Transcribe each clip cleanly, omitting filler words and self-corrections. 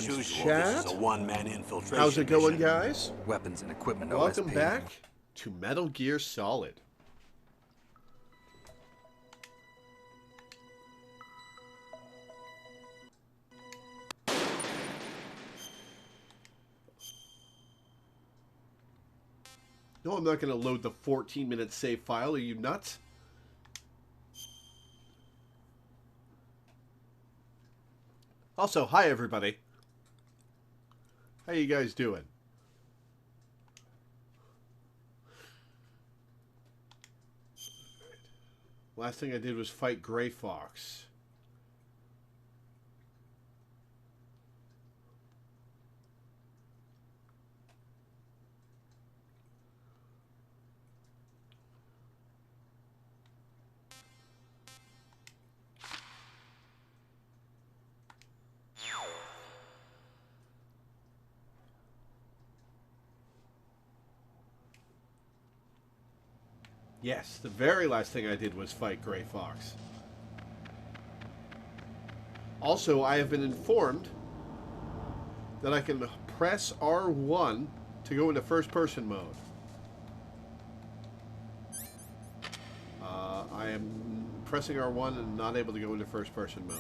Untitled Chat. This is a one-man infiltration How's it going, mission. guys? Weapons and equipment Welcome OSP. back to Metal Gear Solid. No, I'm not going to load the 14-minute save file. Are you nuts? Also, hi everybody. How you guys doing? Last thing I did was fight Gray Fox. Yes, the very last thing I did was fight Gray Fox. Also, I have been informed that I can press R1 to go into first-person mode. I am pressing R1 and not able to go into first-person mode.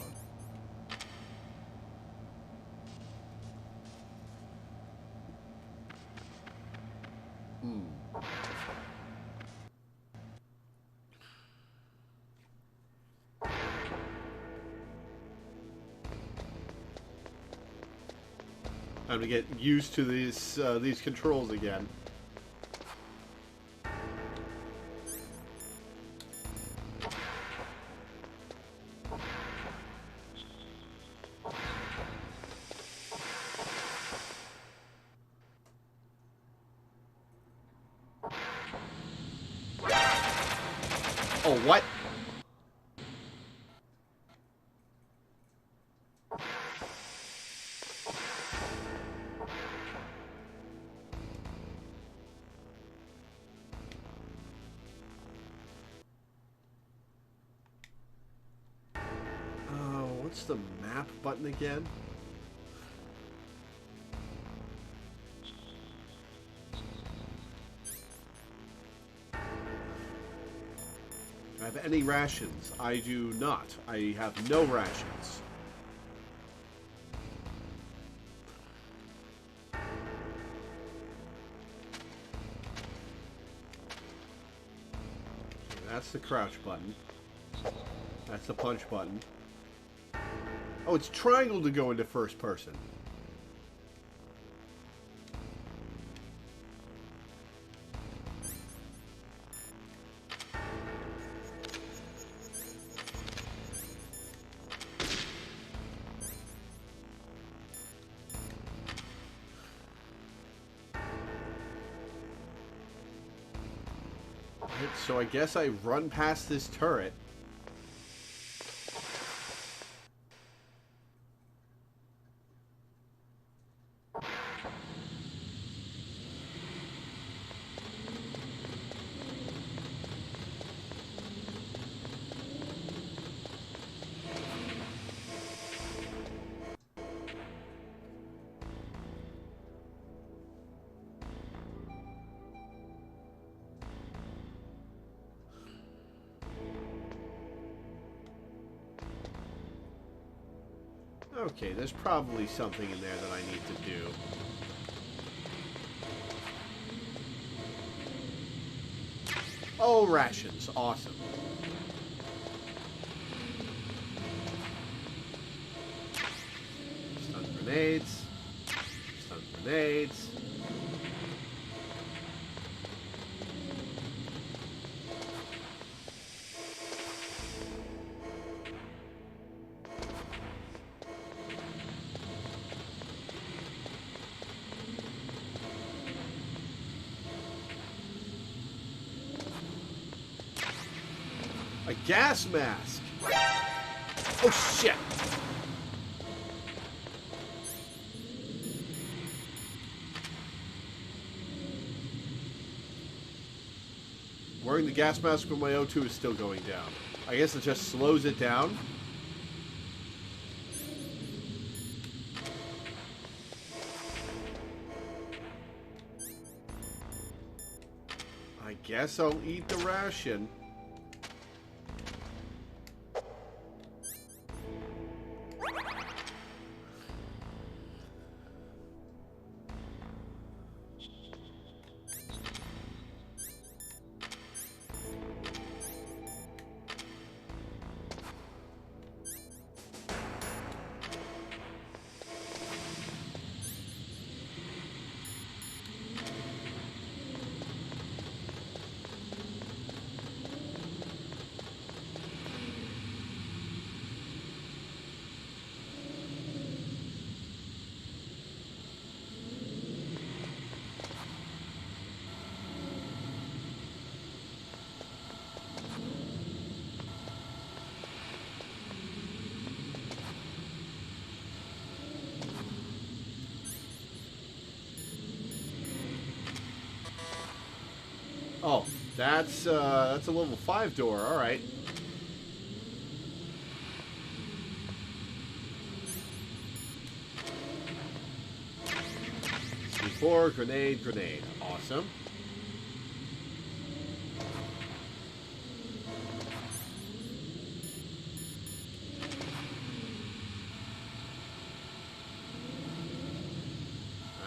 Time to get used to these controls again. Oh, what? What's the map button again? Do I have any rations? I do not. I have no rations. So that's the crouch button. That's the punch button. Oh, it's triangle to go into first person. Right, so I guess I run past this turret. Okay, there's probably something in there that I need to do. Oh, rations. Awesome. Stun grenades. Stun grenades. A gas mask! Oh, shit! Wearing the gas mask when my O2 is still going down. I guess it just slows it down. guess I'll eat the ration. Oh, that's a level 5 door. All right. C4, grenade, grenade. Awesome.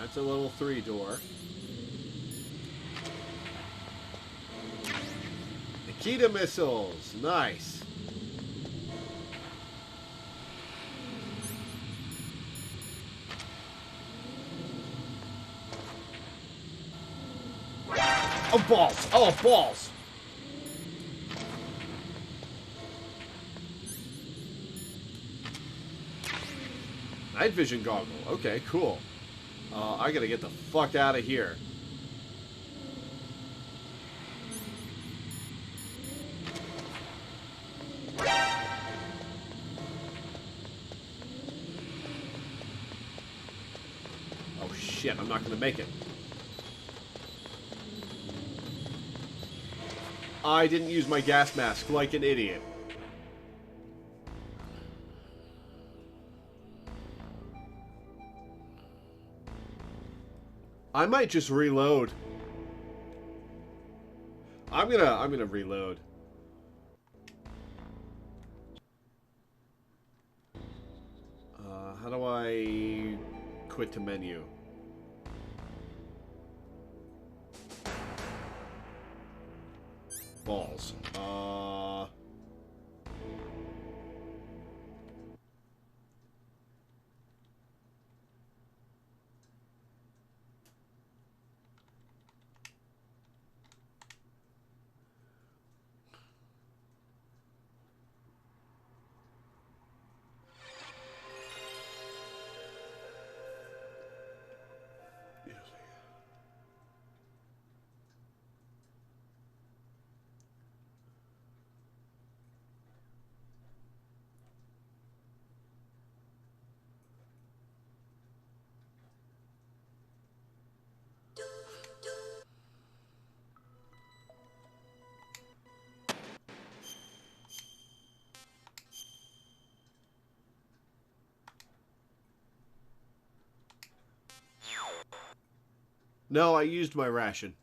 That's a level 3 door. Nikita missiles. Nice. Oh, balls. Oh, balls. Night vision goggle. Okay, cool. I gotta get the fuck out of here. Oh shit, I'm not gonna make it. I didn't use my gas mask like an idiot. I might just reload. I'm gonna reload. How do I quit to menu? Balls. No, I used my ration.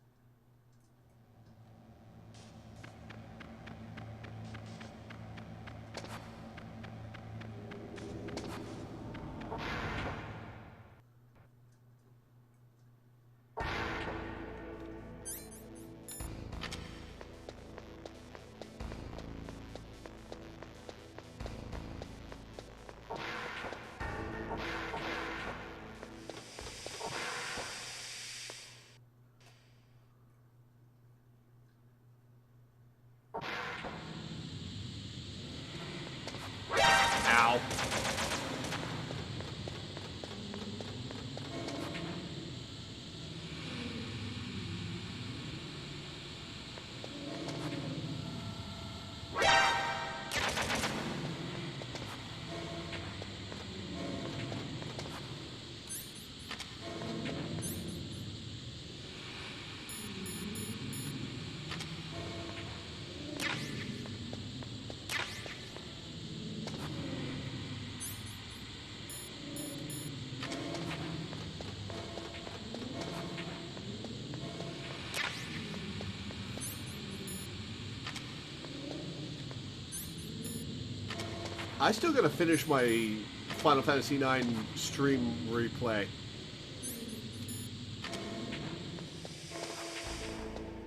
I still gotta finish my Final Fantasy IX stream replay.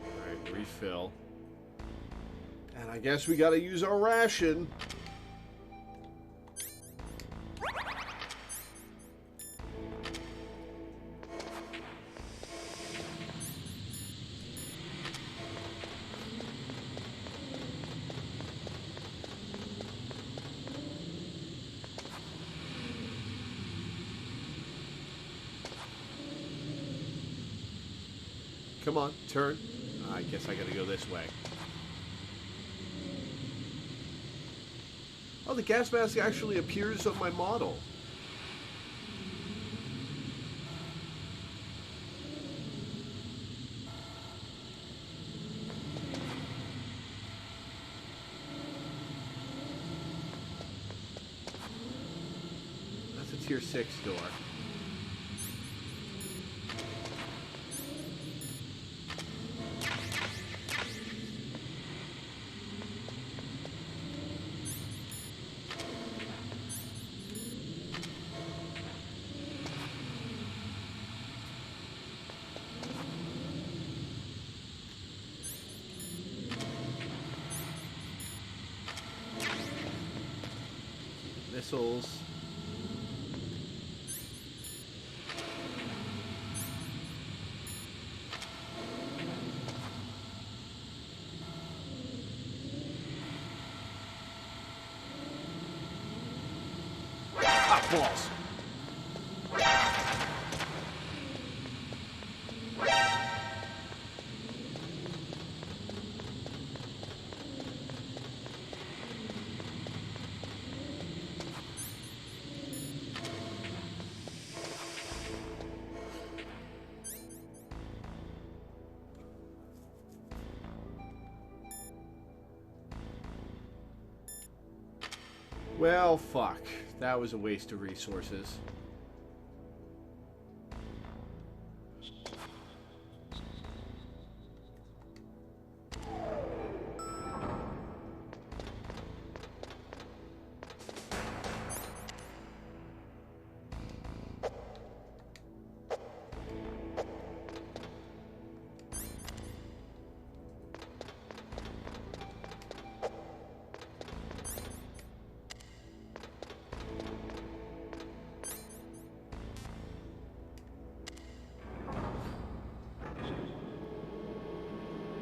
Alright, refill. And I guess we gotta use our ration. Come on, turn. I guess I gotta go this way. Oh, the gas mask actually appears on my model. That's a tier 6 door. Missiles. Ah, balls. Well, fuck. That was a waste of resources.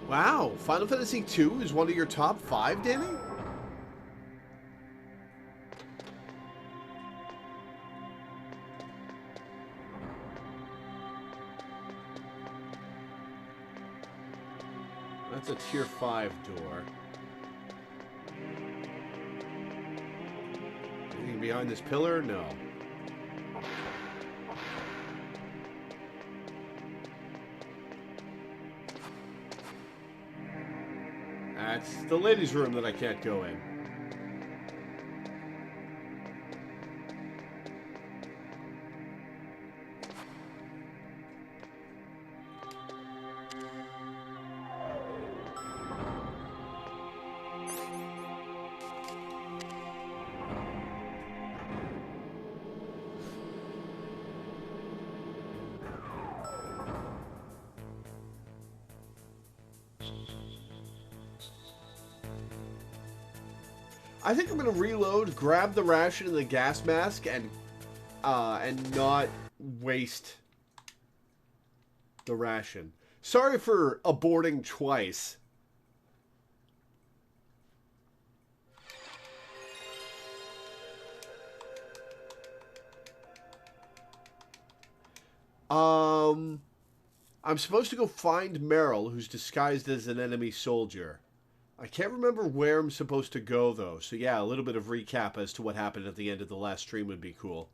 Wow, Final Fantasy II is one of your top 5, Danny? That's a tier 5 door. Anything behind this pillar? No. That's the ladies' room that I can't go in. I think I'm gonna reload, grab the ration and the gas mask, and not waste the ration. Sorry for aborting twice. I'm supposed to go find Meryl, who's disguised as an enemy soldier. I can't remember where I'm supposed to go, though. So yeah, a little bit of recap as to what happened at the end of the last stream would be cool.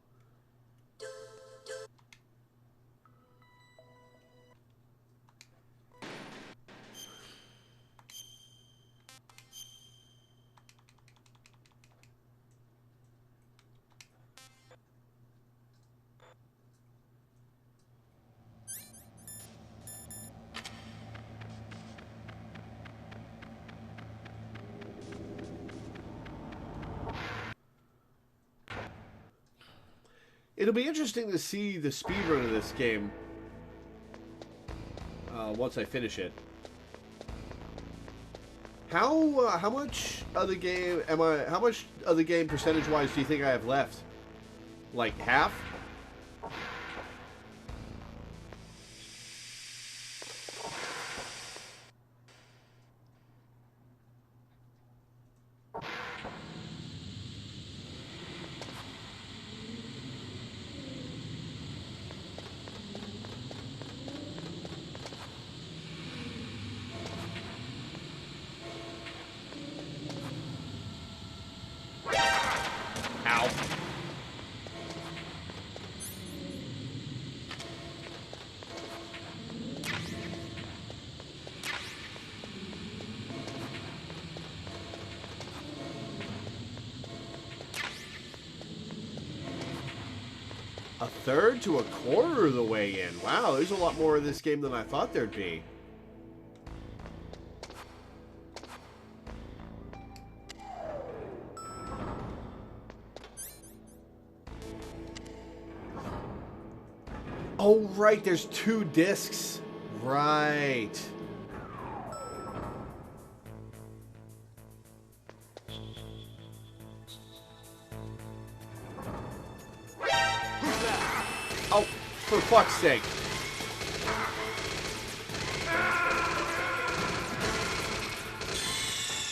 It'll be interesting to see the speedrun of this game once I finish it. How much of the game How much of the game percentage-wise do you think I have left? Like half? A third to a quarter of the way in. Wow, there's a lot more of this game than I thought there'd be. Oh, right, there's 2 discs. Right. Oh, for fuck's sake.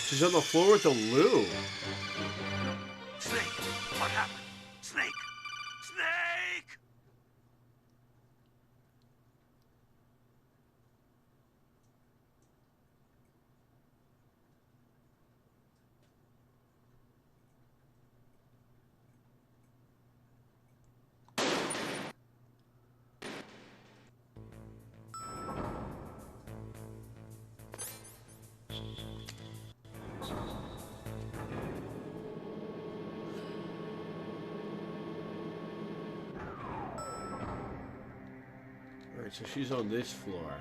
She's on the floor with the loo. Snake, what happened? Snake! Snake! Alright, so she's on this floor.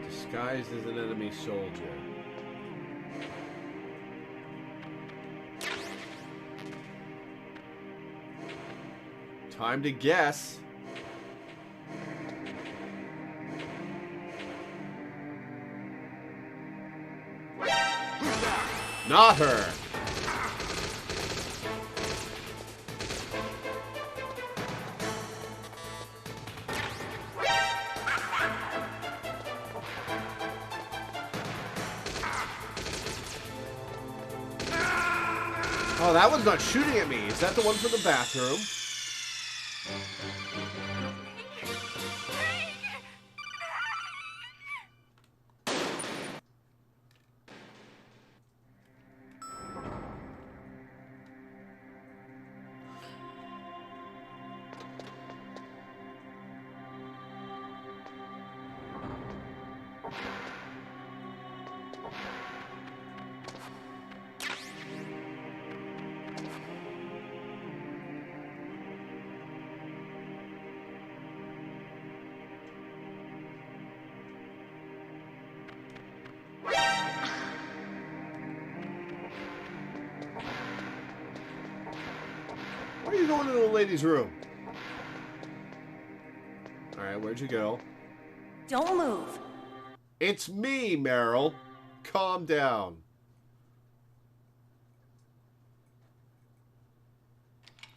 Disguised as an enemy soldier. Time to guess. Not her. Oh, that one's not shooting at me. Is that the one from the bathroom? Why are you going into the ladies' room? Alright, where'd you go? Don't move. It's me, Meryl. Calm down.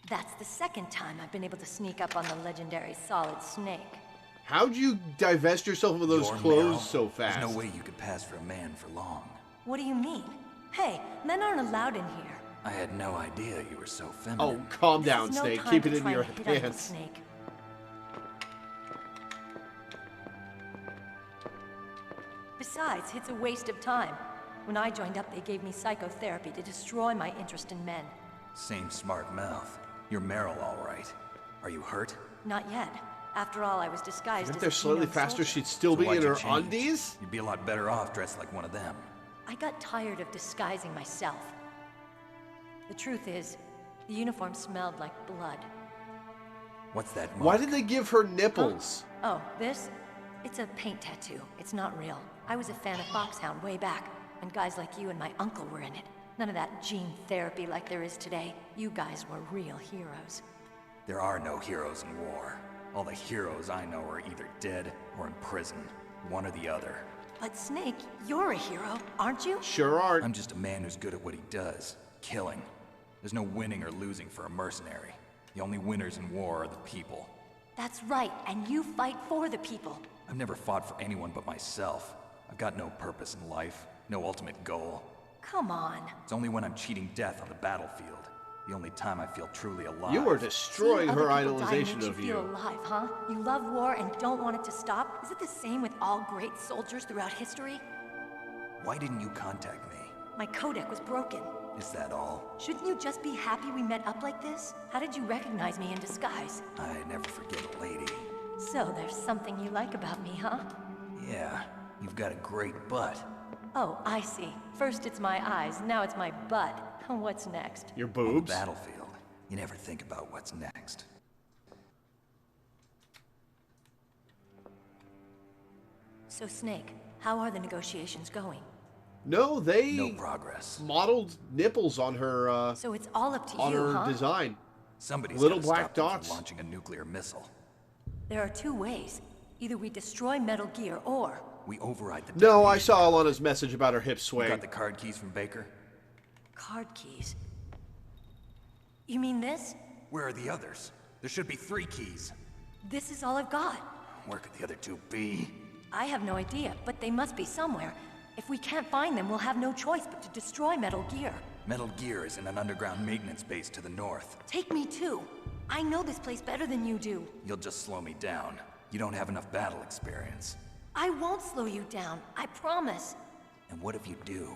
That's the second time I've been able to sneak up on the legendary Solid Snake. How'd you divest yourself of those You're clothes Meryl. so fast? There's no way you could pass for a man for long. What do you mean? Hey, men aren't allowed in here. I had no idea you were so Oh, feminine. calm This down, is no Snake. time Keep to it in try your and hit on the pants. Snake. Besides, it's a waste of time. When I joined up, they gave me psychotherapy to destroy my interest in men. Same smart mouth. You're Meryl, all right. Are you hurt? Not yet. After all, I was disguised If as they're a slightly female faster, soldier. she'd still So be why'd in you her change? undies? You'd be a lot better off dressed like one of them. I got tired of disguising myself. The truth is, the uniform smelled like blood. What's that mark? Why did they give her nipples? Oh, this? It's a paint tattoo. It's not real. I was a fan of Foxhound way back, and guys like you and my uncle were in it. None of that gene therapy like there is today. You guys were real heroes. There are no heroes in war. All the heroes I know are either dead or in prison. One or the other. But Snake, you're a hero, aren't you? Sure aren't. I'm just a man who's good at what he does. Killing. There's no winning or losing for a mercenary. The only winners in war are the people. That's right, and you fight for the people. I've never fought for anyone but myself. I've got no purpose in life, no ultimate goal. Come on. It's only when I'm cheating death on the battlefield. The only time I feel truly alive. You are destroying Seeing her other people die idolization makes of you feel alive, huh? You love war and don't want it to stop? Is it the same with all great soldiers throughout history? Why didn't you contact me? My codec was broken. Is that all? Shouldn't you just be happy we met up like this? How did you recognize me in disguise? I never forget a lady. So there's something you like about me, huh? Yeah, you've got a great butt. Oh, I see. First it's my eyes, now it's my butt. What's next? Your On the boobs? battlefield, you never think about what's next. So Snake, how are the negotiations going? No, they No progress. modeled nipples on her So it's all up to on you, her huh? design. Somebody's Little gotta black stop them from dots. launching a nuclear missile. There are two ways. Either we destroy Metal Gear or... We override the No, I detonation. saw Alana's message about her hip You swing. got the card keys from Baker? Card keys. You mean this? Where are the others? There should be 3 keys. This is all I've got. Where could the other 2 be? I have no idea, but they must be somewhere. If we can't find them, we'll have no choice but to destroy Metal Gear. Metal Gear is in an underground maintenance base to the north. Take me too. I know this place better than you do. You'll just slow me down. You don't have enough battle experience. I won't slow you down, I promise. And what if you do?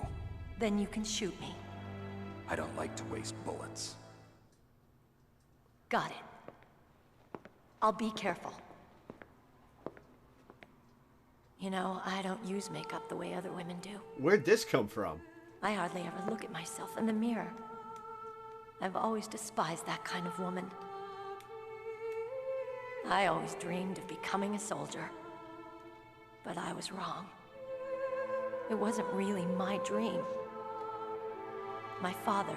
Then you can shoot me. I don't like to waste bullets. Got it. I'll be careful. You know, I don't use makeup the way other women do. Where'd this come from? I hardly ever look at myself in the mirror. I've always despised that kind of woman. I always dreamed of becoming a soldier. But I was wrong. It wasn't really my dream. My father,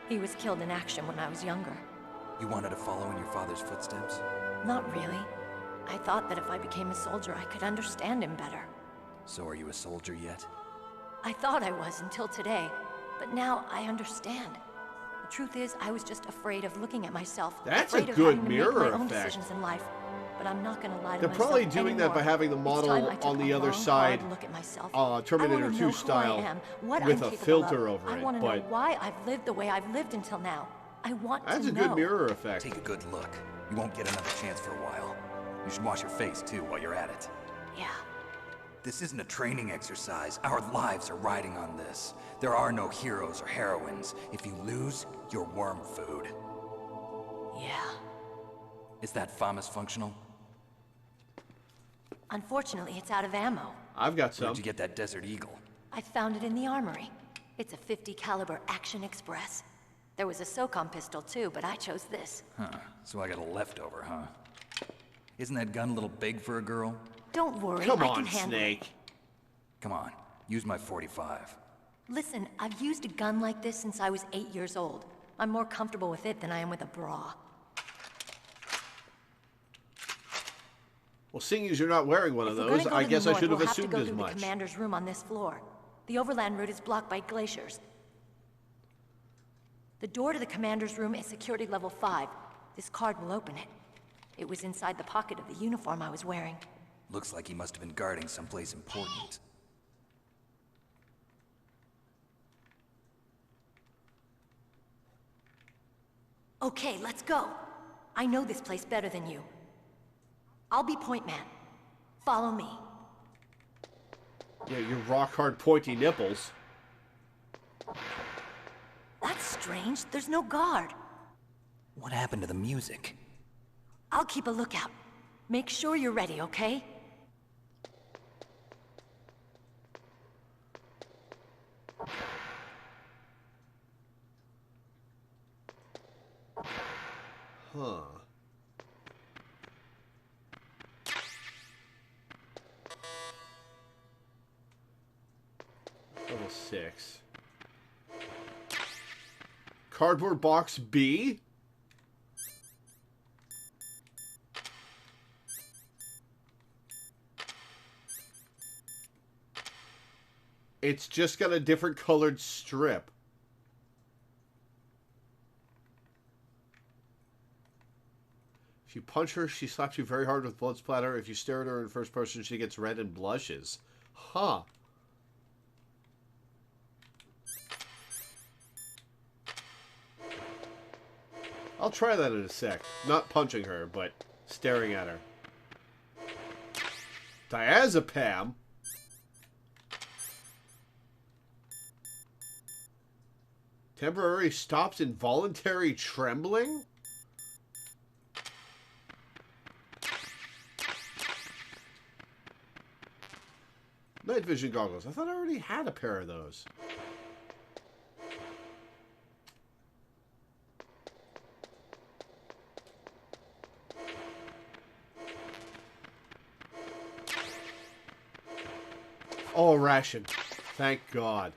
he was killed in action when I was younger. You wanted to follow in your father's footsteps? Not really. I thought that if I became a soldier, I could understand him better. So are you a soldier yet? I thought I was until today, but now I understand. The truth is, I was just afraid of looking at myself. That's a afraid of good having to make mirror my own effect. decisions in life. But I'm not gonna lie to They're myself probably doing that by anymore. having the Each model time I took on the a other long, side, hard look at myself, Terminator I wanna 2 know style, who I am, what with I'm a capable filter of. over I it, wanna know but why I've lived the way I've lived until now. I want that's to a know. good mirror effect. Take a good look. You won't get another chance for a while. You should wash your face, too, while you're at it. Yeah. This isn't a training exercise. Our lives are riding on this. There are no heroes or heroines. If you lose, you're worm food. Yeah. Is that FAMAS functional? Unfortunately, it's out of ammo. I've got some. Where'd you get that Desert Eagle? I found it in the armory. It's a .50 caliber Action Express. There was a SOCOM pistol too, but I chose this. Huh, so I got a leftover, huh? Isn't that gun a little big for a girl? Don't worry, Come I can on, handle Snake. it. Come on, use my 45. Listen, I've used a gun like this since I was 8 years old. I'm more comfortable with it than I am with a bra. Well, seeing as you're not wearing one of If we're those, gonna go I to the guess I north, should have we'll assumed have as to go through much. the commander's room on this floor. The overland route is blocked by glaciers. The door to the commander's room is security level 5. This card will open it. It was inside the pocket of the uniform I was wearing. Looks like he must have been guarding someplace important. Okay, let's go. I know this place better than you. I'll be point man. Follow me. Yeah, your rock hard pointy nipples. That's strange. There's no guard. What happened to the music? I'll keep a lookout. Make sure you're ready, okay? Huh. Level 6. Cardboard box B? It's just got a different colored strip. If you punch her, she slaps you very hard with blood splatter. If you stare at her in first person, she gets red and blushes. Huh. I'll try that in a sec. Not punching her, but staring at her. Diazepam? Temporary stops involuntary trembling? Night vision goggles. I thought I already had a pair of those. Oh, a ration. Thank God.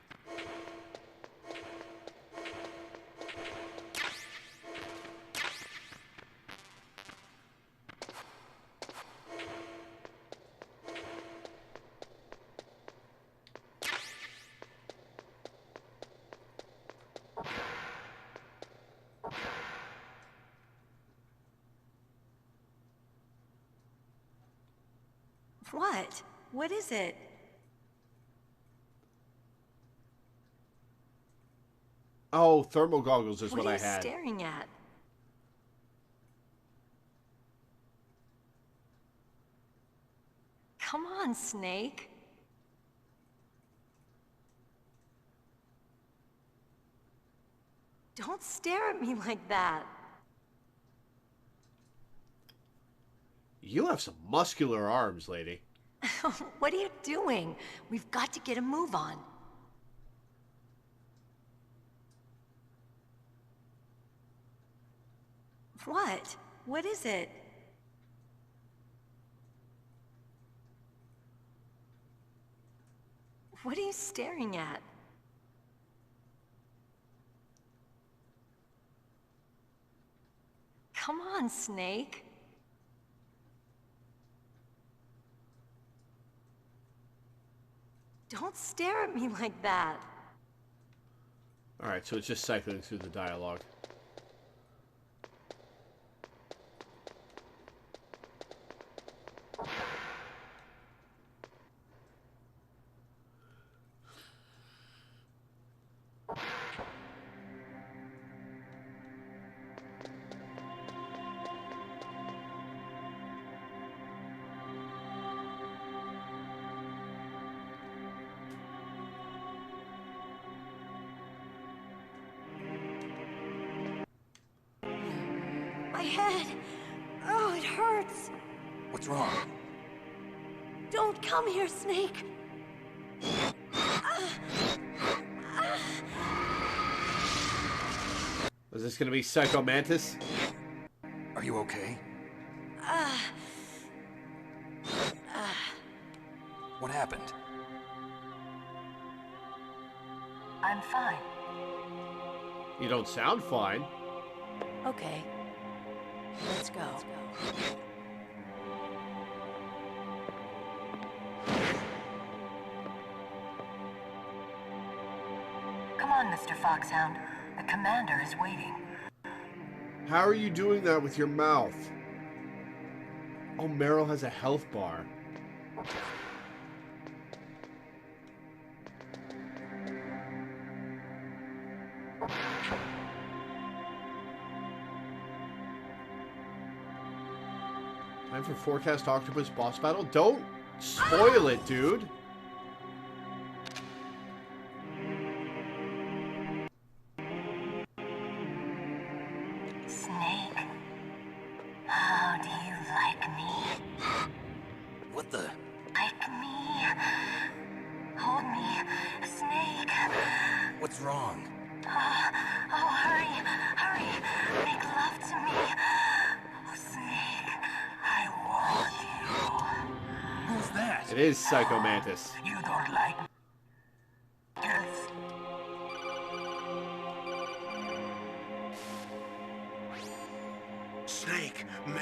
What? What is it? Oh, thermal goggles is what I What are you had. staring at? Come on, Snake. Don't stare at me like that. You have some muscular arms, lady. What are you doing? We've got to get a move on. What? What is it? What are you staring at? Come on, Snake. Don't stare at me like that. Alright, so it's just cycling through the dialogue. My head. Oh, it hurts. What's wrong? Don't come here, Snake. Is this gonna be Psycho Mantis? Are you okay? What happened? I'm fine. You don't sound fine. Okay. Let's go. Come on, Mr. Foxhound. The commander is waiting. How are you doing that with your mouth? Oh, Meryl has a health bar. Time for Forecast Octopus boss battle? Don't spoil it, dude. Snake, how do you like me? What the? Like me? Hold me, Snake. What's wrong? Oh, hurry, hurry. Make love to me. Oh, Snake, I want you. Who's that? It is Psycho Mantis. You don't like me. You're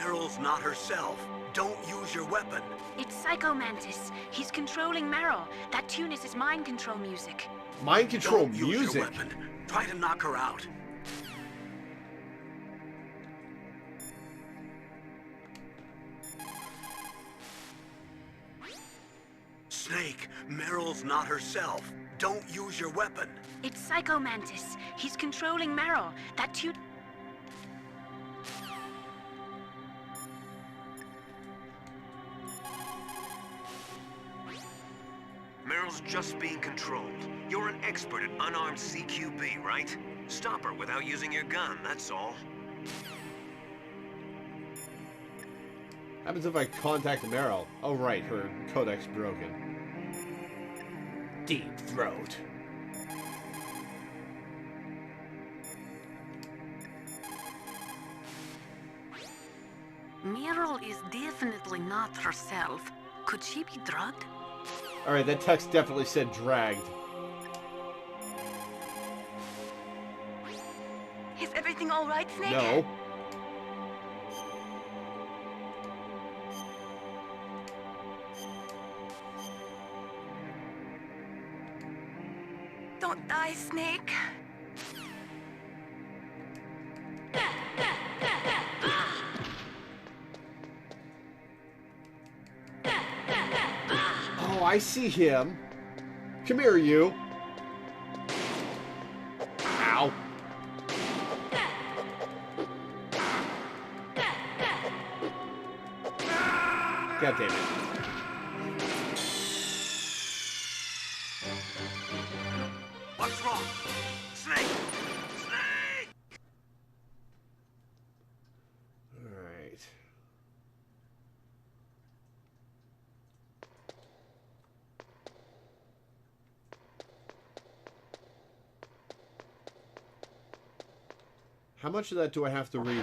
Meryl's not herself. Don't use your weapon. It's Psycho Mantis. He's controlling Meryl. That tune is his mind control music. Mind control Don't use music? your weapon. Try to knock her out. Snake, Meryl's not herself. Don't use your weapon. It's Psycho Mantis. He's controlling Meryl. That tune... Meryl's just being controlled. You're an expert at unarmed CQB, right? Stop her without using your gun, that's all. Happens if I contact Meryl. Oh right, her codec's broken. Deep throat. Meryl is definitely not herself. Could she be drugged? Alright, that text definitely said dragged. Is everything all right, Snake? No. Don't die, Snake. Oh, I see him. Come here, you. Ow. God damn it. What's wrong? Snake! Snake! Alright. How much of that do I have to redo?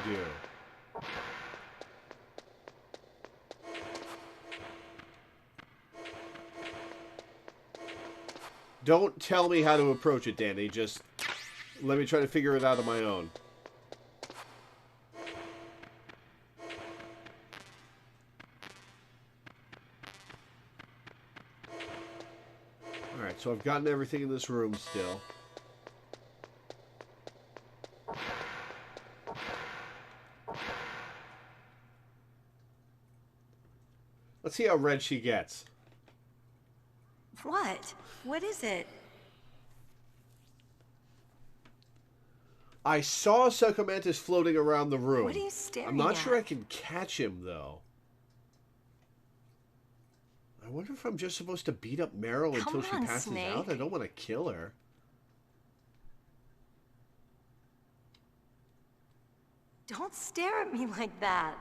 Don't tell me how to approach it, Danny. Just let me try to figure it out on my own. Alright, so I've gotten everything in this room still. Let's see how red she gets. What? What is it? I saw Psycho Mantis floating around the room. What are you staring I'm not at? sure I can catch him, though. I wonder if I'm just supposed to beat up Meryl Come until she on, passes Snake. out. I don't want to kill her. Don't stare at me like that.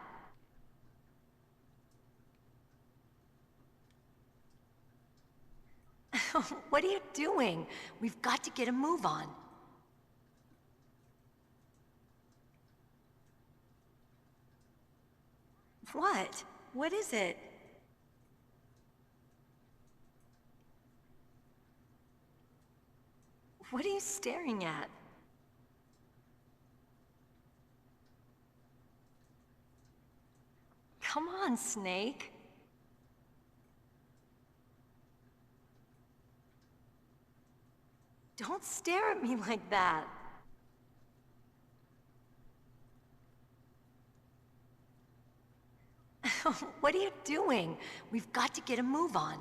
What are you doing? We've got to get a move on. What? What is it? What are you staring at? Come on, Snake. Don't stare at me like that. What are you doing? We've got to get a move on.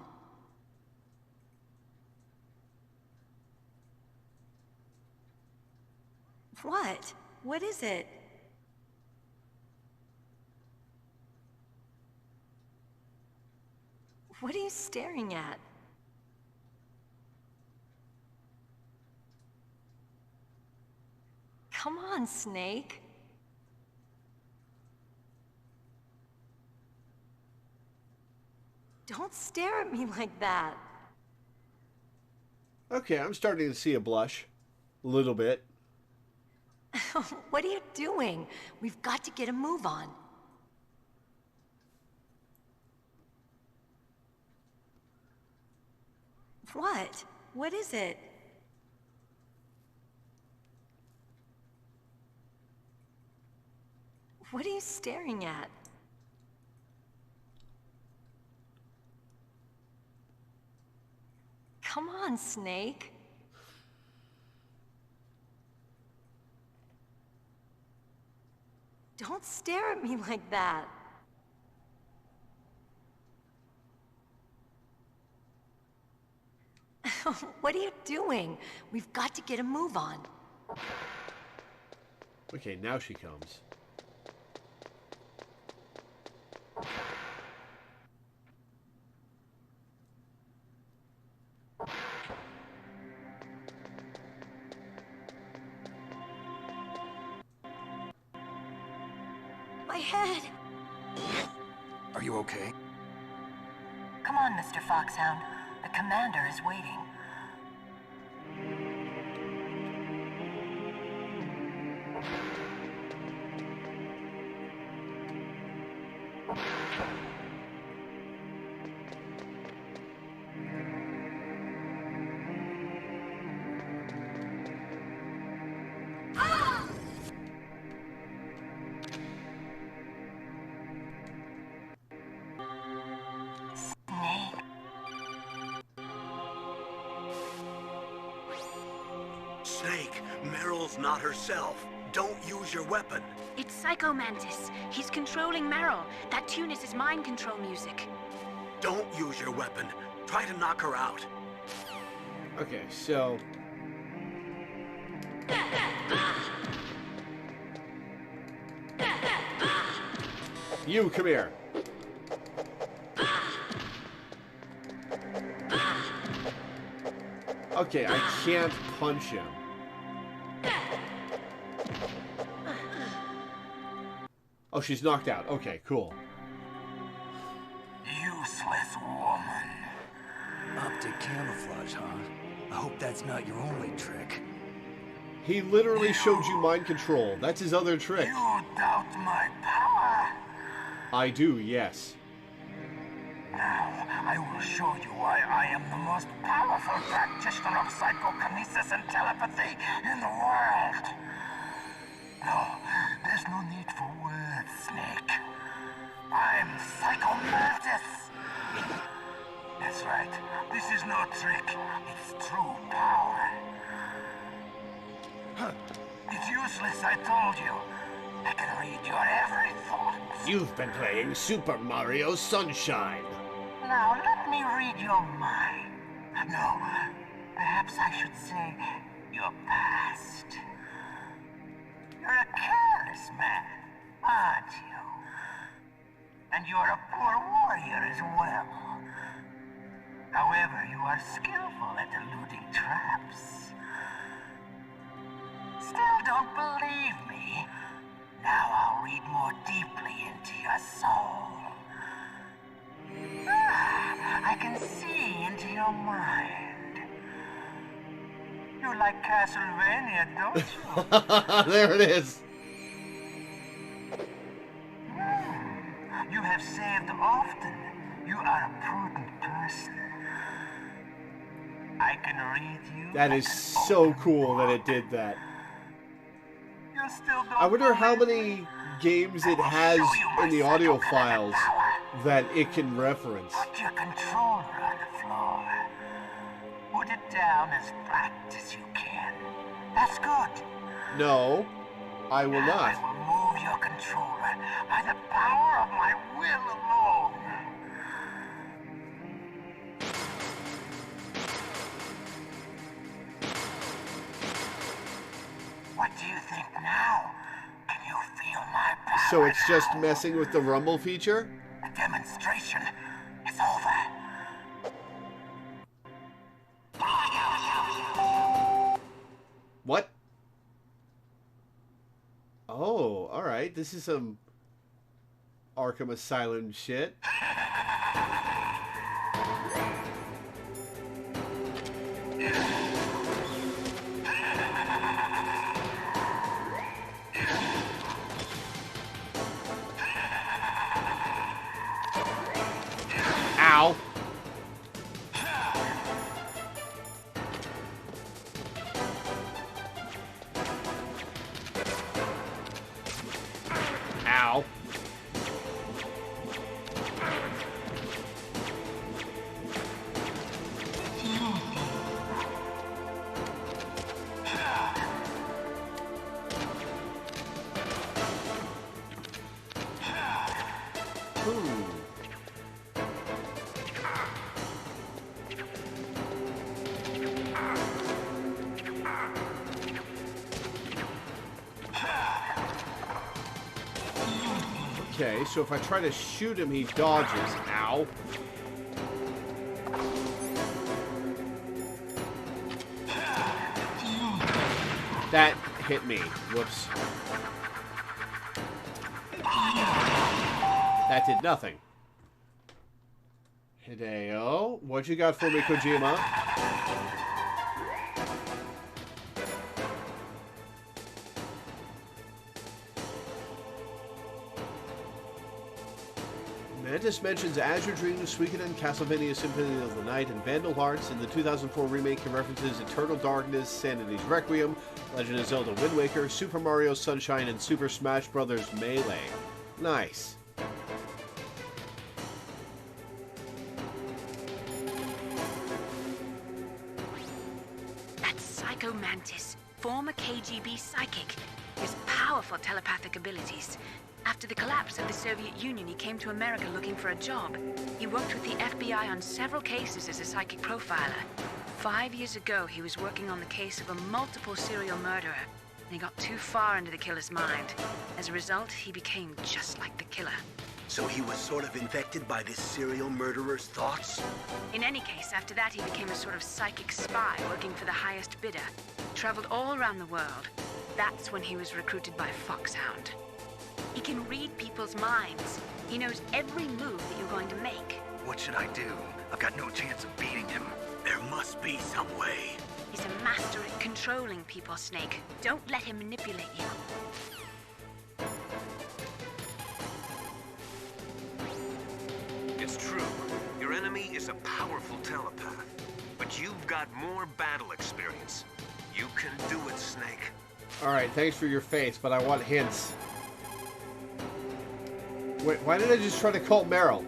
What? What is it? What are you staring at? Come on, Snake. Don't stare at me like that. Okay, I'm starting to see a blush. A little bit. What are you doing? We've got to get a move on. What? What is it? What are you staring at? Come on, Snake. Don't stare at me like that. What are you doing? We've got to get a move on. Okay, now she comes. My head! Are you okay? Come on, Mr. Foxhound. The commander is waiting. Snake, Meryl's not herself. Don't use your weapon. It's Psycho Mantis. He's controlling Meryl. That tune is his mind control music. Don't use your weapon. Try to knock her out. Okay, so... You, come here. Okay, I can't punch him. Oh, she's knocked out. Okay, cool. Useless woman. Optic camouflage, huh? I hope that's not your only trick. He literally showed you mind control. That's his other trick. You doubt my power? I do, yes. Now, I will show you why I am the most powerful practitioner of psychokinesis and telepathy in the world. No, there's no need for words, Snake. I'm Psycho Mantis. That's right. This is no trick. It's true power. It's useless, I told you. I can read your every thought. You've been playing Super Mario Sunshine. Now, let me read your mind. No, perhaps I should say your past. You're a careless man, aren't you? And you're a poor warrior as well. However, you are skillful at eluding traps. Still don't believe me? Now I'll read more deeply into your soul. I can see into your mind. You like Castlevania, don't you? There it is. You have saved often. You are a prudent person. I can read you. That is so cool that it did that. You still don't I wonder how believe many me? games it has in the audio files that it can reference. Put your controller on the floor. Put it down as flat as you can. That's good. No, I will I not. will move your controller by the power of my will alone. What do you think now? Can you feel my power? So it's just now? messing with the rumble feature? The demonstration is over. What? Oh, alright. This is some Arkham Asylum shit. Ow. Ow. You think Okay, so if I try to shoot him, he dodges. Ow. That hit me. Whoops. That did nothing. Hideo, what you got for me, Kojima? Mantis mentions Azure Dreams, Suikoden, Castlevania Symphony of the Night, and Vandal Hearts. In the 2004 remake, he references Eternal Darkness, Sanity's Requiem, Legend of Zelda Wind Waker, Super Mario Sunshine, and Super Smash Bros. Melee. Nice. That's Psycho Mantis, former KGB psychic. He has powerful telepathic abilities. After the collapse of the Soviet Union, he came to America looking for a job. He worked with the FBI on several cases as a psychic profiler. 5 years ago, he was working on the case of a multiple serial murderer, and he got too far into the killer's mind. As a result, he became just like the killer. So he was sort of infected by this serial murderer's thoughts? In any case, after that, he became a sort of psychic spy working for the highest bidder. Traveled all around the world. That's when he was recruited by Foxhound. He can read people's minds. He knows every move that you're going to make. What should I do? I've got no chance of beating him. There must be some way. He's a master at controlling people, Snake. Don't let him manipulate you. It's true. Your enemy is a powerful telepath. But you've got more battle experience. You can do it, Snake. Alright, thanks for your face, but I want hints. Wait, why did I just try to call Meryl?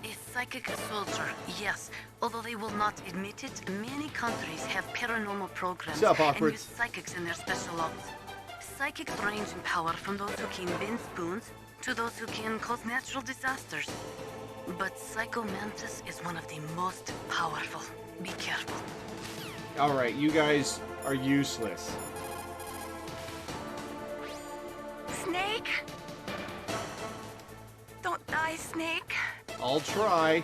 A psychic soldier, yes. Although they will not admit it, many countries have paranormal programs What's up, and awkward? use psychics in their special ops. Psychics range in power from those who can bend spoons to those who can cause natural disasters. But Psycho Mantis is one of the most powerful. Be careful. Alright, you guys are useless. Snake? Don't die, Snake. I'll try.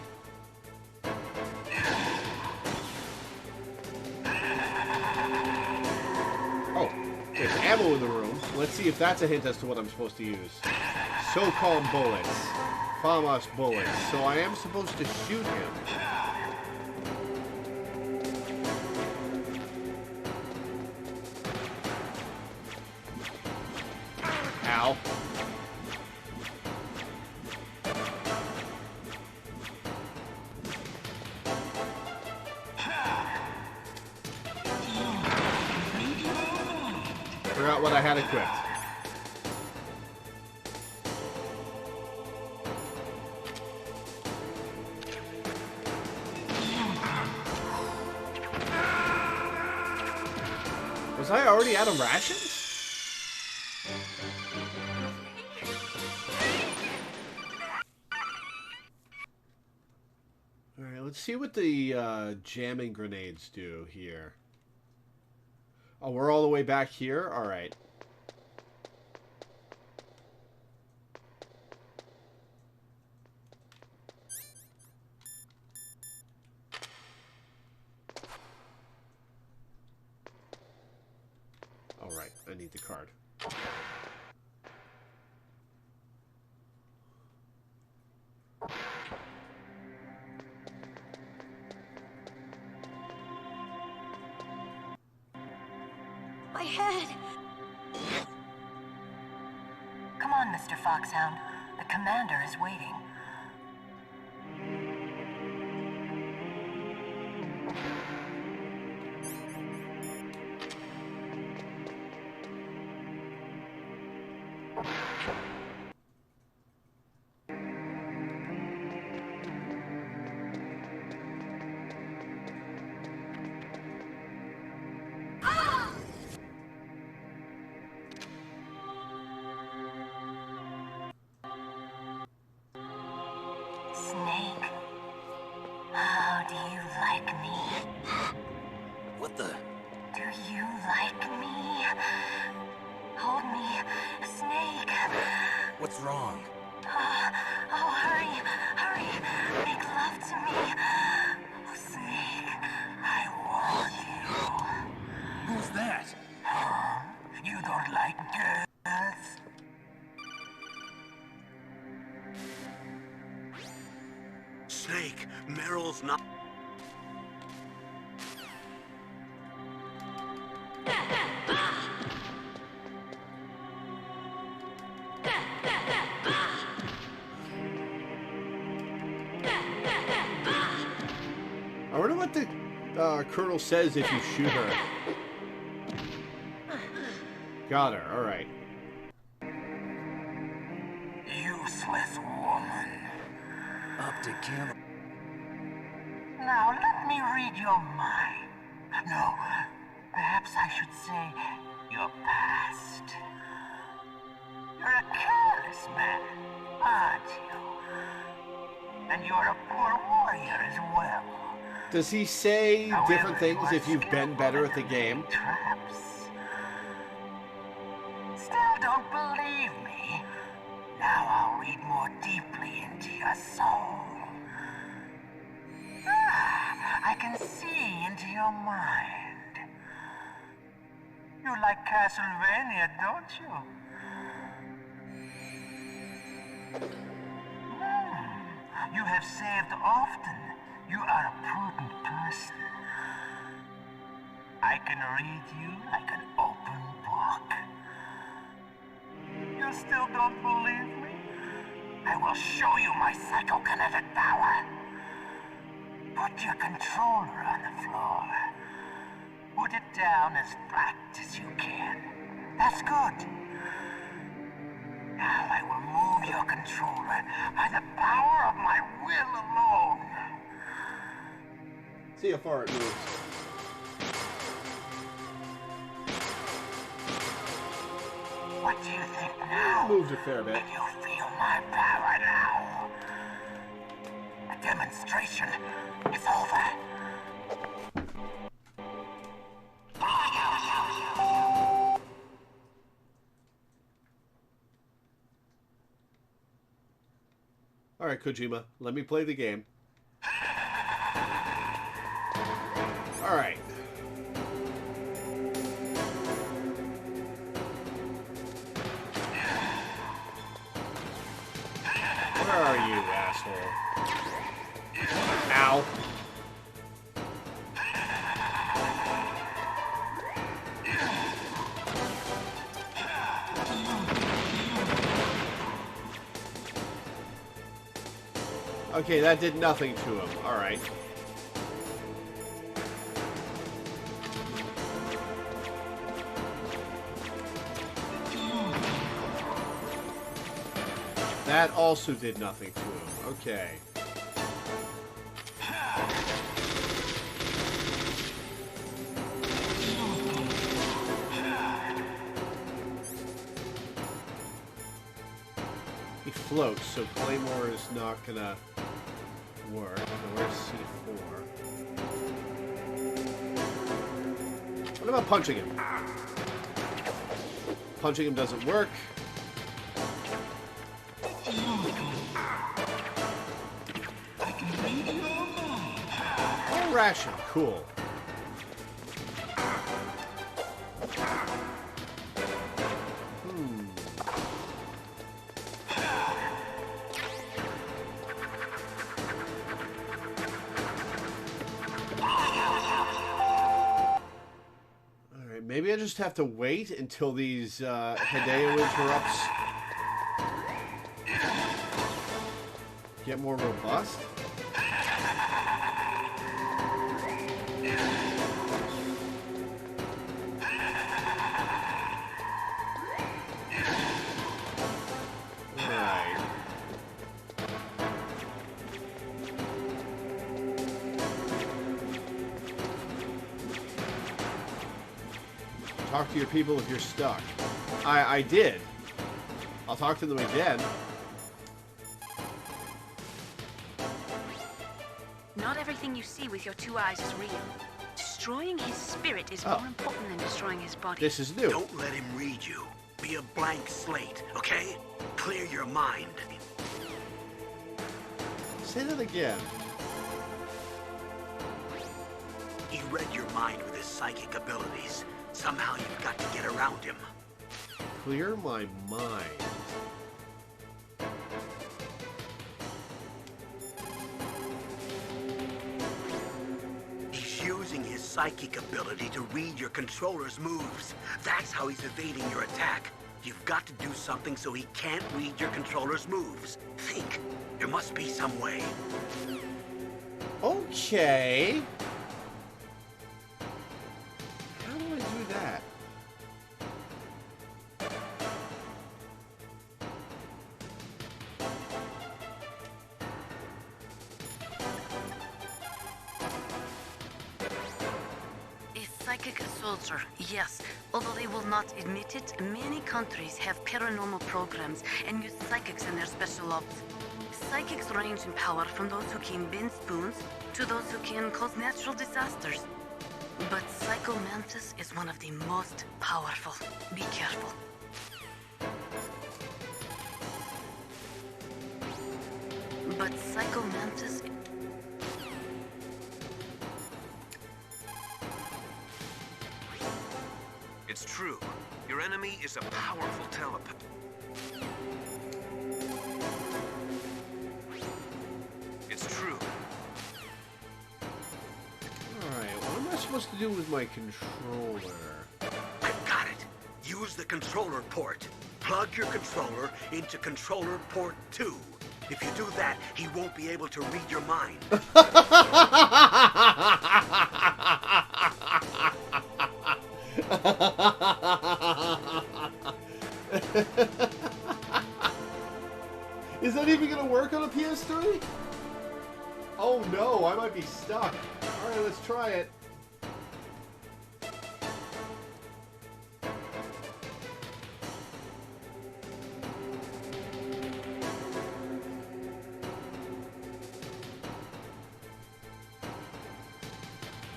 Oh, there's ammo in the room. Let's see if that's a hint as to what I'm supposed to use. So-called bullets. FAMAS bullets. So I am supposed to shoot him. Ow. Forgot what I had equipped. Was I already out of rations? Alright, let's see what the jamming grenades do here. Oh, we're all the way back here? Alright. Alright, I need the card. My head! Come on, Mr. Foxhound. The commander is waiting. Snake, how do you like me? What the? Do you like me? Hold me, Snake. What's wrong? Oh, hurry, hurry. Make love to me. Oh, Snake, I want you. Who's that? You don't like girls? Snake, Meryl's not... I wonder what the Colonel says if you shoot her. Got her, alright. Useless woman. Up to kill. Now let me read your mind. No, perhaps I should say your past. You're a careless man, aren't you? And you're a poor warrior as well. Does he say However, different things you if are you've been skillful better in at the game? traps. Still don't believe me? Now I'll read more deeply into your soul. I can see into your mind. You like Castlevania, don't you? You have saved often. You are a prudent person. I can read you like an open book. You still don't believe me? I will show you my psychokinetic power. Put your controller on the floor. Put it down as flat as you can. That's good. Now I will move your controller by the power of my will alone. See how far it moves. What do you think now? It moves a fair bit. Can you feel my power now? The demonstration is over. Alright, Kojima, let me play the game. Alright. Where are you, asshole? Ow. Okay, that did nothing to him. Alright. That also did nothing to him. Okay. He floats, so Claymore is not gonna work. Where's C4? What about punching him? Punching him doesn't work. Oh, ration. Cool. Maybe I just have to wait until these Hideo interrupts get more robust. Right. Talk to your people if you're stuck. I did. I'll talk to them again. Not everything you see with your two eyes is real. Destroying his spirit is more important than destroying his body. This is new. Don't let him read you. Be a blank slate, okay? Clear your mind. Say that again. He read your mind with his psychic abilities. Somehow you've got to get around him. Clear my mind. He's using his psychic ability to read your controller's moves. That's how he's evading your attack. You've got to do something so he can't read your controller's moves. Think. There must be some way. Okay. How do I do that? A psychic soldier, yes. Although they will not admit it, many countries have paranormal programs and use psychics in their special ops. Psychics range in power from those who can bend spoons to those who can cause natural disasters. But Psycho Mantis is one of the most powerful. Be careful. But Psycho Mantis... It's true. Your enemy is a powerful telepath. It's true. Alright, what am I supposed to do with my controller? I've got it. Use the controller port. Plug your controller into controller port 2. If you do that, he won't be able to read your mind. Is that even gonna work on a PS3? Oh no, I might be stuck. Alright, let's try it.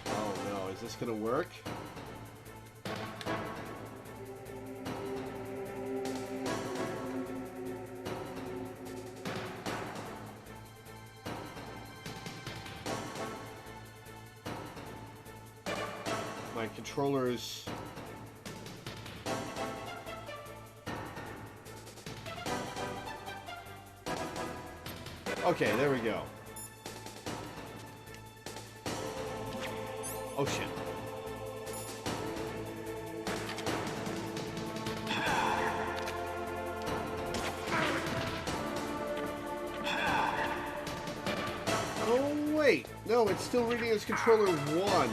Oh no, is this gonna work? My controllers. Okay, there we go. Oh shit. Oh wait, no, it's still reading as controller 1.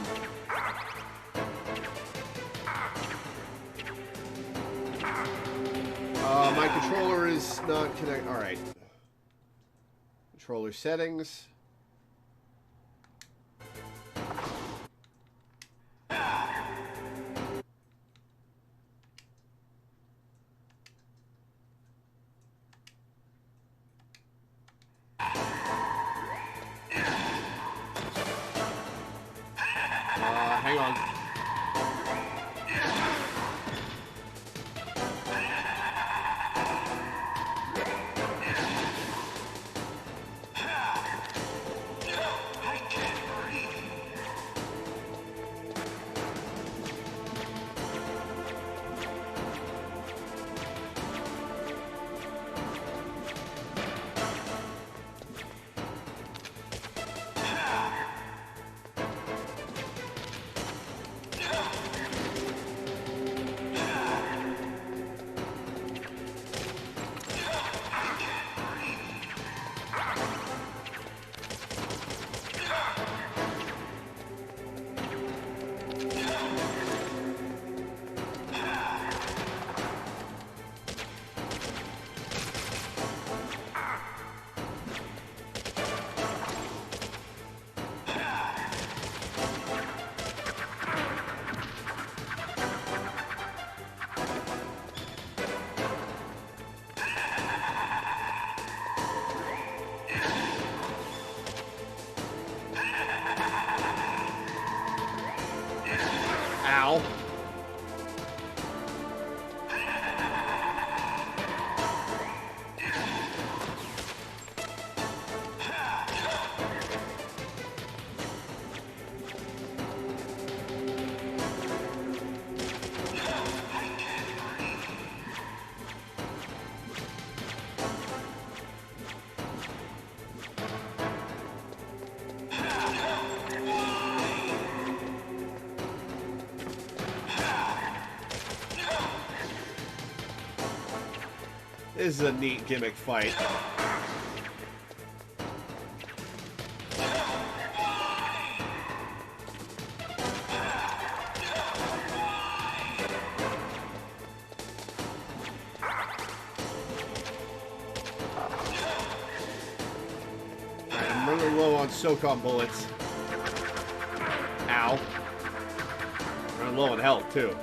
My controller is not connected. Alright. Controller settings. Hang on. This is a neat gimmick fight. I'm running low on SOCOM bullets. Ow. Running low on health, too.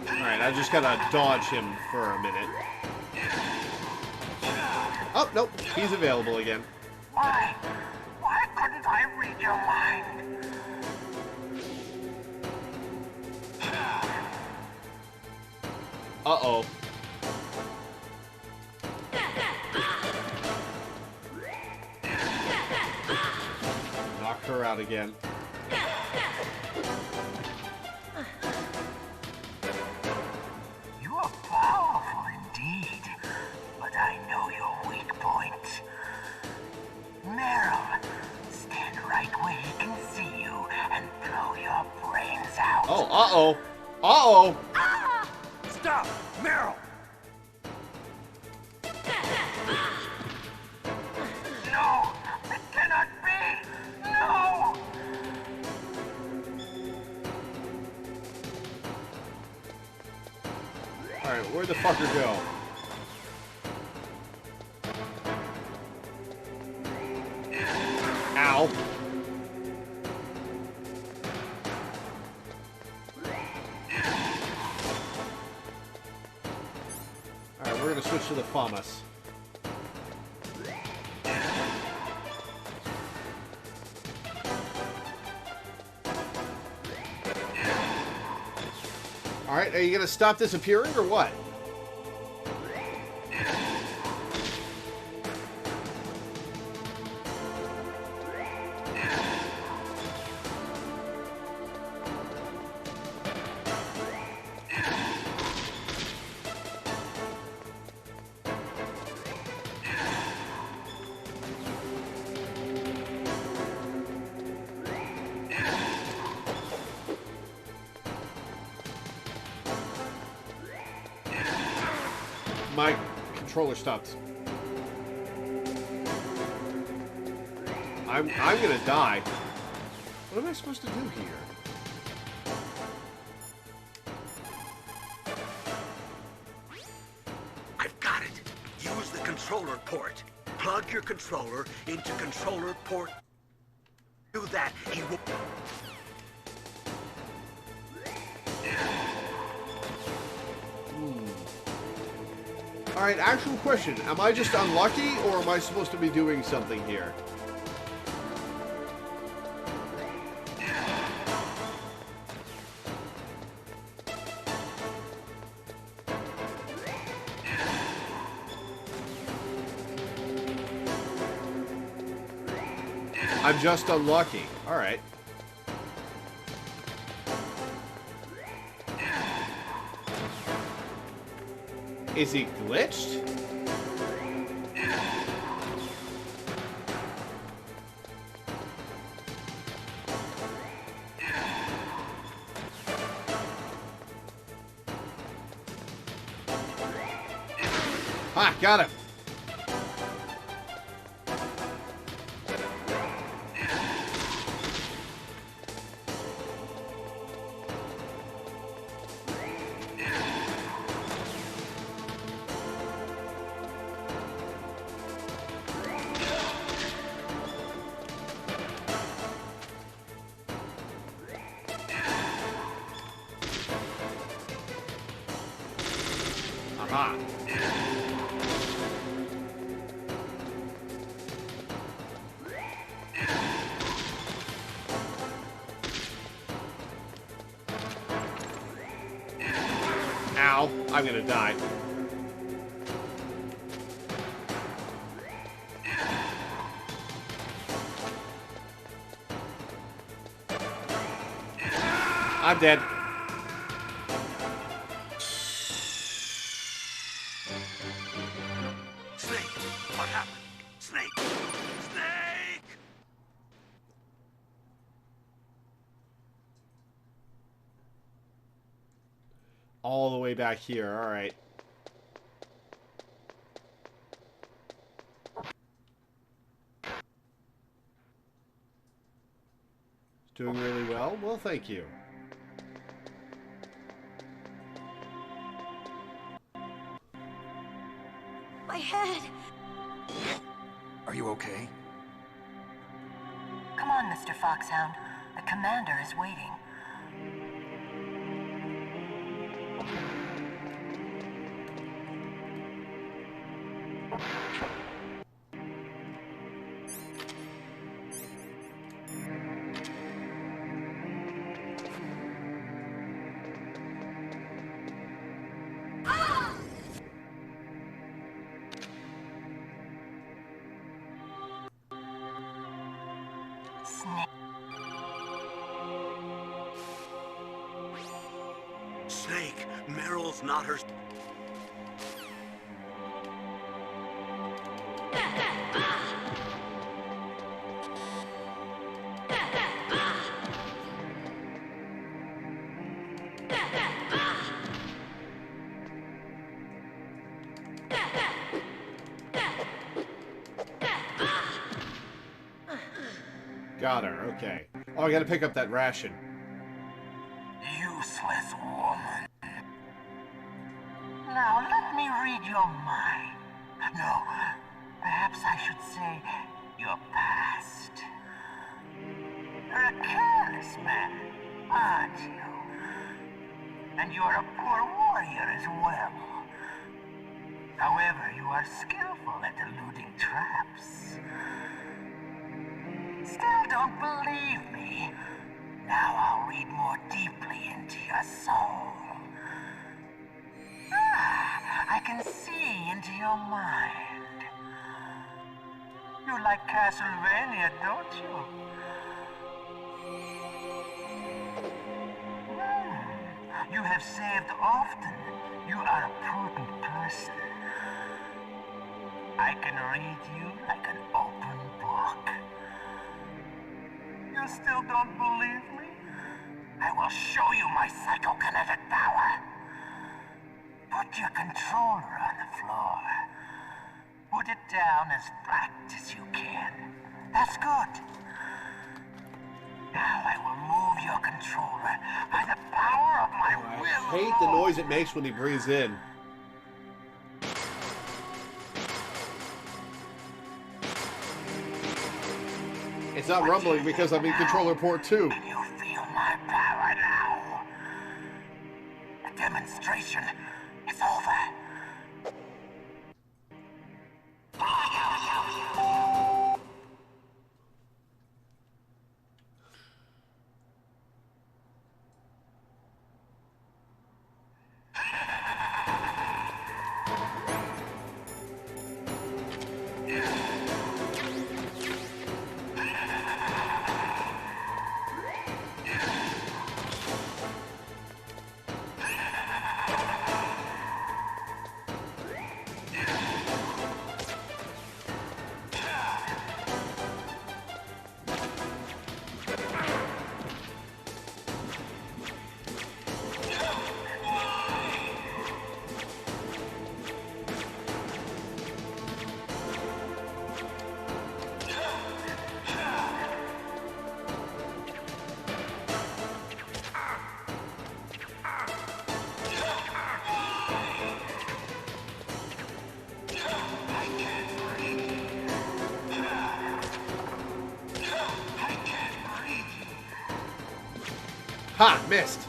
Alright, I just gotta dodge him for a minute. Oh, nope. He's available again. Why? Why couldn't I read your mind? Uh-oh. Knock her out again. You are powerful indeed, but I know your weak point. Meryl, stand right where he can see you and blow your brains out. Oh, uh-oh. Uh-oh. Stop! Meryl! No, it cannot be. No! Alright, where'd the fucker go? Ow. Alright, we're gonna switch to the FAMAS. Alright, are you gonna stop disappearing or what? My controller stopped. I'm gonna die. What am I supposed to do here? I've got it. Use the controller port. Plug your controller into controller port. Do that, he will... Alright, actual question. Am I just unlucky, or am I supposed to be doing something here? I'm just unlucky. Alright. Is he glitched? Ah, got him. Aha. Ow, I'm gonna die. I'm dead. Snake, what happened? Snake! All the way back here. All right. Doing really well? Well, thank you. My head! Are you okay? Come on, Mr. Foxhound. The commander is waiting. Snake, Meryl's not her... Got her, okay. Oh, I gotta pick up that ration. Useless woman. Now let me read your mind. No, perhaps I should say your past. You're a careless man, aren't you? And you're a poor warrior as well. However, you are skillful at eluding traps. Still don't believe me? Now I'll read more deeply into your soul. I can see into your mind. You like Castlevania, don't you? You have saved often. You are a prudent person. I can read you like an open book. You still don't believe me? I will show you my psychokinetic power. Put your controller on the floor. Put it down as flat as you can. That's good. Now I will move your controller by the power of my will. I hate the noise it makes when he breathes in. It's not rumbling because I'm in controller port 2. Can you feel my power now? The demonstration is over. Ha! Missed!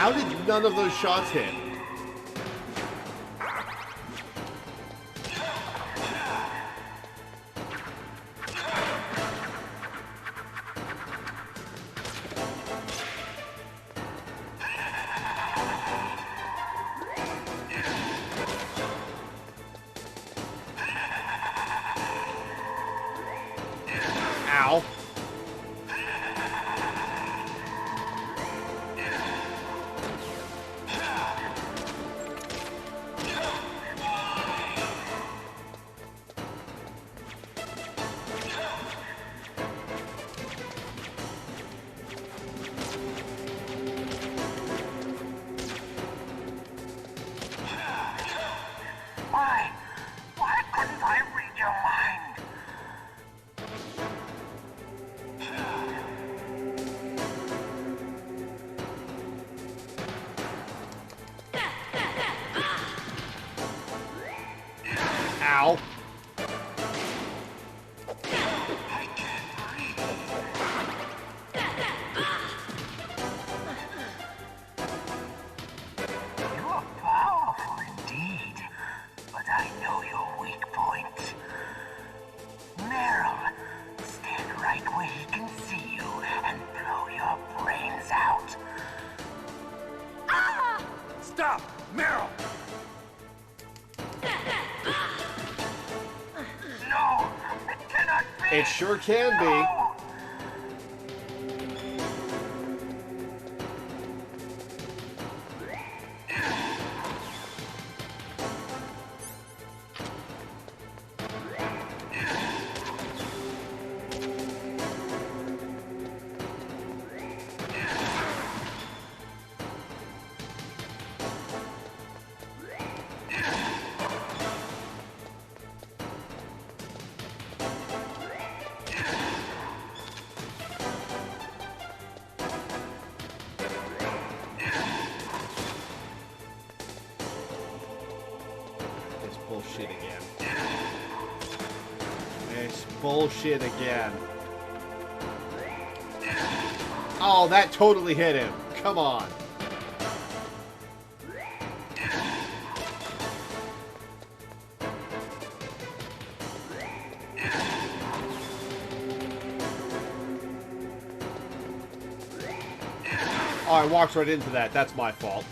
How did none of those shots hit? Ow. Why couldn't I read your mind? Ow. You're powerful indeed, but I know your weak point. Meryl, stand right where he can see you and blow your brains out. Stop! Meryl! No, it cannot be. It sure can be. No. It's bullshit again. It's bullshit again. Oh, that totally hit him. Come on. Oh, I walked right into that. That's my fault.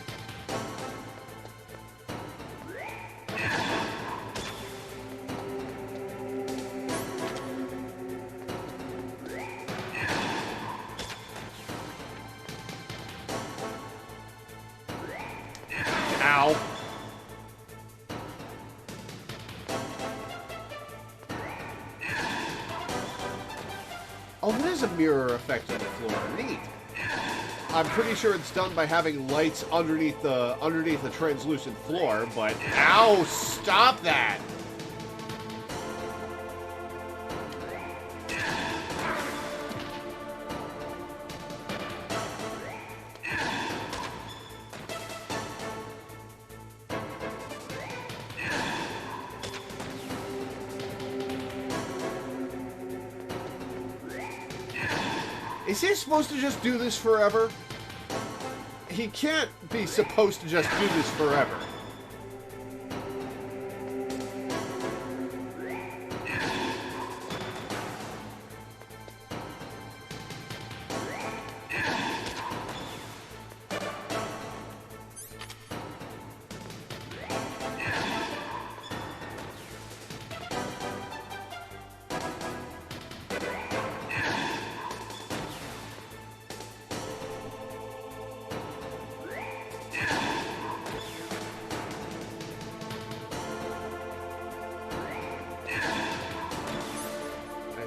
Ow. Oh, there's a mirror effect on the floor. Neat. I'm pretty sure it's done by having lights underneath the translucent floor, but ow, stop that. Is he supposed to just do this forever? He can't be supposed to just do this forever.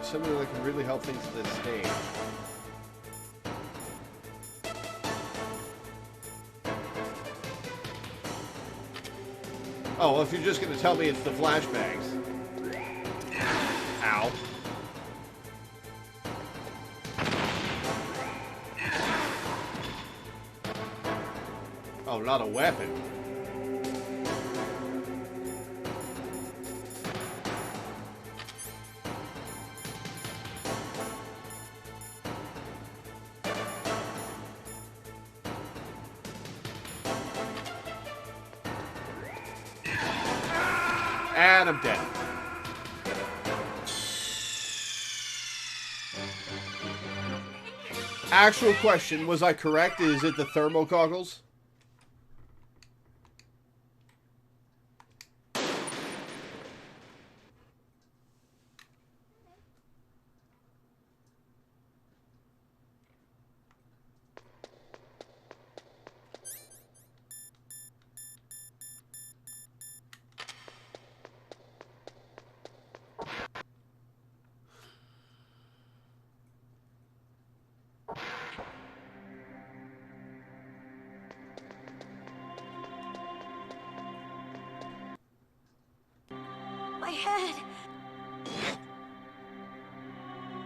Something that can really help things at this stage. Oh, well, if you're just going to tell me it's the flashbangs. Ow. Oh, not a weapon. And I'm dead. Actual question, was I correct? Is it the thermal goggles? My head!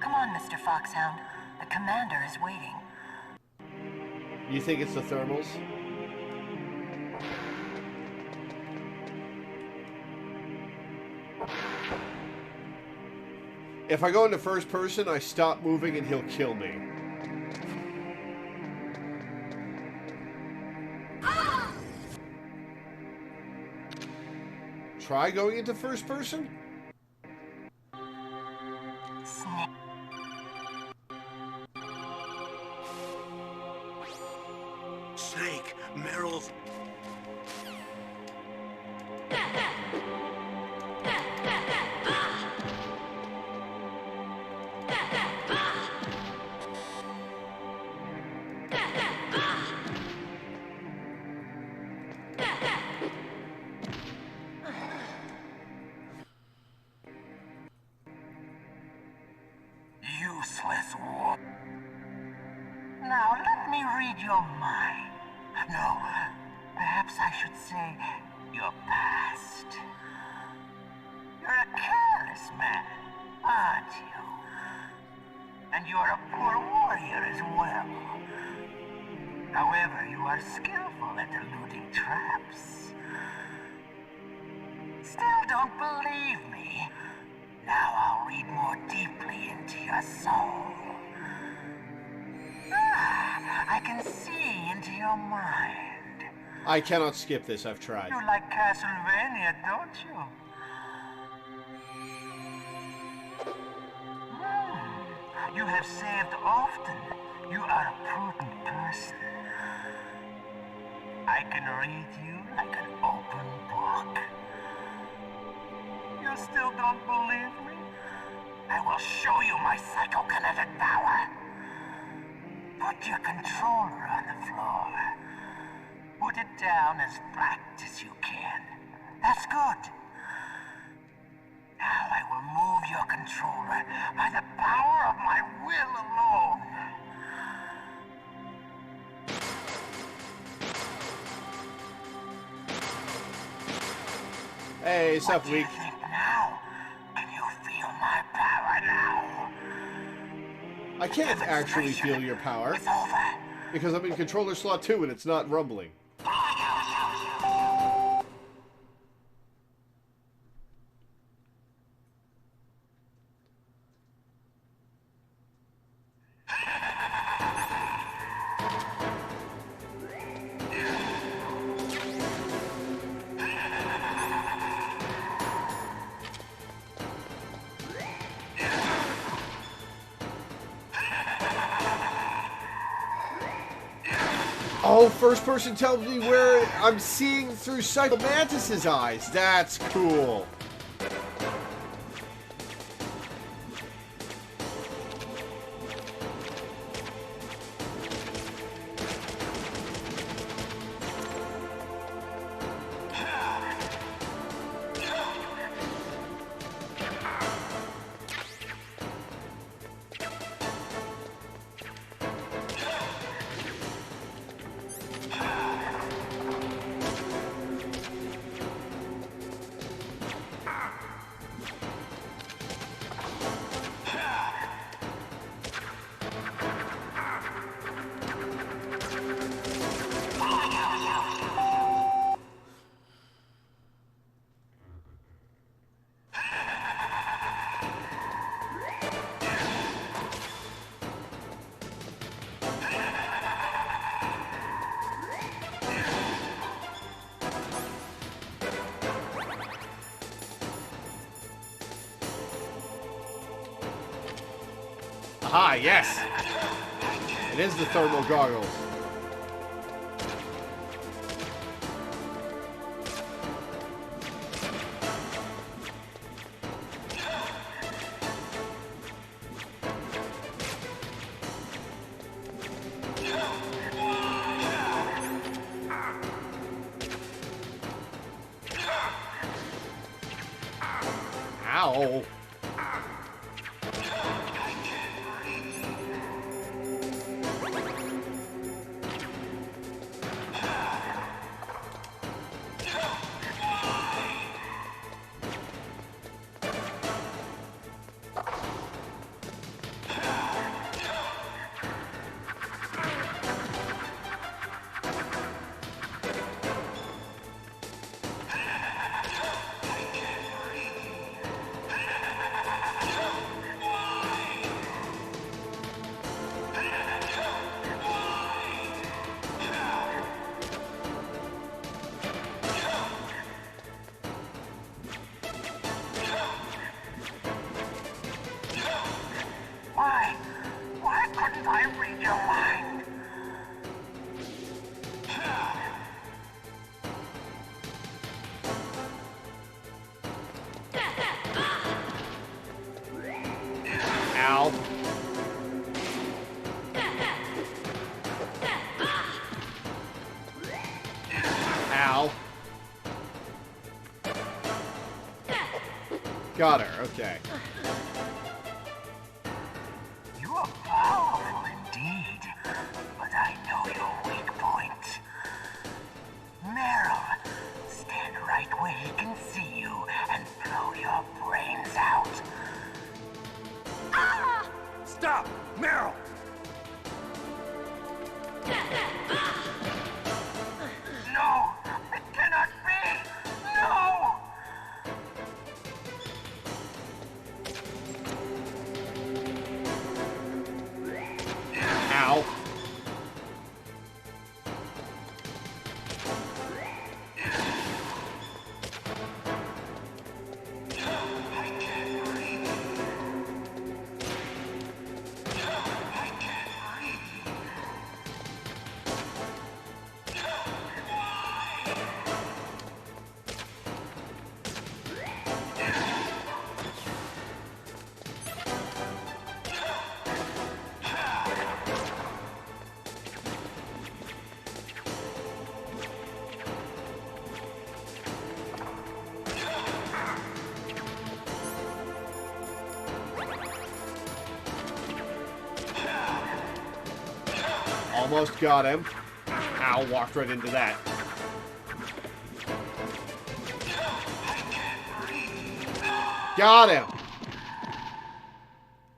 Come on, Mr. Foxhound. The commander is waiting. You think it's the thermals? If I go into first person, I stop moving and he'll kill me. Try going into first person? Snake. Snake, Meryl's... Useless war. Now let me read your mind. No, perhaps I should say your past. You're a careless man, aren't you? And you're a poor warrior as well. However, you are skillful at eluding traps. Still don't believe me? Now I'll read more deeply into your soul. I can see into your mind. I cannot skip this, I've tried. You like Castlevania, don't you? You have saved often. You are a prudent person. I can read you like an open book. You still don't believe me? I will show you my psychokinetic power. Put your controller on the floor. Put it down as flat as you can. That's good. Now I will move your controller by the power of my will alone. Hey, What sup, do you weak? think now? Can you feel my power now? I can't actually feel your power It's over. because I'm in controller slot 2 and it's not rumbling. Oh, first person tells me where I'm seeing through Psycho Mantis's eyes. That's cool. Aha, yes! It is the thermal goggles. Ow! Why couldn't I read your mind? Ow. Ow. Got her, okay. You are powerful indeed, but I know your weak point. Meryl, stand right where he can see you and blow your brains out. Stop! Meryl! No! It cannot be! No! Ow. Almost got him. Ow, walked right into that. Got him!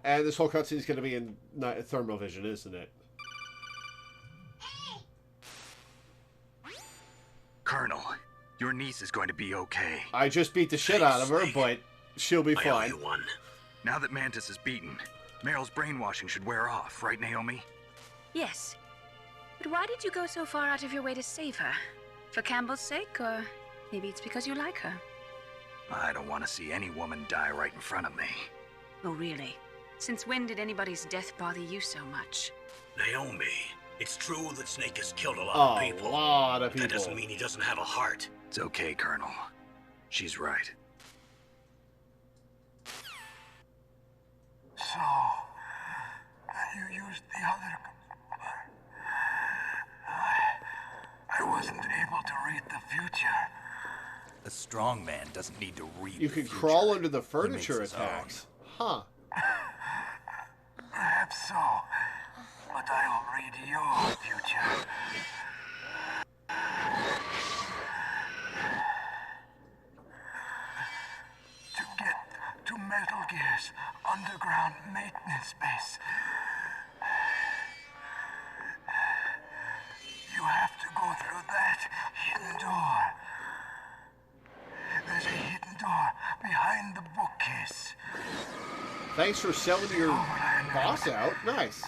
And this whole cutscene is going to be in thermal vision, isn't it? Colonel, your niece is going to be okay. I just beat the shit out of her, but she'll be I owe fine. you one. Now that Mantis is beaten, Meryl's brainwashing should wear off, right, Naomi? Yes. But why did you go so far out of your way to save her? For Campbell's sake, or maybe it's because you like her? I don't want to see any woman die right in front of me. Oh, really? Since when did anybody's death bother you so much? Naomi, it's true that Snake has killed a lot of A people. lot of But that people. doesn't mean he doesn't have a heart. It's okay, Colonel. She's right. So, you used the other... I wasn't able to read the future. A strong man doesn't need to read You the could future. crawl under the He furniture makes his attacks. Huh. Perhaps so, but I'll read your future. To get to Metal Gear's underground maintenance base, you have to go through that hidden door. There's a hidden door behind the bookcase. Thanks for selling your boss out. Nice.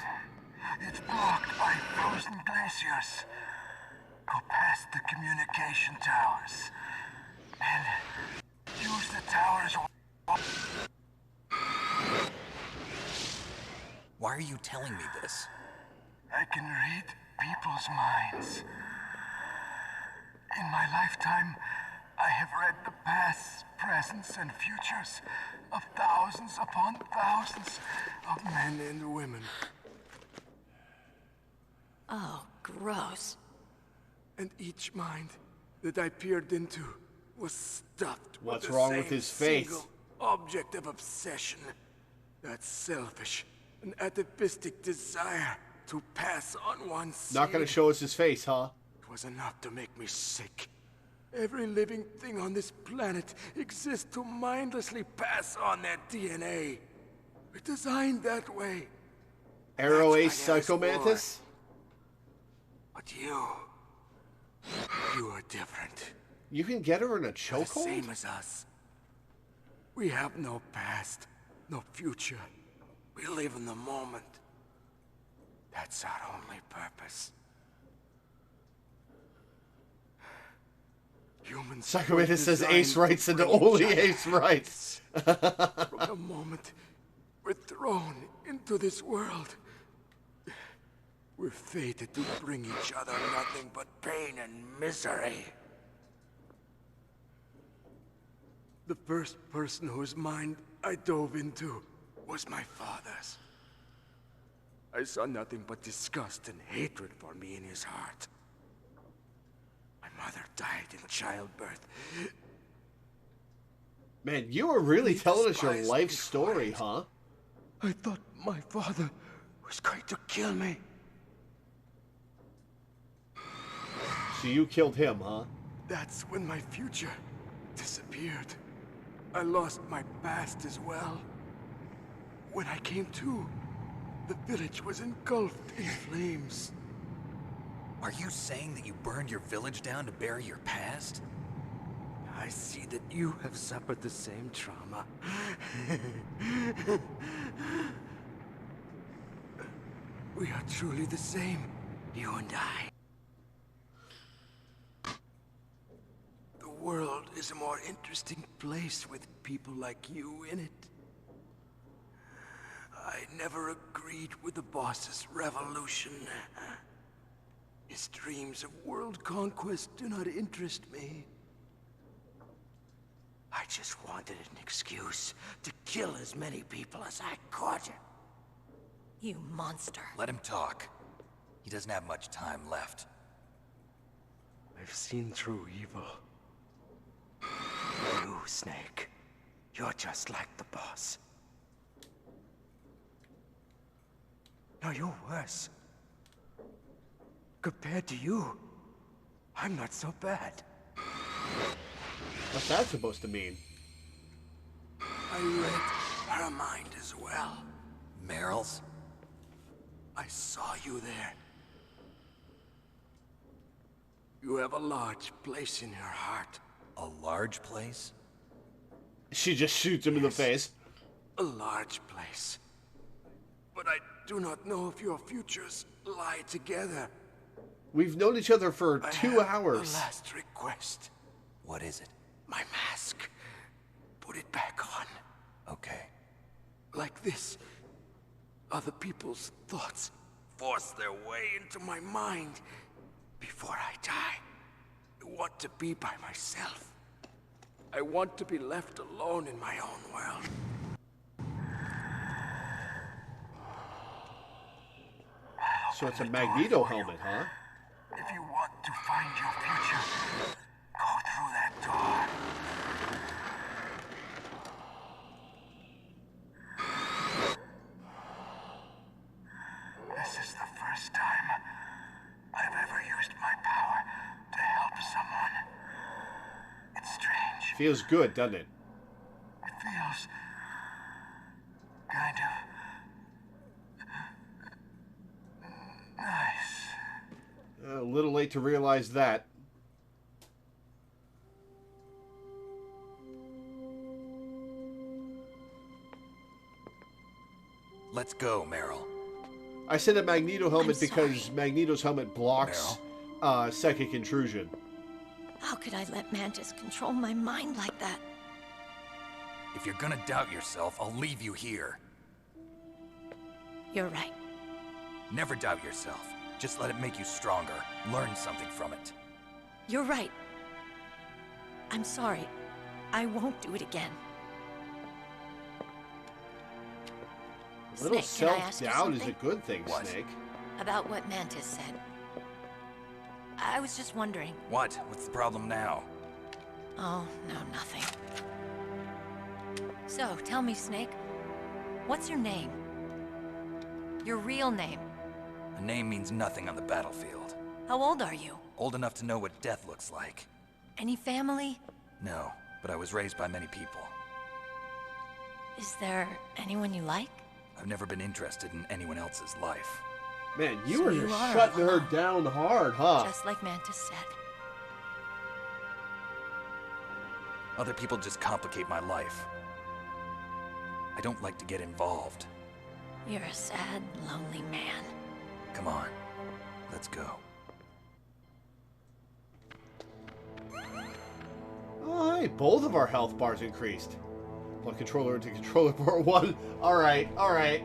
It's blocked by frozen glaciers. Go past the communication towers and use the towers. Why are you telling me this? I can read people's minds. In my lifetime, I have read the pasts, presents, and futures of thousands upon thousands of men and women. Oh, gross. And each mind that I peered into was stuffed What's with the wrong same with his face? single object of obsession. That selfish and atavistic desire to pass on one's Not gonna seed. show us his face, huh? It was enough to make me sick. Every living thing on this planet exists to mindlessly pass on their DNA. We're designed that way. Arrow That's Ace why I was Psychomantis? But you are different. You can get her in a You're the chokehold? same as us. We have no past, no future. We live in the moment. That's our only purpose. Humans Psychomantis says were Ace designed writes to into bring only each other Ace writes. From the moment we're thrown into this world, we're fated to bring each other nothing but pain and misery. The first person whose mind I dove into was my father's. I saw nothing but disgust and hatred for me in his heart. My mother died in childbirth. Man, you were really He telling us your despised life me story, for it. huh? I thought my father was going to kill me. So you killed him, huh? That's when my future disappeared. I lost my past as well. When I came to, the village was engulfed in flames. Are you saying that you burned your village down to bury your past? I see that you have suffered the same trauma. We are truly the same, you and I. The world is a more interesting place with people like you in it. I never agreed with the boss's revolution. His dreams of world conquest do not interest me. I just wanted an excuse to kill as many people as I could. You monster. Let him talk. He doesn't have much time left. I've seen through evil. You, Snake, you're just like the boss. No, you're worse. Compared to you, I'm not so bad. What's that supposed to mean? I read her mind as well. Meryl's? I saw you there. You have a large place in your heart. A large place? She just shoots him in the face. A large place. But I do not know if your futures lie together. We've known each other for I 2 have hours. a last request. What is it? My mask. Put it back on. Okay. Like this, other people's thoughts force their way into my mind. Before I die, I want to be by myself. I want to be left alone in my own world. So it's a Magneto helmet, huh? If you want to find your future, go through that door. This is the first time I've ever used my power to help someone. It's strange. Feels good, doesn't it? It feels kind of nice. A little late to realize that. Let's go, Meryl. I said a Magneto helmet I'm because sorry. Magneto's helmet blocks psychic intrusion. How could I let Mantis control my mind like that? If you're gonna doubt yourself, I'll leave you here. You're right. Never doubt yourself. Just let it make you stronger. Learn something from it. You're right. I'm sorry. I won't do it again. A little Snake, can I ask you self-doubt is a something? good thing, What? Snake. About what Mantis said. I was just wondering. What? What's the problem now? Oh, no, nothing. So, tell me, Snake. What's your name? Your real name? A name means nothing on the battlefield. How old are you? Old enough to know what death looks like. Any family? No, but I was raised by many people. Is there anyone you like? I've never been interested in anyone else's life. Man, you So were you are shutting her alone. down hard, huh? Just like Mantis said. Other people just complicate my life. I don't like to get involved. You're a sad, lonely man. Come on, let's go. Oh, hey, both of our health bars increased. Plug controller into controller port 1. Alright, alright.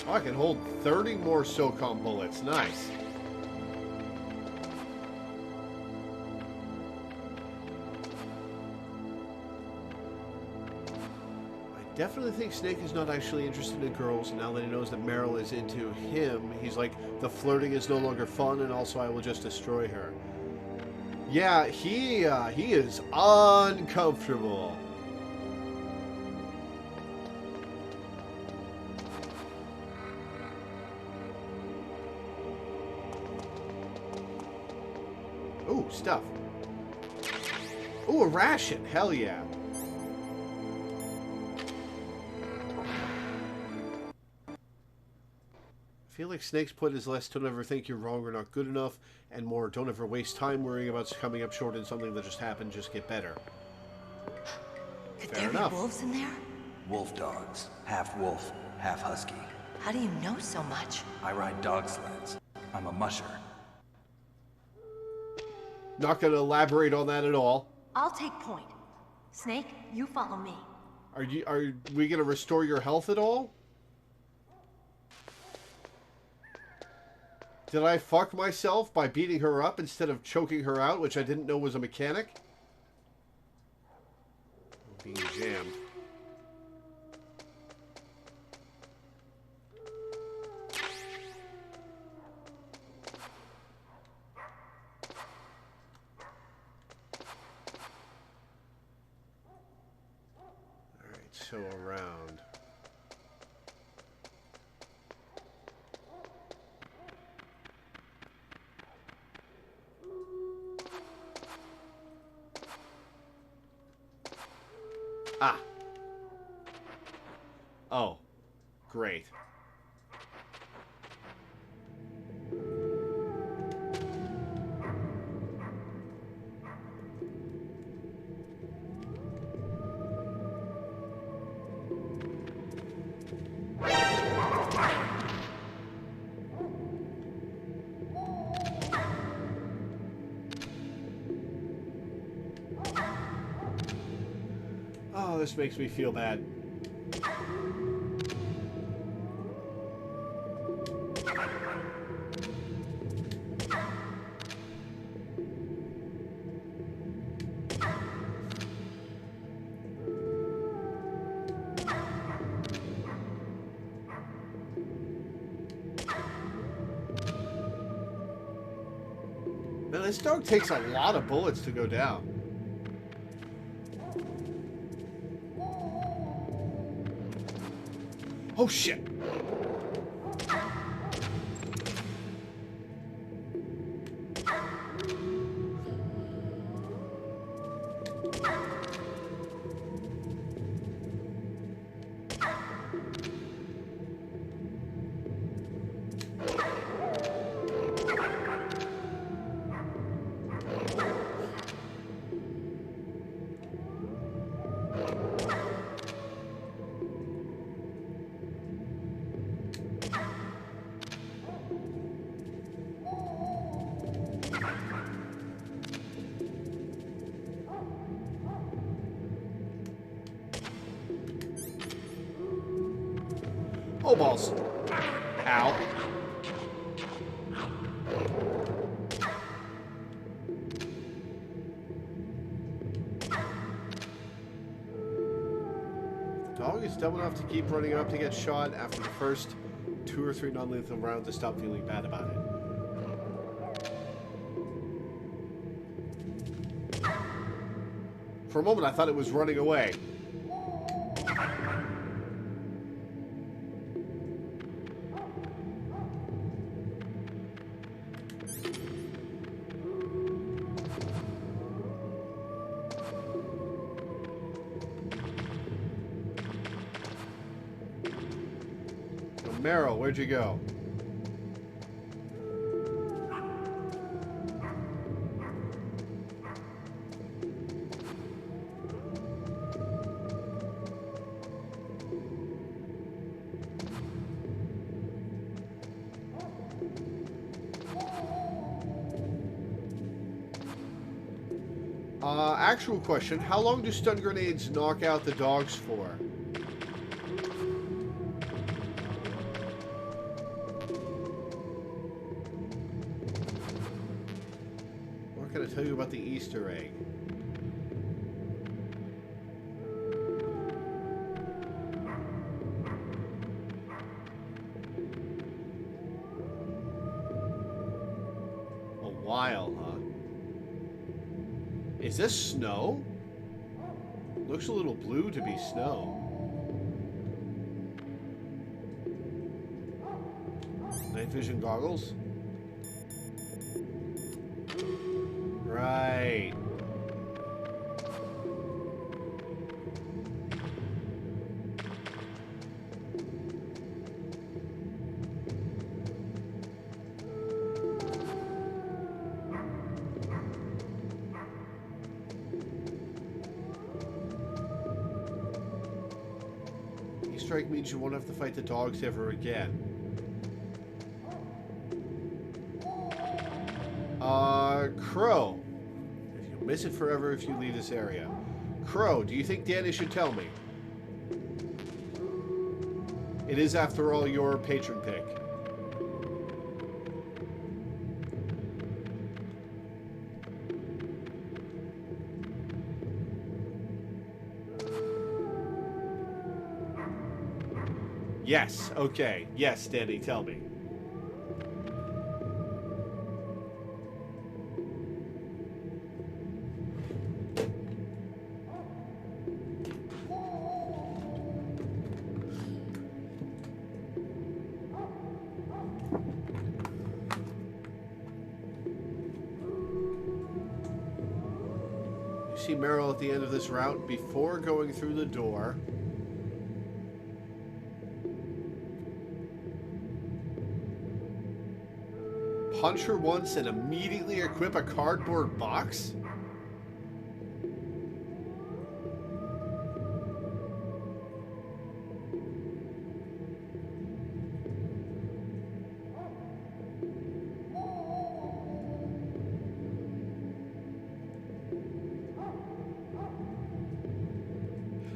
Oh, I can hold 30 more SOCOM bullets. Nice. I definitely think Snake is not actually interested in girls, and now that he knows that Meryl is into him, he's like, the flirting is no longer fun, and also I will just destroy her. Yeah, he is uncomfortable. Ooh, stuff. Ooh, a ration. Hell yeah. I feel like Snake's point is less don't ever think you're wrong or not good enough, and more don't ever waste time worrying about coming up short in something that just happened, just get better. Could Fair there enough. be wolves in there? Wolf dogs. Half wolf, half husky. How do you know so much? I ride dog sleds. I'm a musher. Not going to elaborate on that at all. I'll take point. Snake, you follow me. Are we going to restore your health at all? Did I fuck myself by beating her up instead of choking her out, which I didn't know was a mechanic? Being jammed. Alright, so around. Ah. Oh. Great. Oh, this makes me feel bad. Man, this dog takes a lot of bullets to go down. Oh shit! Oh, balls. Ow. The dog is dumb enough to keep running up to get shot after the first 2 or 3 non-lethal rounds to stop feeling bad about it. For a moment, I thought it was running away. Meryl, where'd you go? Actual question, how long do stun grenades knock out the dogs for? What can I tell you about the Easter egg? A while, huh? Is this snow? Looks a little blue to be snow. Night vision goggles? Right. Strike means you won't have to fight the dogs ever again. Crow. If you'll miss it forever if you leave this area. Crow, do you think Danny should tell me? It is, after all, your patron pick. Yes, okay. Yes, Danny, tell me. You see Meryl at the end of this route before going through the door. Punch her once and immediately equip a cardboard box?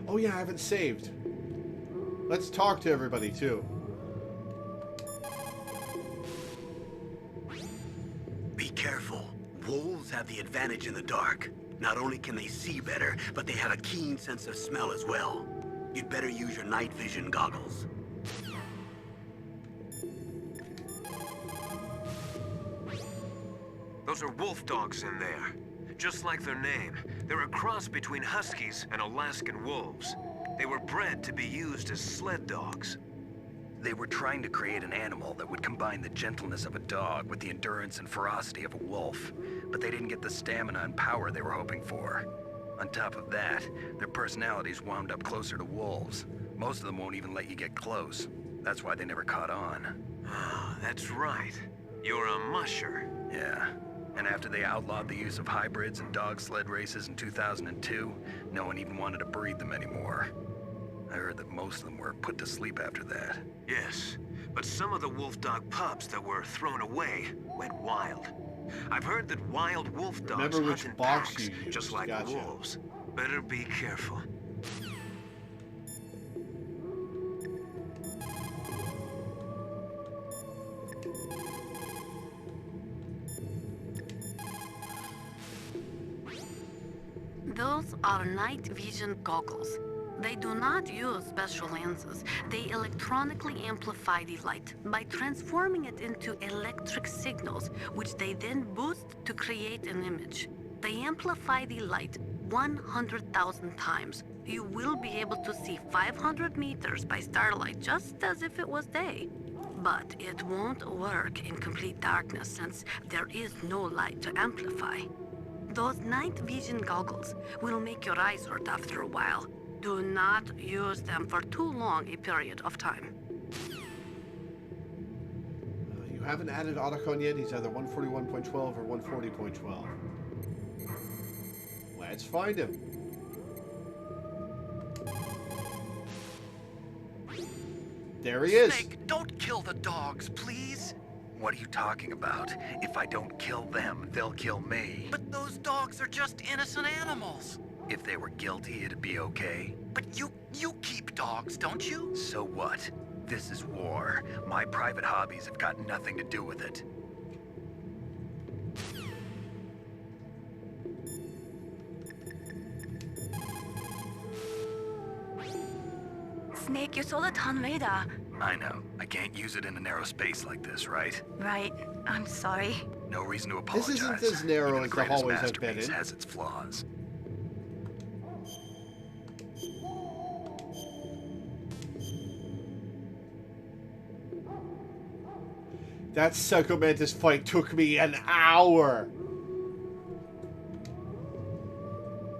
Oh yeah, I haven't saved. Let's talk to everybody too. Wolves have the advantage in the dark. Not only can they see better, but they have a keen sense of smell as well. You'd better use your night vision goggles. Those are wolf dogs in there. Just like their name, they're a cross between huskies and Alaskan wolves. They were bred to be used as sled dogs. They were trying to create an animal that would combine the gentleness of a dog with the endurance and ferocity of a wolf, but they didn't get the stamina and power they were hoping for. On top of that, their personalities wound up closer to wolves. Most of them won't even let you get close. That's why they never caught on. Ah, that's right. You're a musher. Yeah. And after they outlawed the use of hybrids and dog sled races in 2002, no one even wanted to breed them anymore. I heard that most of them were put to sleep after that. Yes, but some of the wolf dog pups that were thrown away went wild. I've heard that wild wolf dogs hunt in packs, just like wolves. Better be careful. are night vision goggles. They do not use special lenses. They electronically amplify the light by transforming it into electric signals, which they then boost to create an image. They amplify the light 100,000 times. You will be able to see 500 meters by starlight, just as if it was day. But it won't work in complete darkness since there is no light to amplify. Those night vision goggles will make your eyes hurt after a while. Do not use them for too long a period of time. You haven't added Otacon yet. He's either 141.12 or 140.12. Let's find him. There he is. Snake, don't kill the dogs, please. What are you talking about? If I don't kill them, they'll kill me. But those dogs are just innocent animals. If they were guilty, it'd be okay. But you keep dogs, don't you? So what? This is war. My private hobbies have got nothing to do with it. Snake, your Soliton radar. I know. I can't use it in a narrow space like this, right? Right. I'm sorry. No reason to apologize. This isn't as narrow as the hallways I've been in. Has its flaws. That Psycho Mantis fight took me an hour.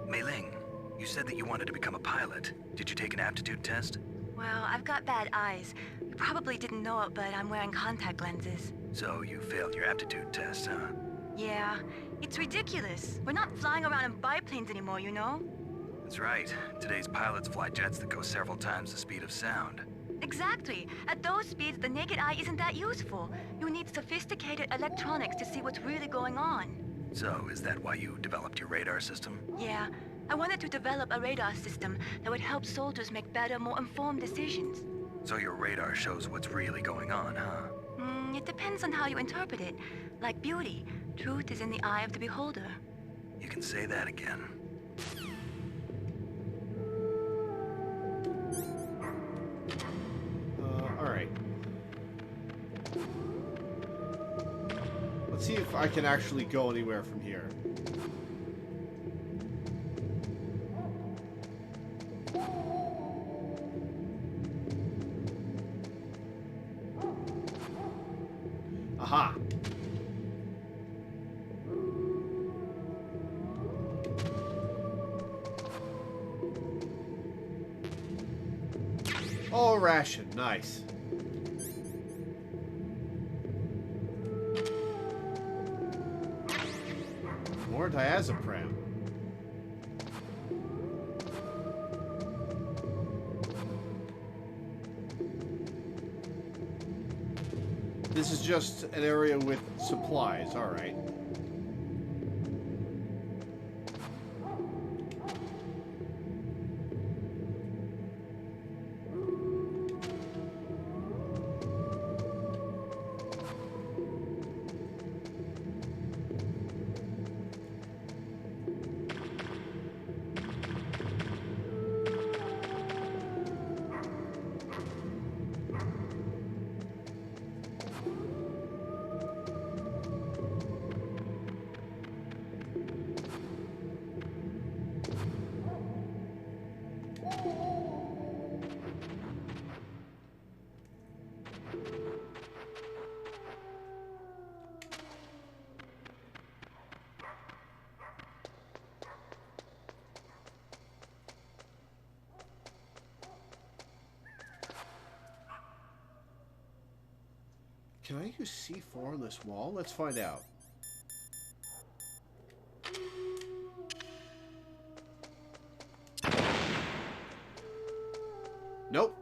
Mei Ling, you said that you wanted to become a pilot. Did you take an aptitude test? Well, I've got bad eyes. You probably didn't know it, but I'm wearing contact lenses. So you failed your aptitude test, huh? Yeah. It's ridiculous. We're not flying around in biplanes anymore, you know? That's right. Today's pilots fly jets that go several times the speed of sound. Exactly. At those speeds, the naked eye isn't that useful. You need sophisticated electronics to see what's really going on. So, is that why you developed your radar system? Yeah. I wanted to develop a radar system that would help soldiers make better, more informed decisions. So your radar shows what's really going on, huh? It depends on how you interpret it. Like beauty, truth is in the eye of the beholder. You can say that again. Alright. Let's see if I can actually go anywhere from here. Aha! Oh, ration. Nice. More diazepam. This is just an area with supplies. All right. Can I use C4 on this wall? Let's find out. Nope.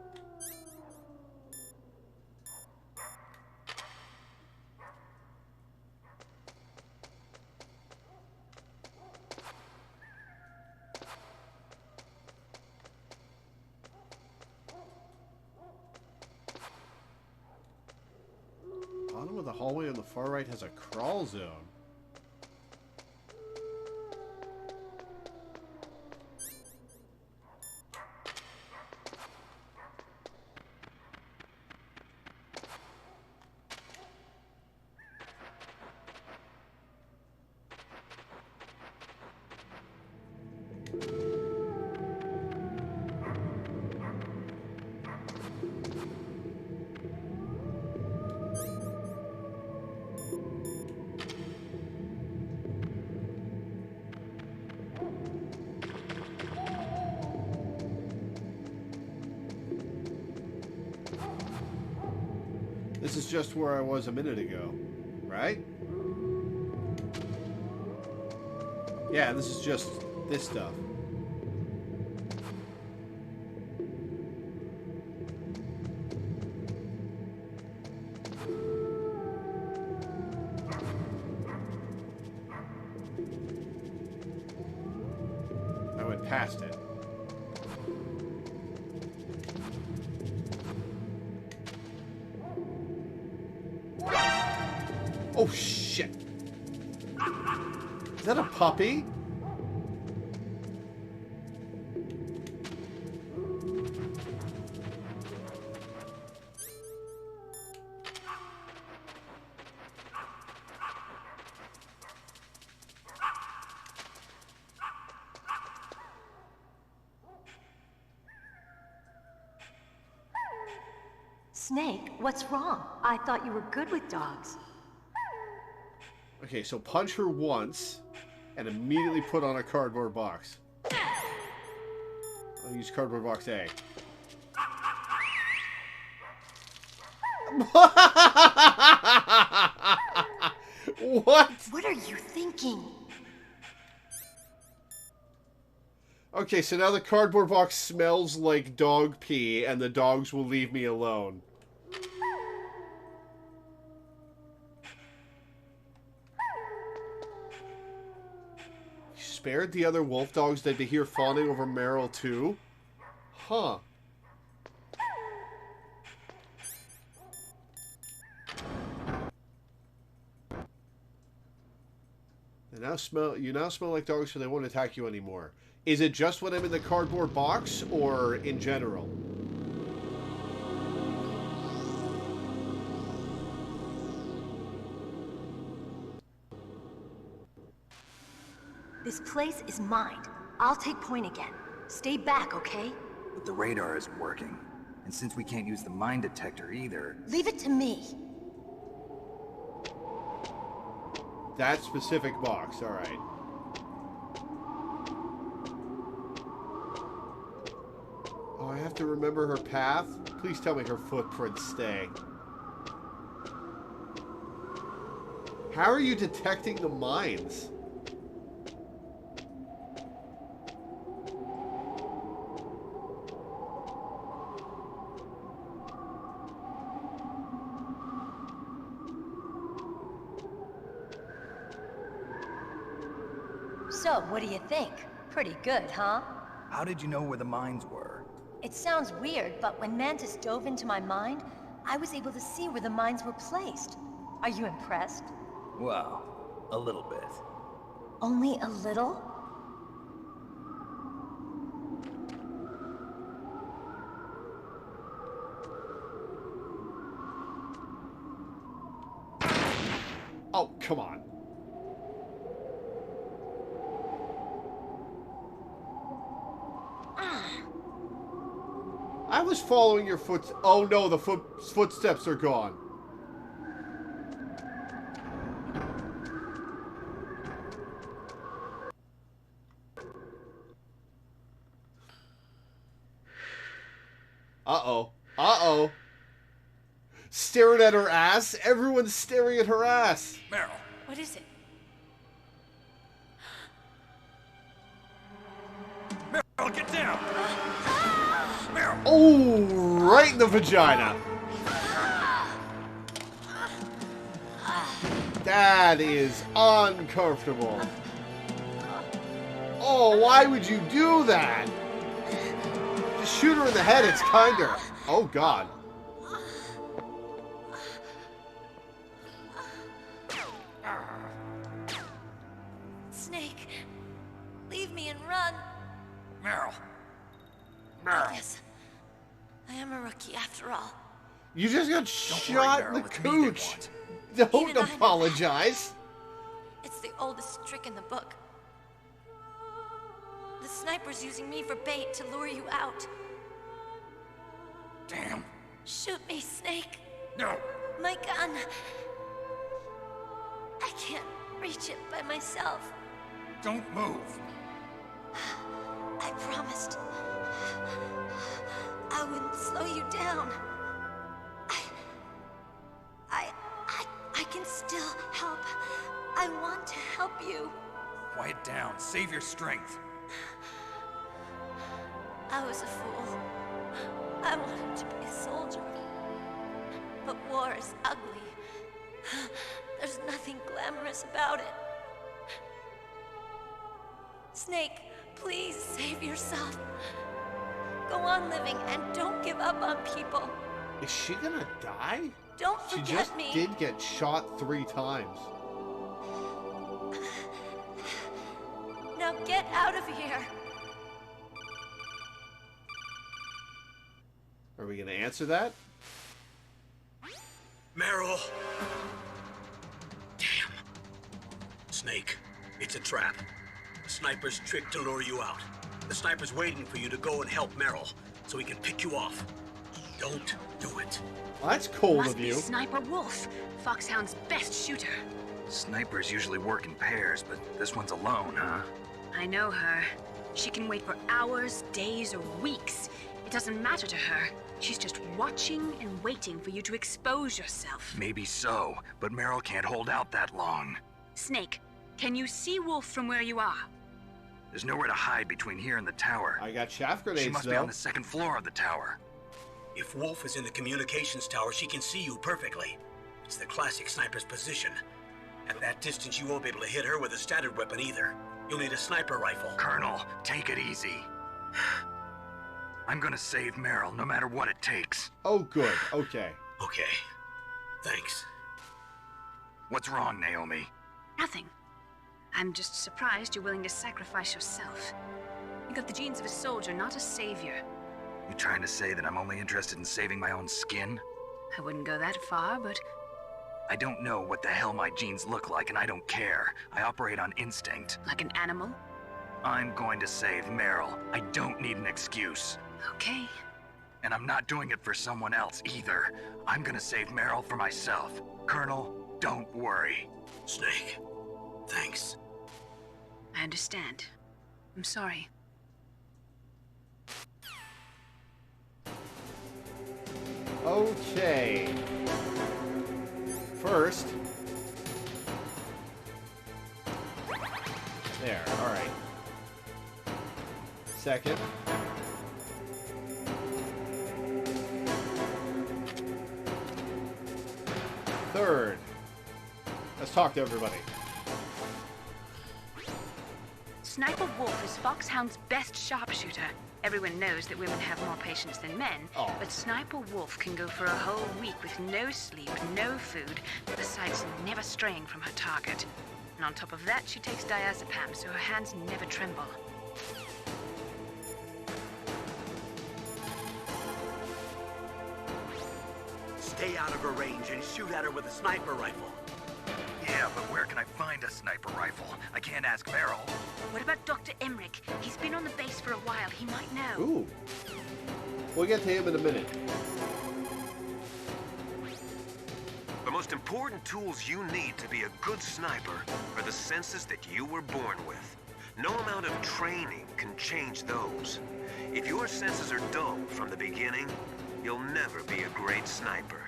Bottom of the hallway on the far right has a crawl zone. This is just where I was a minute ago, right? Yeah, this is just this stuff. I went past it. Oh, shit. Is that a puppy? Snake, what's wrong? I thought you were good with dogs. Okay, so punch her once and immediately put on a cardboard box. I'll use cardboard box A. What? What are you thinking? Okay, so now the cardboard box smells like dog pee and the dogs will leave me alone. Spared the other wolf dogs that they hear fawning over Meryl too? Huh. You now smell like dogs, so they won't attack you anymore. Is it just when I'm in the cardboard box, or in general? This place is mine. I'll take point again. Stay back, okay? But the radar isn't working. And since we can't use the mine detector either... Leave it to me. That specific box, alright. Oh, I have to remember her path? Please tell me her footprints stay. How are you detecting the mines? So, what do you think? Pretty good, huh? How did you know where the mines were? It sounds weird, but when Mantis dove into my mind, I was able to see where the mines were placed. Are you impressed? Well, a little bit. Only a little? Oh, come on. I was following your foot. Oh no, the footsteps are gone. Uh-oh. Uh-oh. Staring at her ass? Everyone's staring at her ass. Meryl. What is it? Meryl, get down! Meryl! Oh, right in the vagina. That is uncomfortable. Oh, why would you do that? Just shoot her in the head, it's kinder. Oh, God. Snake, leave me and run. Meryl. Yes, I am a rookie after all. You just got shot in the cooch. Don't apologize. It's the oldest trick in the book. The sniper's using me for bait to lure you out. Damn. Shoot me, Snake. No. My gun. I can't reach it by myself. Don't move. I promised. I wouldn't slow you down. help you. Quiet down. Save your strength. I was a fool. I wanted to be a soldier. But war is ugly. There's nothing glamorous about it. Snake, please save yourself. Go on living and don't give up on people. Is she gonna die? Don't forget me. She just me. did get shot 3 times. Now get out of here. Are we gonna answer that? Meryl! Damn. Snake, it's a trap. The sniper's trick to lure you out. The sniper's waiting for you to go and help Meryl, so he can pick you off. Don't do it. Well, that's cold Must of be you. Sniper Wolf, Foxhound's best shooter. Snipers usually work in pairs, but this one's alone, huh? I know her. She can wait for hours, days, or weeks. It doesn't matter to her. She's just watching and waiting for you to expose yourself. Maybe so, but Meryl can't hold out that long. Snake, can you see Wolf from where you are? There's nowhere to hide between here and the tower. I got chaff grenades, She must be on the 2nd floor of the tower. If Wolf is in the communications tower, she can see you perfectly. It's the classic sniper's position. At that distance, you won't be able to hit her with a standard weapon either. You'll need a sniper rifle. Colonel, take it easy. I'm gonna save Meryl, no matter what it takes. Oh, good. Okay. Okay. Thanks. What's wrong, Naomi? Nothing. I'm just surprised you're willing to sacrifice yourself. You got the genes of a soldier, not a savior. You trying to say that I'm only interested in saving my own skin? I wouldn't go that far, but... I don't know what the hell my genes look like, and I don't care. I operate on instinct. Like an animal? I'm going to save Meryl. I don't need an excuse. Okay. And I'm not doing it for someone else either. I'm gonna save Meryl for myself. Colonel, don't worry. Snake, thanks. I understand. I'm sorry. Okay. First. There, alright. Second. Third. Let's talk to everybody. Sniper Wolf is Foxhound's best sharpshooter. Everyone knows that women have more patience than men, but Sniper Wolf can go for a whole week with no sleep, no food, besides never straying from her target. And on top of that, she takes diazepam, so her hands never tremble. Stay out of her range and shoot at her with a sniper rifle. Yeah, but where can I find a sniper rifle? I can't ask Meryl. What about Dr. Emmerich? He's been on the base for a while. He might know. Ooh. We'll get to him in a minute. The most important tools you need to be a good sniper are the senses that you were born with. No amount of training can change those. If your senses are dull from the beginning, you'll never be a great sniper.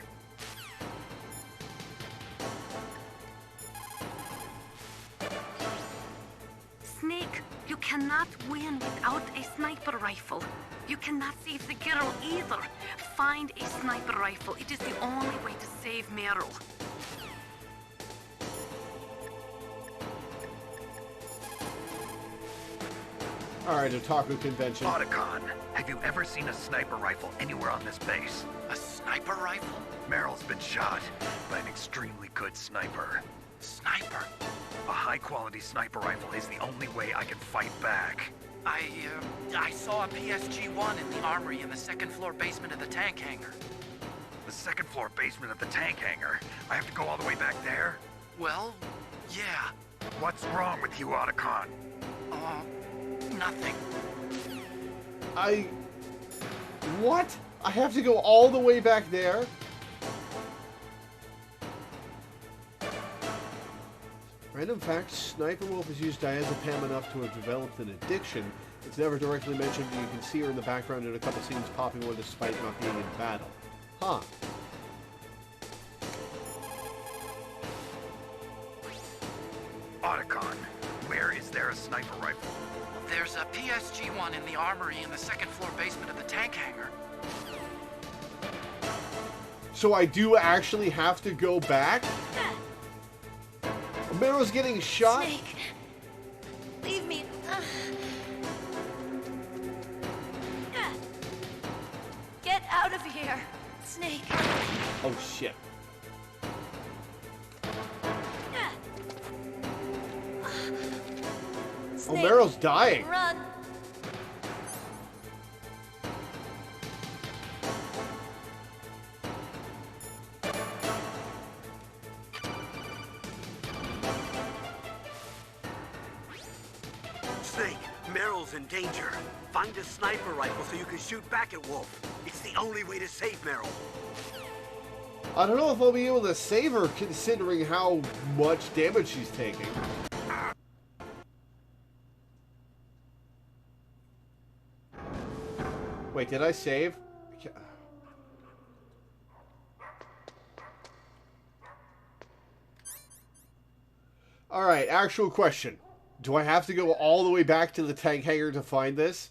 Snake, you cannot win without a sniper rifle. You cannot save the girl either. Find a sniper rifle. It is the only way to save Meryl. Alright, Otaku Convention. Otacon, have you ever seen a sniper rifle anywhere on this base? A sniper rifle? Meryl's been shot by an extremely good sniper. Sniper? A high-quality sniper rifle is the only way I can fight back. I saw a PSG-1 in the armory in the 2nd floor basement of the tank hangar. The 2nd floor basement of the tank hangar? I have to go all the way back there? Well, yeah. What's wrong with you, Otacon? Nothing. What? I have to go all the way back there? Random fact, Sniper Wolf has used diazepam enough to have developed an addiction. It's never directly mentioned, but you can see her in the background in a couple scenes popping one despite not being in battle. Huh. Otacon, one in the armory in the second floor basement of the tank hangar. So I do actually have to go back? Mero's getting shot? Snake. Leave me. Get out of here, Snake. Oh, shit. Snake, oh, Mero's dying. Run. Snake, Meryl's in danger. Find a sniper rifle so you can shoot back at Wolf. It's the only way to save Meryl. I don't know if I'll be able to save her considering how much damage she's taking. Wait, did I save? Alright, actual question. Do I have to go all the way back to the tank hangar to find this?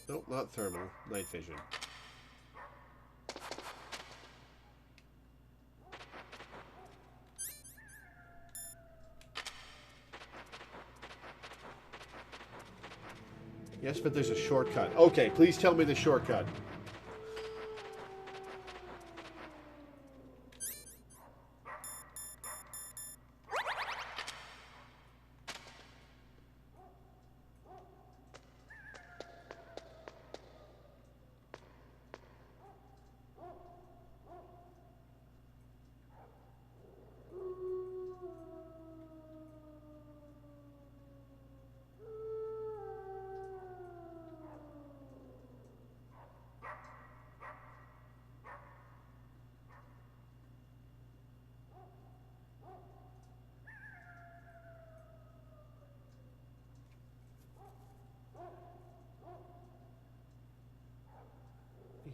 Nope, not thermal. Night vision. Yes, but there's a shortcut. Okay, please tell me the shortcut.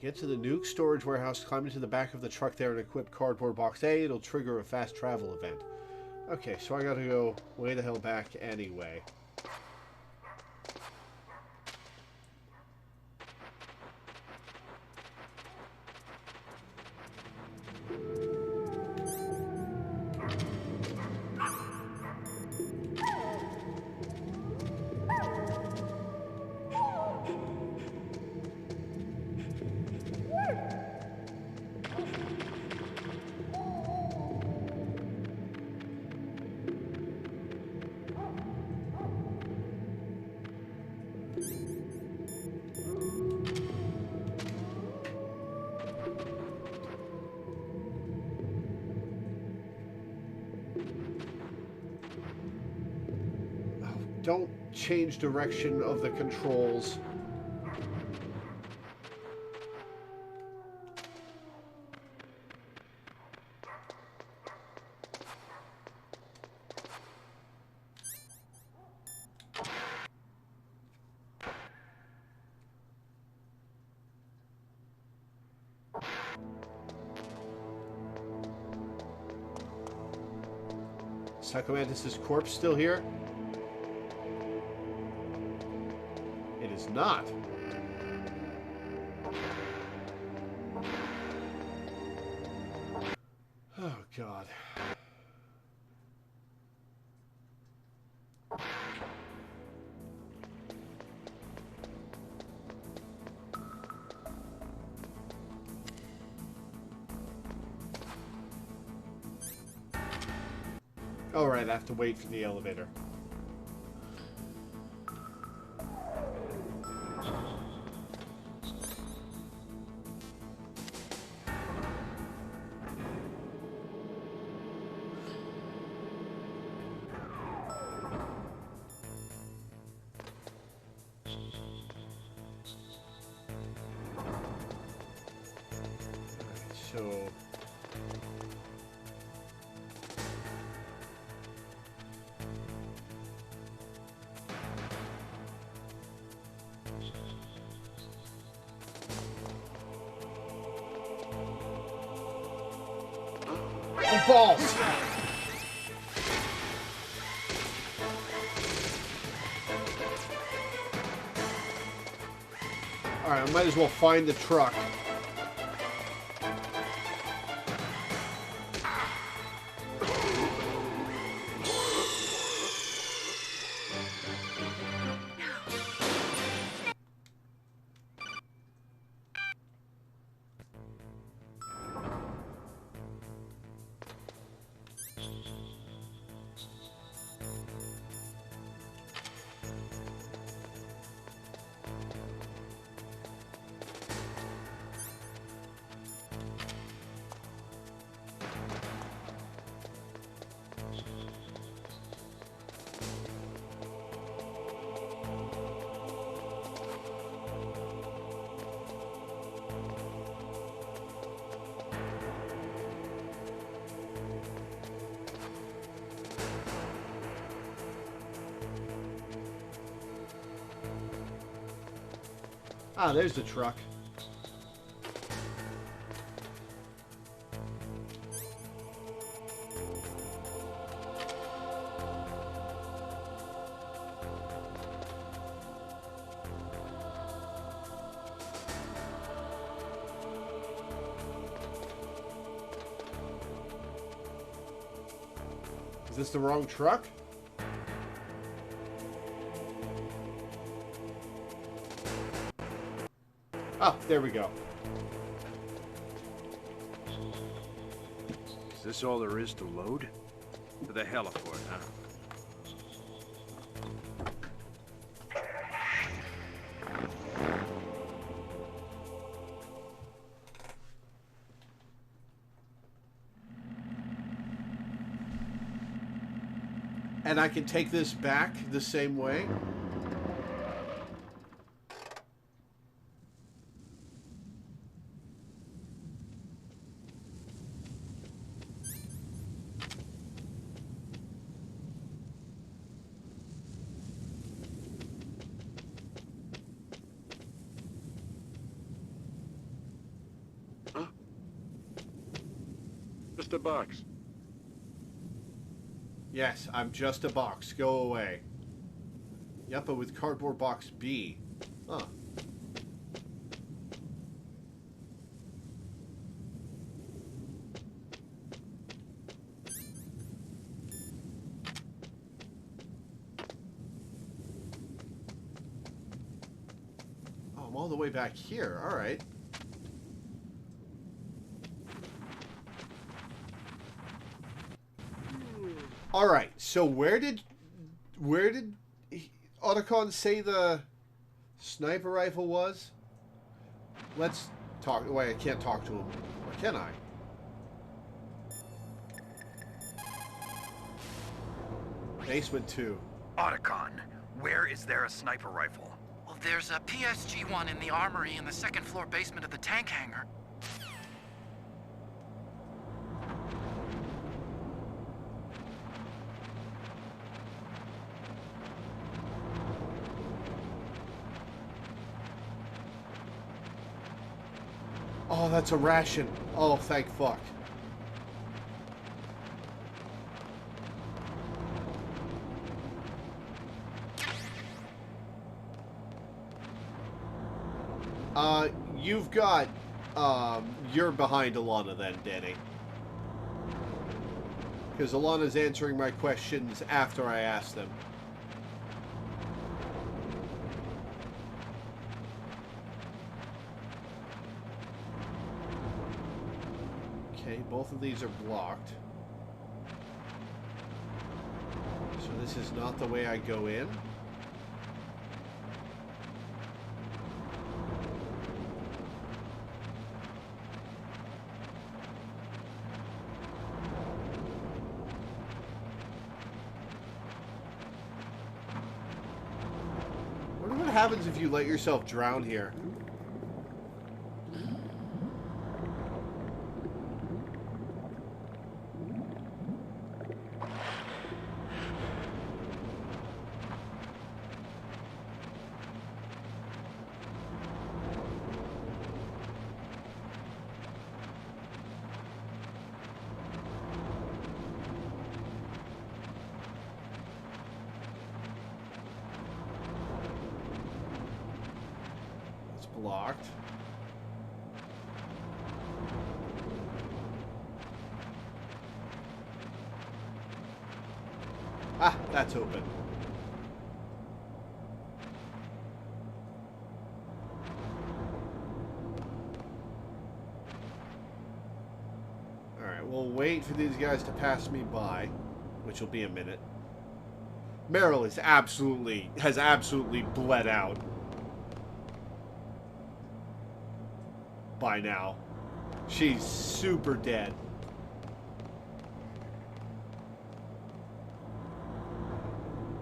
Get to the nuke storage warehouse, climb into the back of the truck there and equip cardboard box A. It'll trigger a fast travel event. Okay, so I gotta go way the hell back anyway. Don't change direction of the controls. Psycho Mantis' corpse still here? It is not. Oh, God. Alright, I have to wait for the elevator. So... false! Alright, I might as well find the truck. Ah, there's the truck. Is this the wrong truck? Oh, there we go. Is this all there is to load? To the heliport, huh? And I can take this back the same way? Just a box. Yes, I'm just a box. Go away. Yep, but with cardboard box B. Huh. Oh, I'm all the way back here. All right. All right. So where did Otacon say the sniper rifle was? Let's talk. Wait, I can't talk to him. Or can I? Basement 2. Otacon, where is there a sniper rifle? Well, there's a PSG-1 in the armory in the second floor basement of the tank hangar. Oh, that's a ration. Oh, thank fuck. You've got, you're behind Alana then, Danny. Because Alana's answering my questions after I ask them. Okay, both of these are blocked. So this is not the way I go in. What happens if you let yourself drown here? locked. Ah, that's open. Alright, we'll wait for these guys to pass me by, which will be a minute. Meryl has absolutely bled out by now. She's super dead.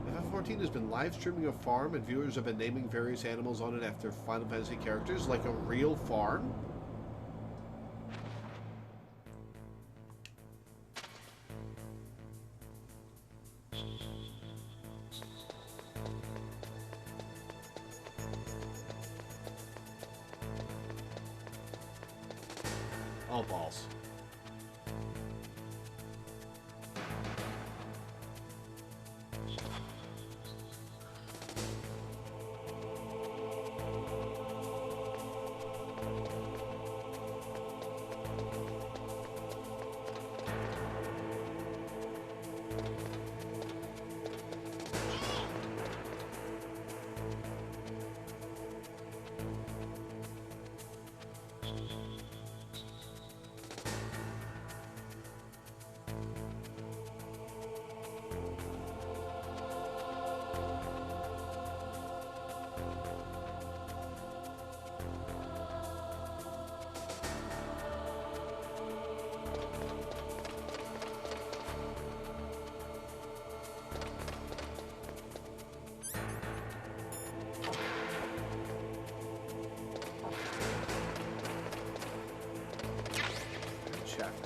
FF14 has been live streaming a farm, and viewers have been naming various animals on it after Final Fantasy characters, like a real farm. Oh, balls.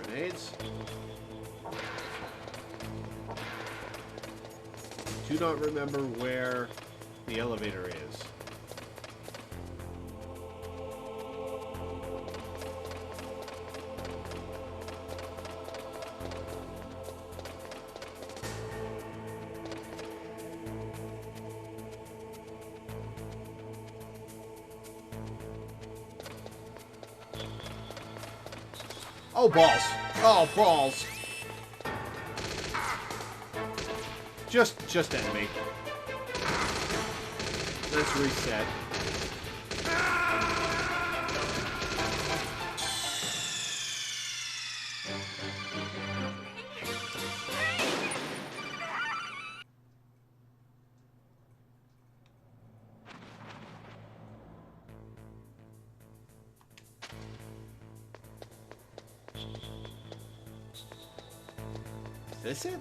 Grenades. Do not remember where the elevator is. Oh, balls. Oh, balls. Just end me. Let's reset. Is this it?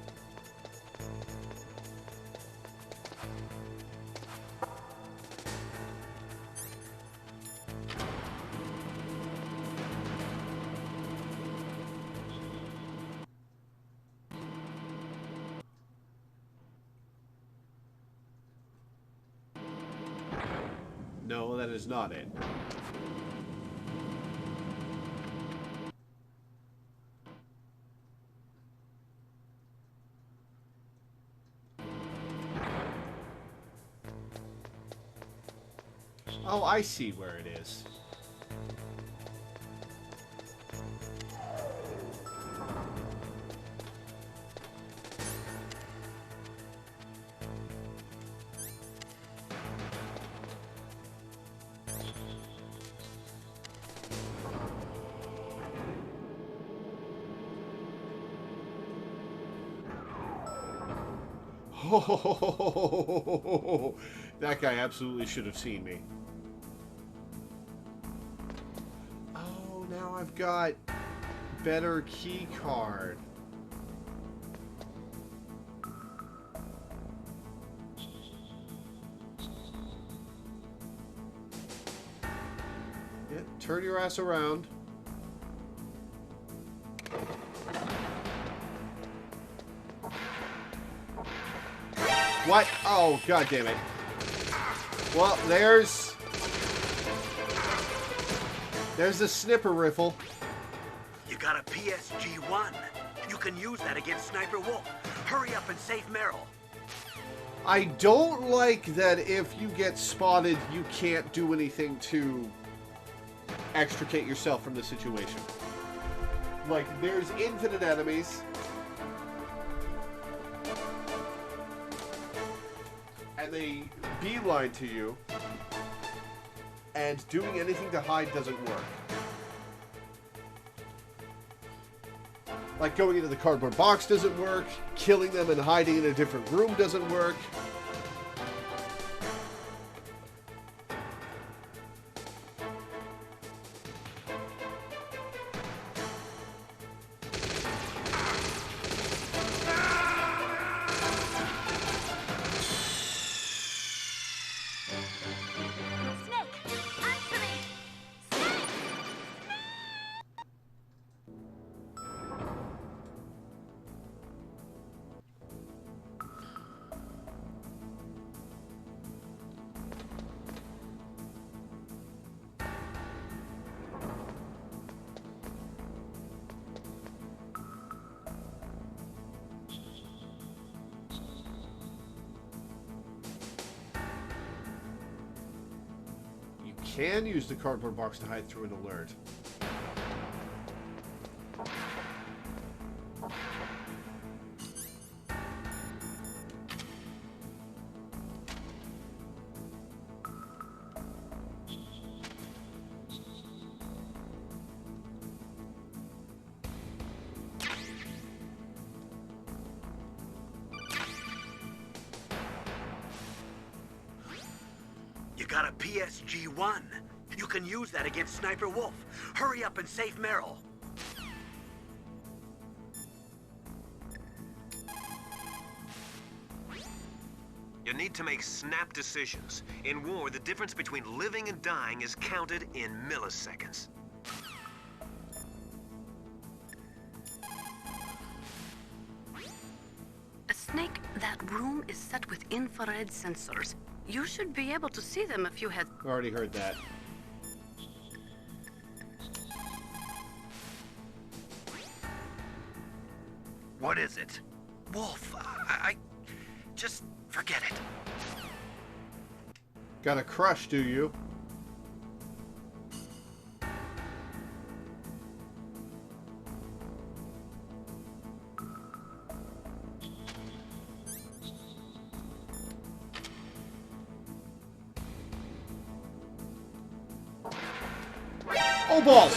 No, that is not it. Oh, I see where it is. Oh, that guy absolutely should have seen me. Oh, now I've got better key card. Yeah, turn your ass around. What? Oh, god damn it. Well, there's the snipper rifle. You got a PSG-1. You can use that against Sniper Wolf. Hurry up and save Meryl. I don't like that if you get spotted, you can't do anything to extricate yourself from the situation. Like, there's infinite enemies. And they beeline to you. And doing anything to hide doesn't work. Like, going into the cardboard box doesn't work. Killing them and hiding in a different room doesn't work. Can use the cardboard box to hide through an alert. You got a PSG-1. You can use that against Sniper Wolf. Hurry up and save Meryl. You need to make snap decisions. In war, the difference between living and dying is counted in milliseconds. Snake, that room is set with infrared sensors. You should be able to see them if you had... Already heard that. What is it? Wolf, I just forget it. Got a crush, do you? Oh, balls!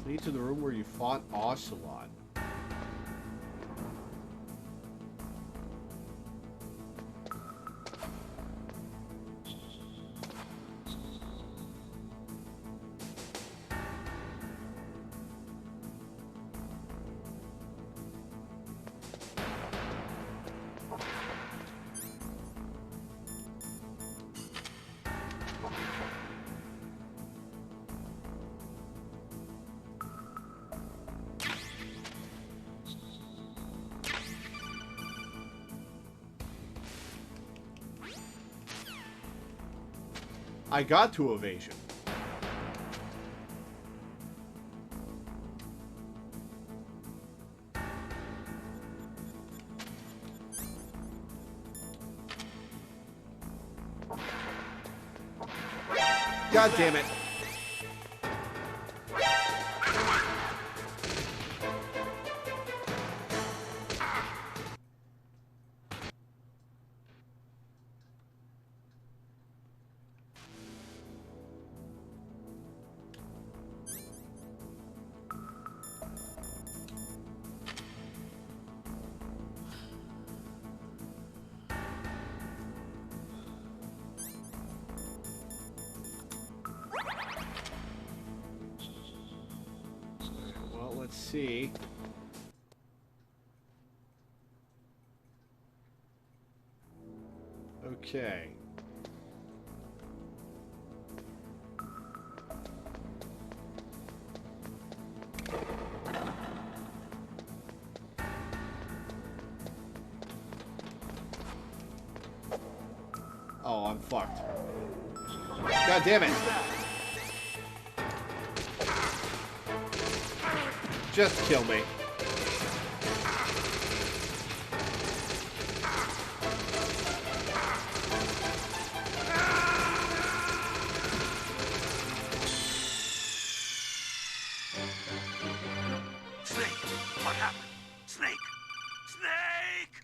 Lead to the room where you fought Ocelot. I got to evasion. God damn it. Let's see. Okay. Oh, I'm fucked. God damn it. Just kill me. Snake! What happened? Snake! Snake!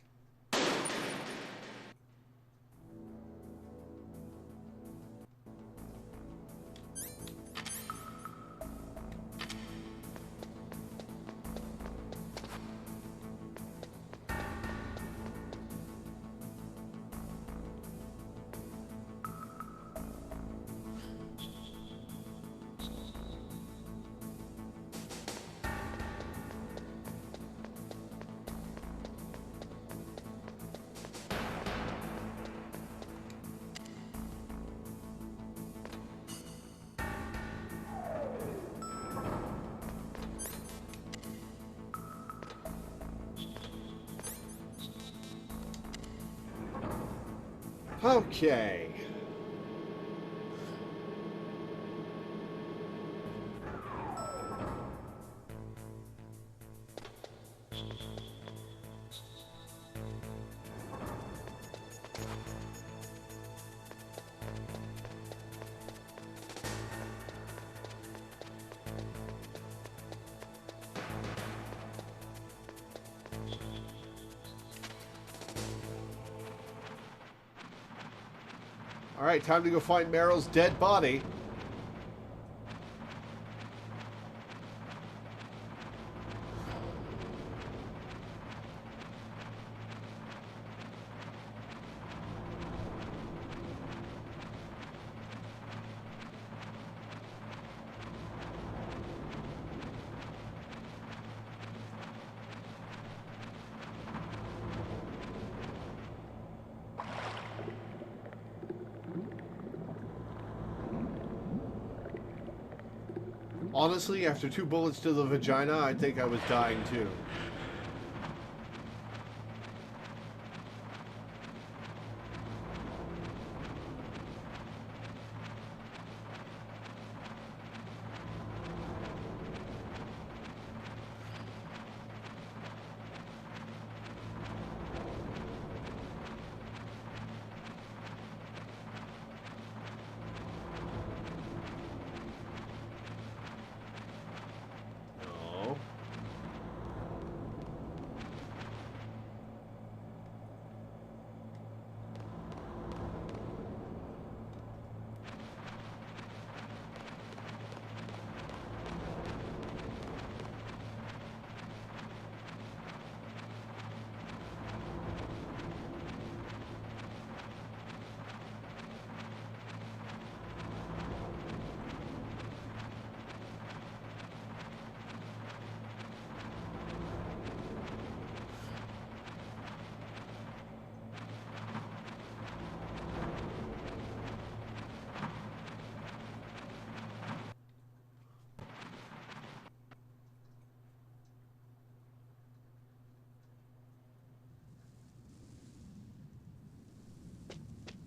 Okay. Alright, time to go find Meryl's dead body. Honestly, after 2 bullets to the vagina, I think I was dying too. No.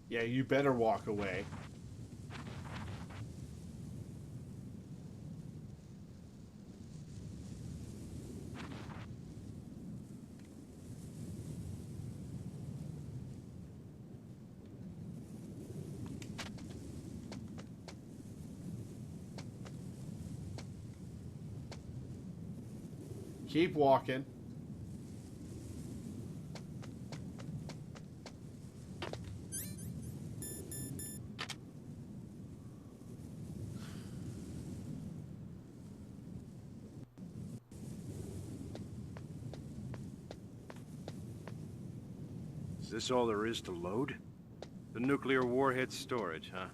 Yeah, you better walk away. Keep walking. Is this all there is to load? The nuclear warhead storage, huh?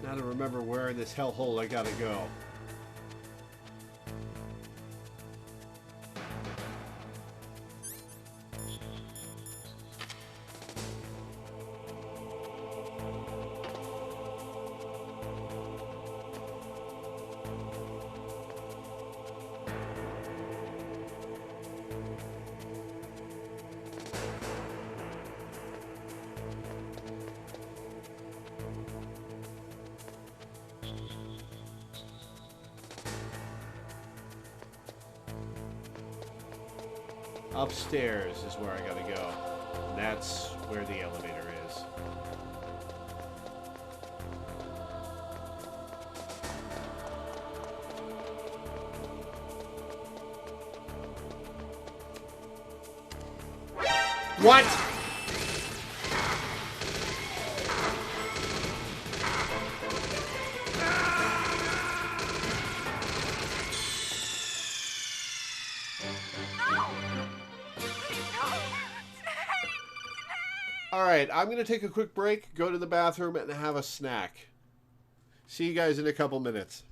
Now to remember where in this hellhole I gotta go. Upstairs is where I gotta go. And that's where the elevator is. What? Alright, I'm going to take a quick break, go to the bathroom, and have a snack. See you guys in a couple minutes.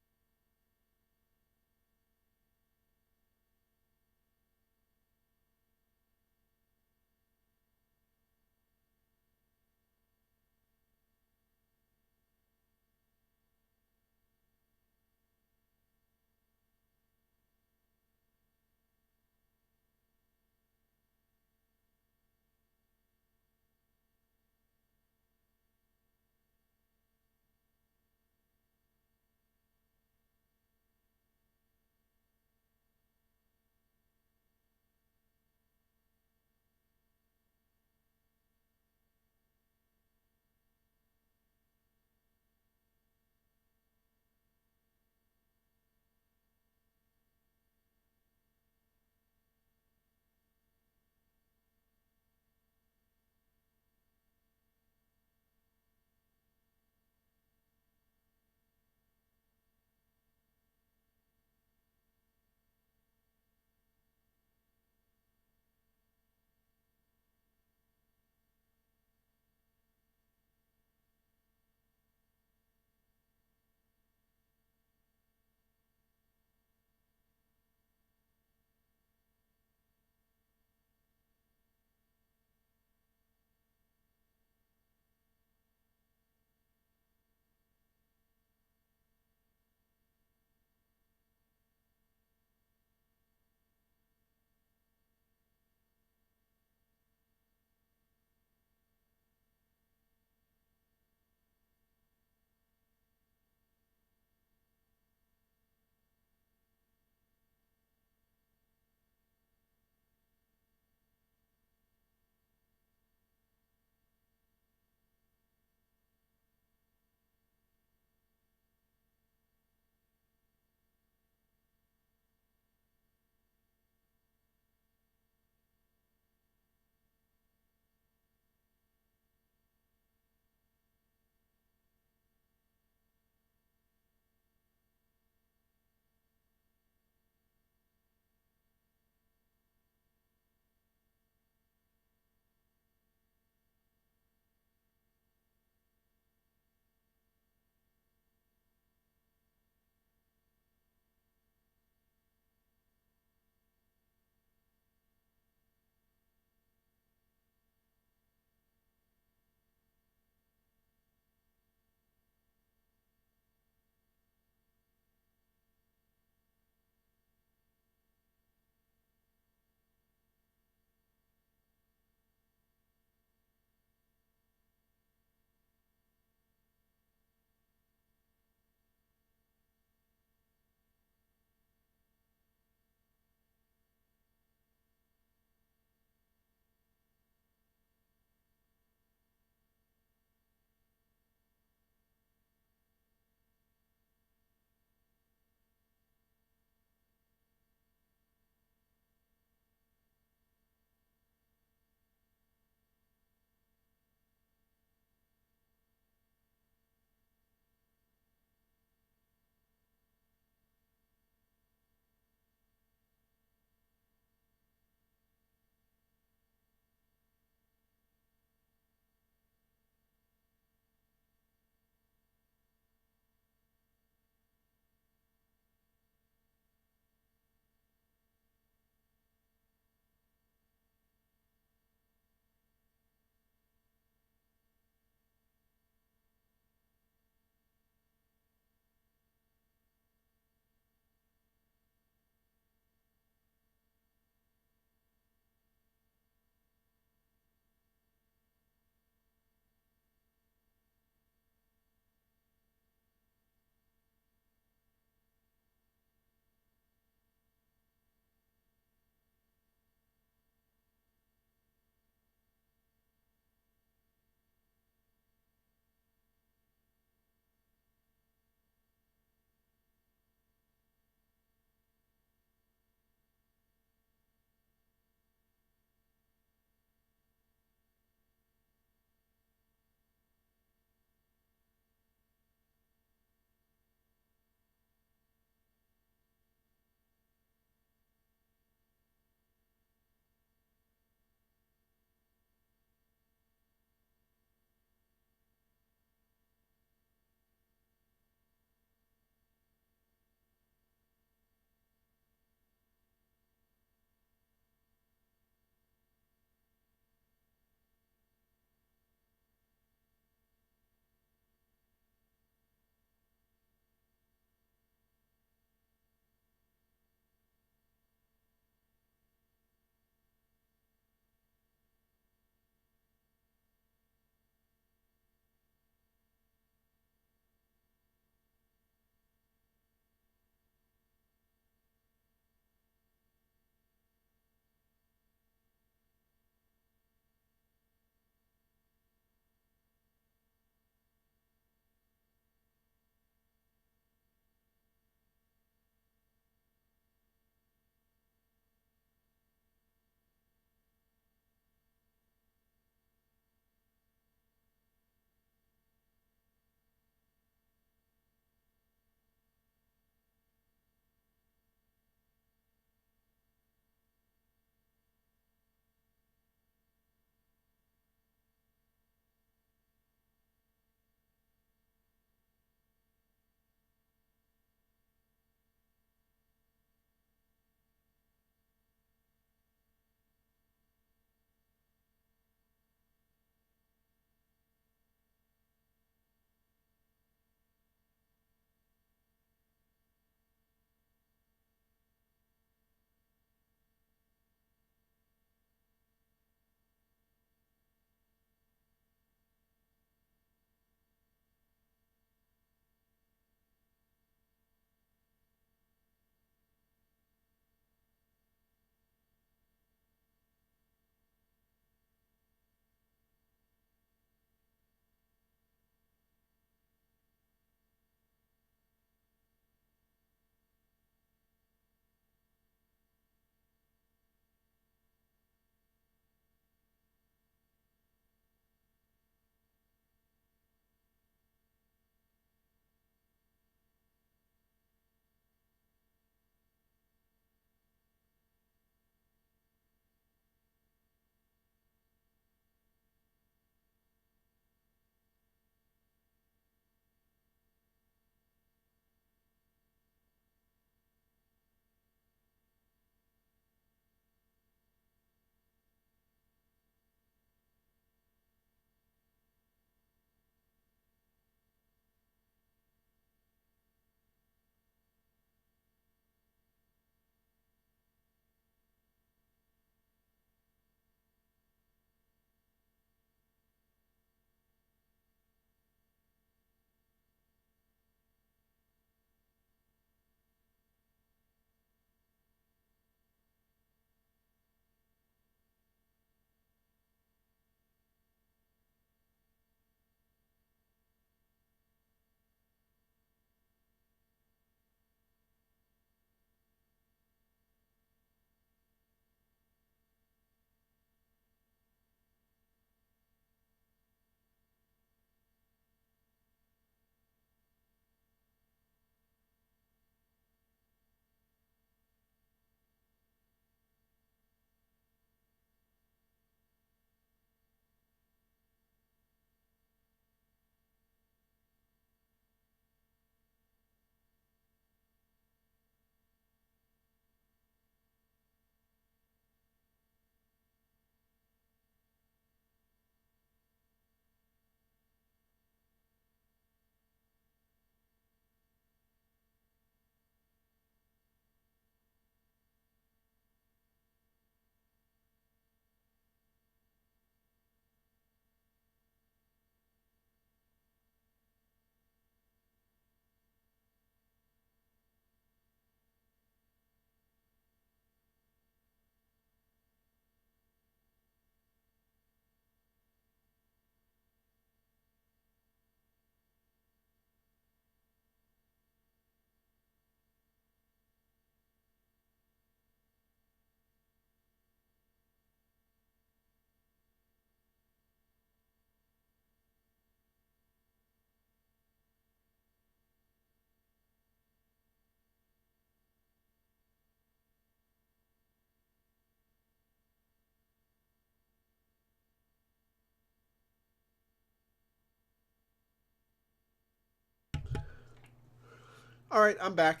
Alright, I'm back.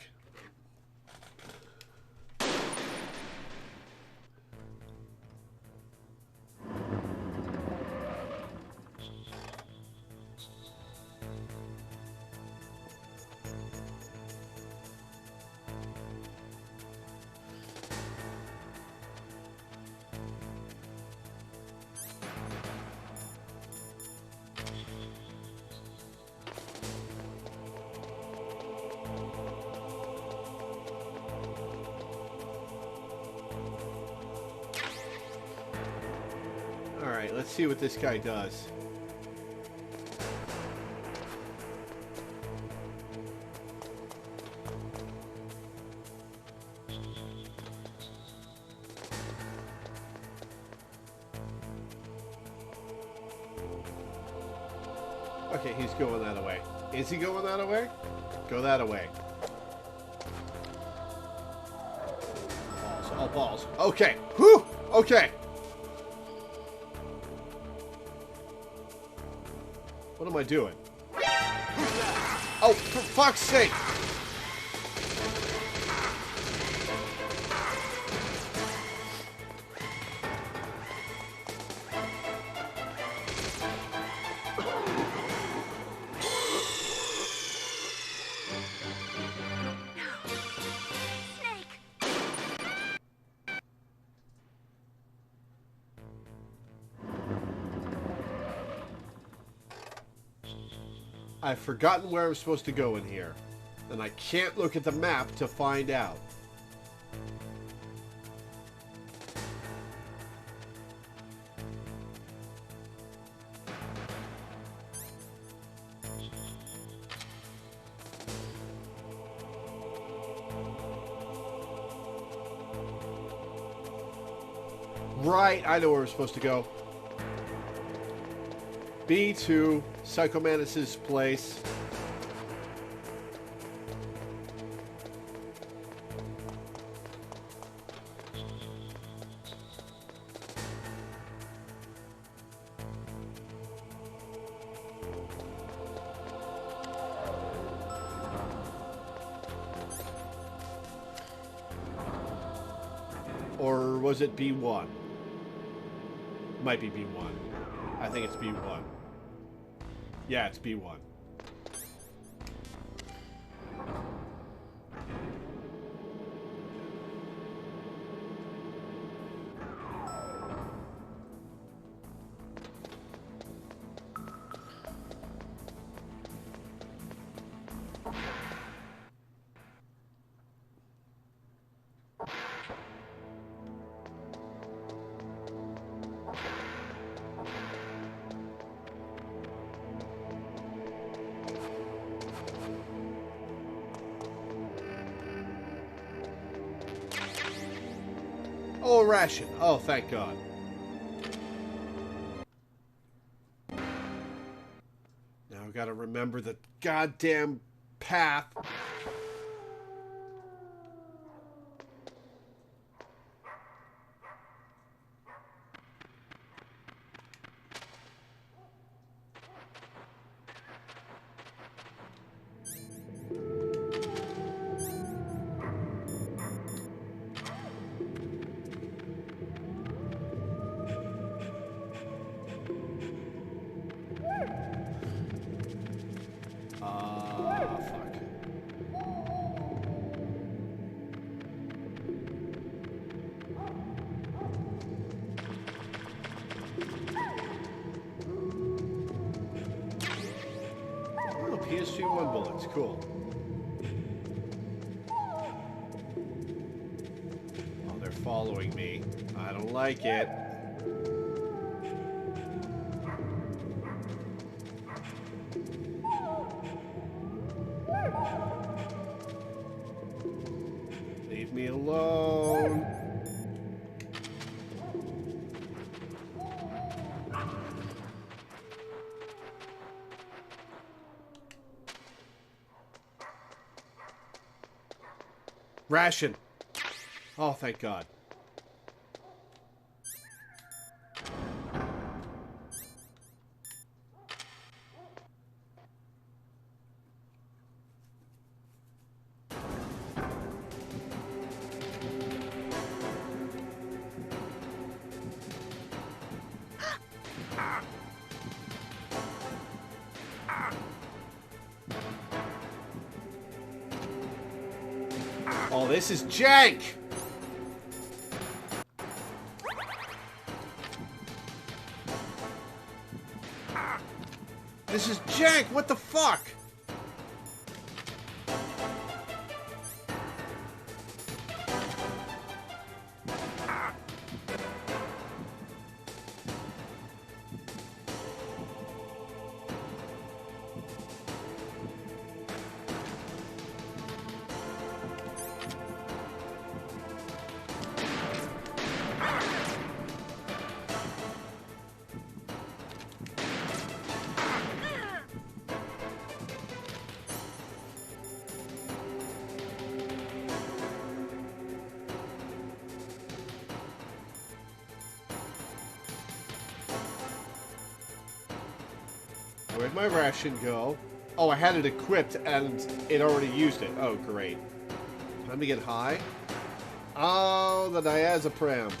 Alright, let's see what this guy does. Okay, he's going that way. Is he going that way? Go that way. Balls, all balls. Okay. Whew! Okay. What am I doing? Oh, for fuck's sake! I've forgotten where I'm supposed to go in here. And I can't look at the map to find out. Right, I know where we're supposed to go. B2, Psycho Mantis's place. Or was it B1? Might be B1. I think it's B1. Yeah, it's B1. Oh, a ration. Oh, thank God. Now I've got to remember the goddamn path. Fuck. Oh, PSG-1 bullets, cool. Oh, they're following me. I don't like it. Leave me alone. Ration. Oh, thank God. Oh, this is jank! This is jank! What the fuck? Where'd my ration go? Oh, I had it equipped and it already used it. Oh, great. Time to get high. Oh, the diazepam.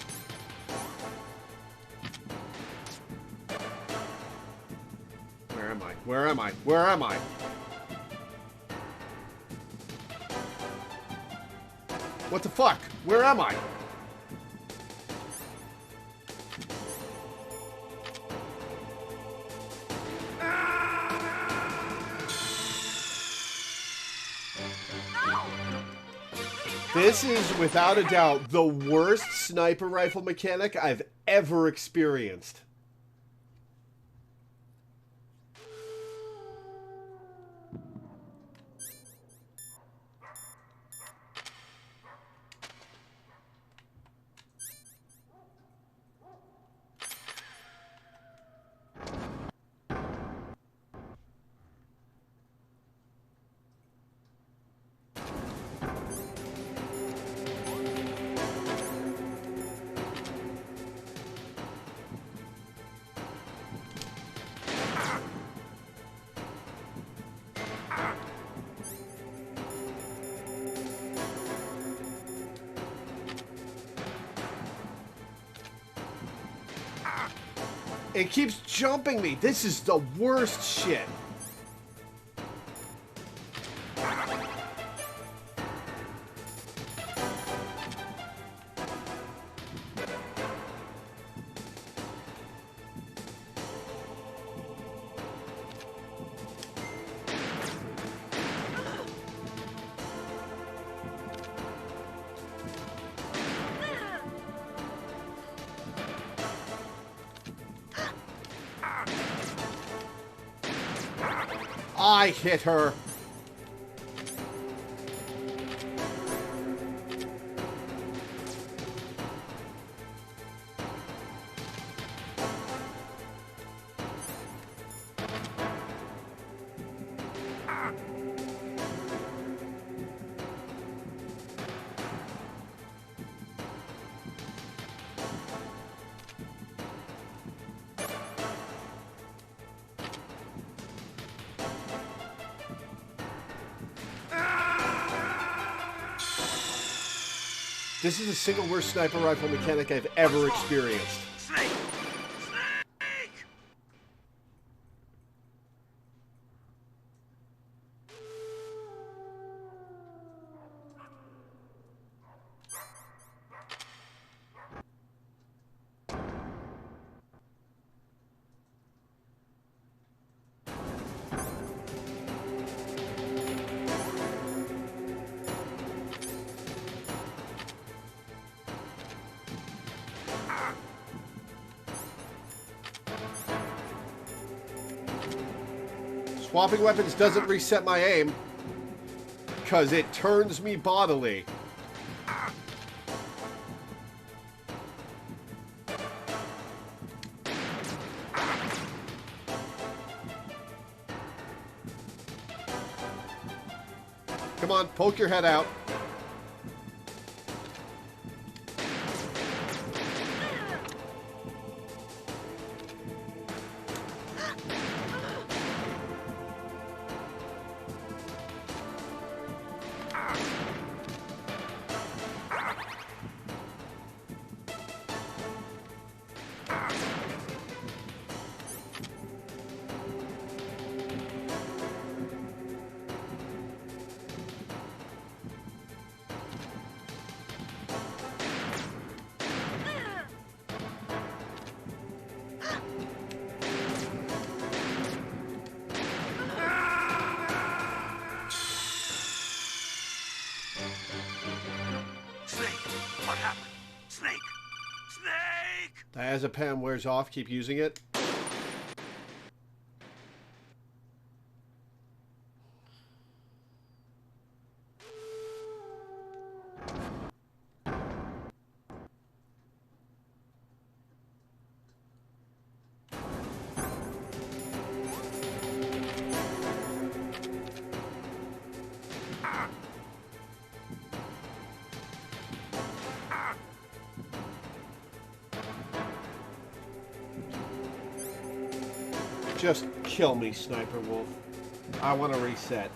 Where am I? Where am I? Where am I? What the fuck? Where am I? This is, without a doubt, the worst sniper rifle mechanic I've ever experienced. It keeps jumping me. This is the worst shit. I hit her. This is the single worst sniper rifle mechanic I've ever experienced. Snake! Swapping weapons doesn't reset my aim, because it turns me bodily. Come on, poke your head out. Diazepam wears off, keep using it. Just kill me, Sniper Wolf. I want to reset.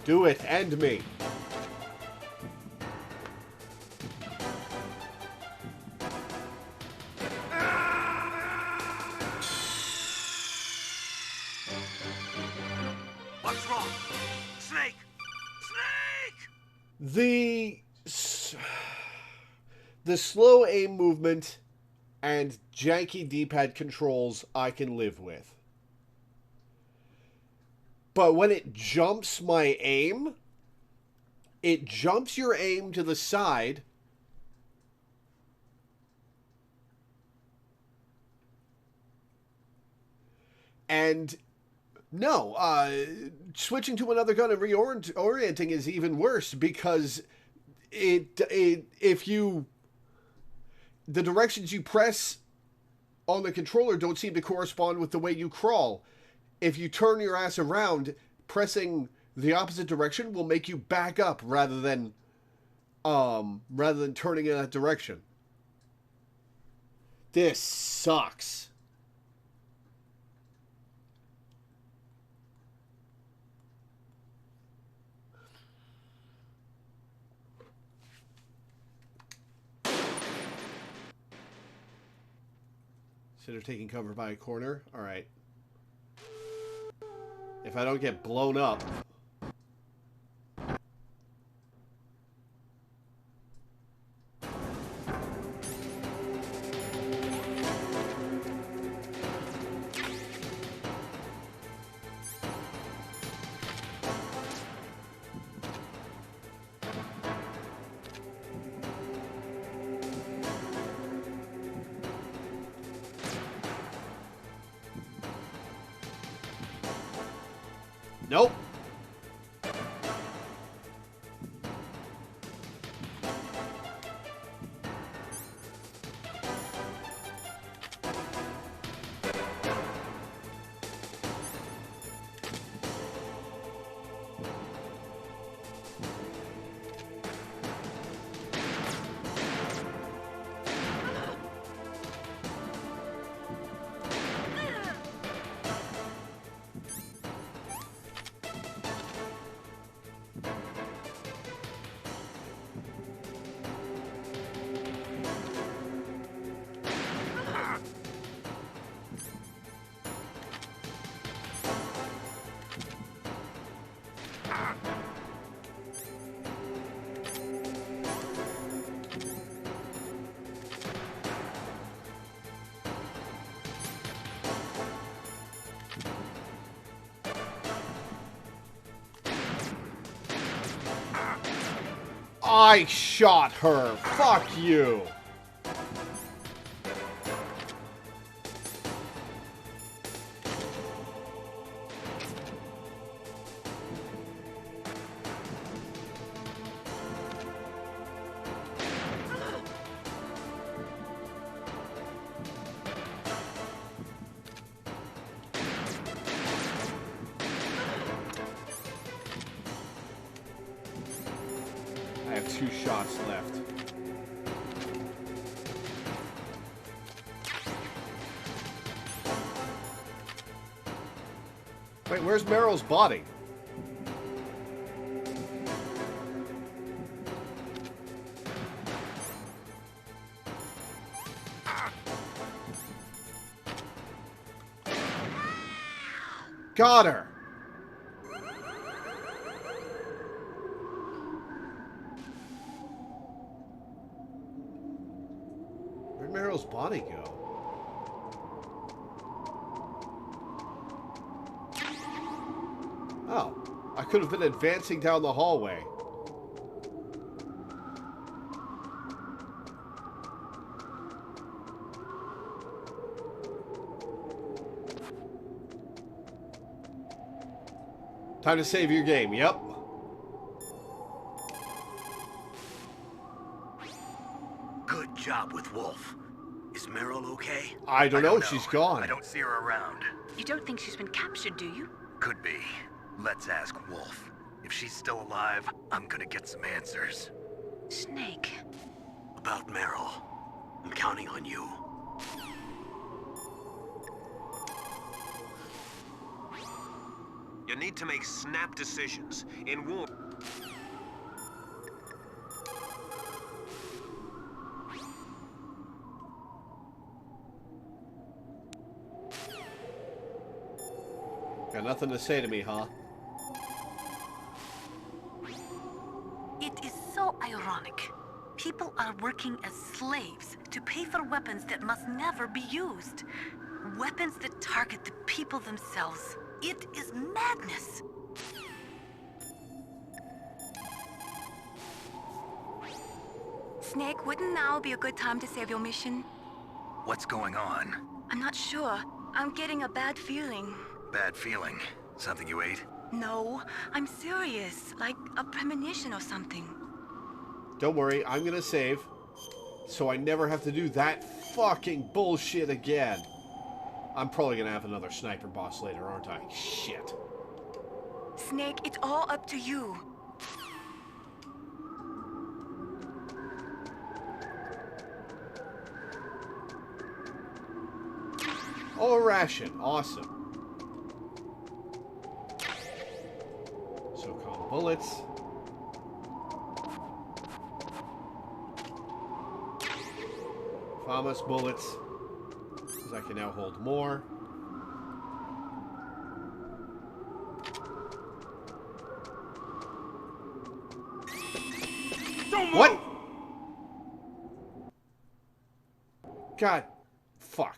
Do it. End me. What's wrong? Snake! Snake! The slow aim movement and janky D-pad controls I can live with. But when it jumps my aim, it jumps your aim to the side. And no, switching to another gun and reorienting is even worse because the directions you press on the controller don't seem to correspond with the way you crawl. If you turn your ass around, pressing the opposite direction will make you back up rather than turning in that direction. This sucks. Consider taking cover by a corner. All right. If I don't get blown up. Nope. I shot her. Fuck you. I have 2 shots left. Wait, where's Meryl's body? Got her. Where'd Meryl's body go? Oh, I could have been advancing down the hallway. Time to save your game, yep. Good job with Wolf. Is Meryl okay? I don't know. She's gone. I don't see her around. You don't think she's been captured, do you? Could be. Let's ask Wolf. If she's still alive, I'm gonna get some answers. Snake. About Meryl. I'm counting on you. You need to make snap decisions. In war... Got nothing to say to me, huh? It is so ironic. People are working as slaves to pay for weapons that must never be used. Weapons that target the people themselves. It is madness. Snake, wouldn't now be a good time to save your mission? What's going on? I'm not sure. I'm getting a bad feeling. Bad feeling. Something you ate? No, I'm serious. Like a premonition or something. Don't worry, I'm gonna save. So I never have to do that fucking bullshit again. I'm probably gonna have another sniper boss later, aren't I? Shit. Snake, it's all up to you. Oh, a ration. Awesome. So-called bullets. Famous bullets. Because I can now hold more. What? God. Fuck.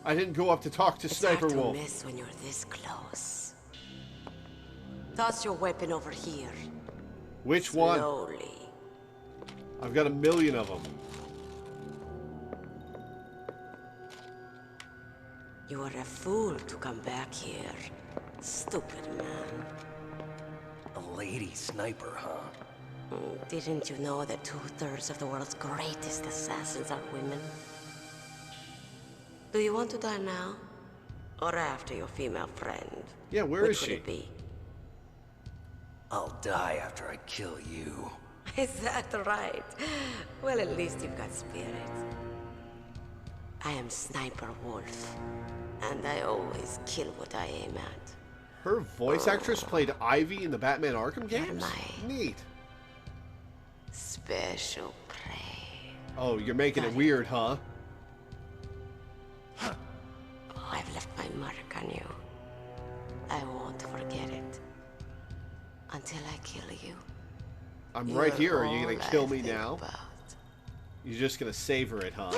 I didn't go up to talk to Sniper It's hard Wolf. to miss when you're this close. Toss your weapon over here. Which one? Slowly. I've got a million of them. You are a fool to come back here. Stupid man. A lady sniper, huh? Didn't you know that 2/3 of the world's greatest assassins are women? Do you want to die now? Or after your female friend? Yeah, where is she? Which would it be? I'll die after I kill you. Is that right? Well, at least you've got spirit. I am Sniper Wolf, and I always kill what I aim at. Her voice actress played Ivy in the Batman Arkham games? Neat. Special prey. Oh, you're making it weird, huh? I've left my mark on you. I won't forget it. Until I kill you. I'm right here. Are you gonna kill me now? You're just gonna savor it, huh?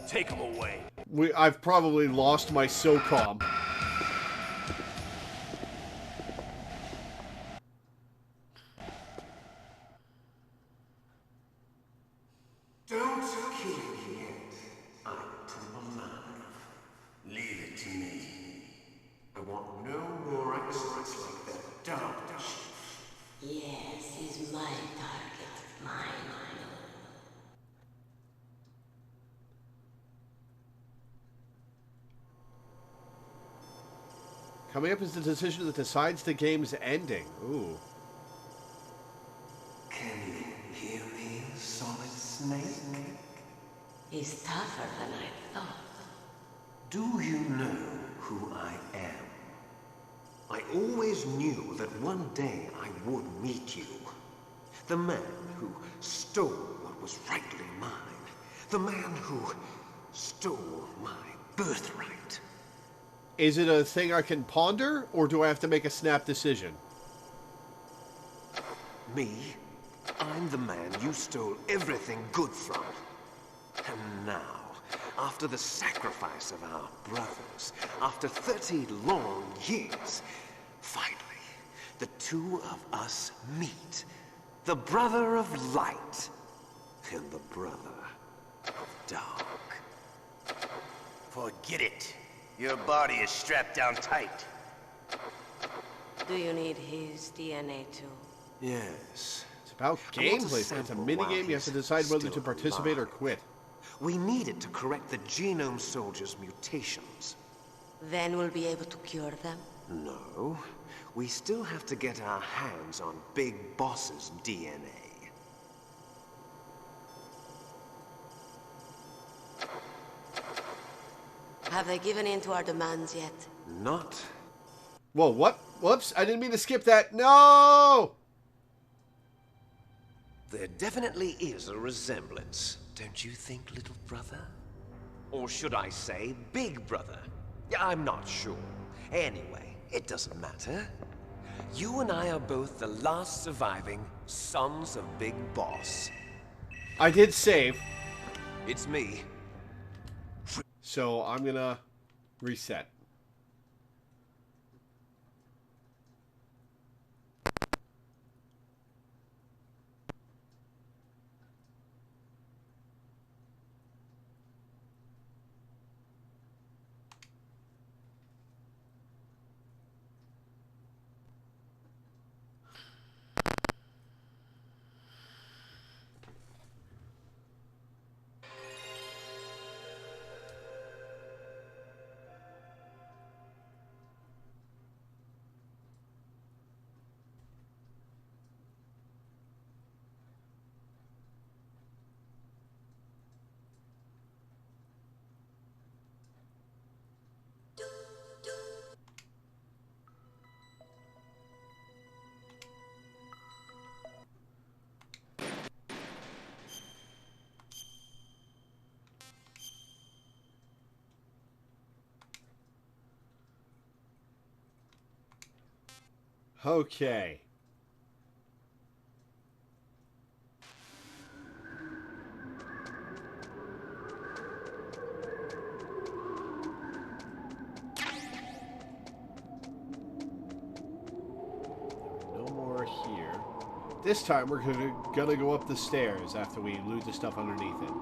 Take him away. I've probably lost my SOCOM. Don't kill me yet. I'm too alive. Leave it to me. I want no more accidents like that dog. Yes, he's my target. Mine. Coming up is the decision that decides the game's ending. Ooh. Can you hear me, Solid Snake? He's tougher than I thought. Do you know who I am? I always knew that one day I would meet you. The man who stole what was rightly mine. The man who stole my birthright. Is it a thing I can ponder, or do I have to make a snap decision? Me? I'm the man you stole everything good from. And now, After the sacrifice of our brothers, after 30 long years, finally, the two of us meet. The brother of light and the brother of dark. Forget it. Your body is strapped down tight. Do you need his DNA too? Yes. It's about gameplay. It's a minigame. You have to decide whether to participate or quit. We need it to correct the Genome Soldier's mutations. Then we'll be able to cure them? No. We still have to get our hands on Big Boss's DNA. Have they given in to our demands yet? Not. Whoa, what? Whoops, I didn't mean to skip that. No! There definitely is a resemblance, don't you think, little brother? Or should I say, big brother? I'm not sure. Anyway, it doesn't matter. You and I are both the last surviving sons of Big Boss. I did save. It's me. So I'm gonna reset. Okay. No more here. This time we're gonna go up the stairs after we loot the stuff underneath it.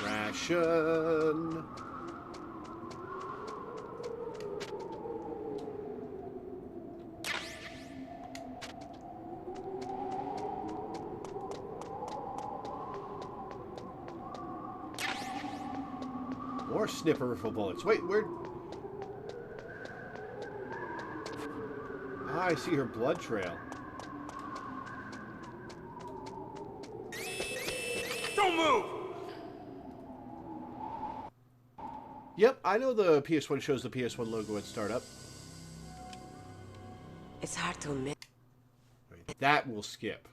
Ration. More snipper rifle bullets. Wait, where? Ah, I see her blood trail. Don't move! Yep, I know the PS1 shows the PS1 logo at startup. It's hard to admit. Wait, that will skip.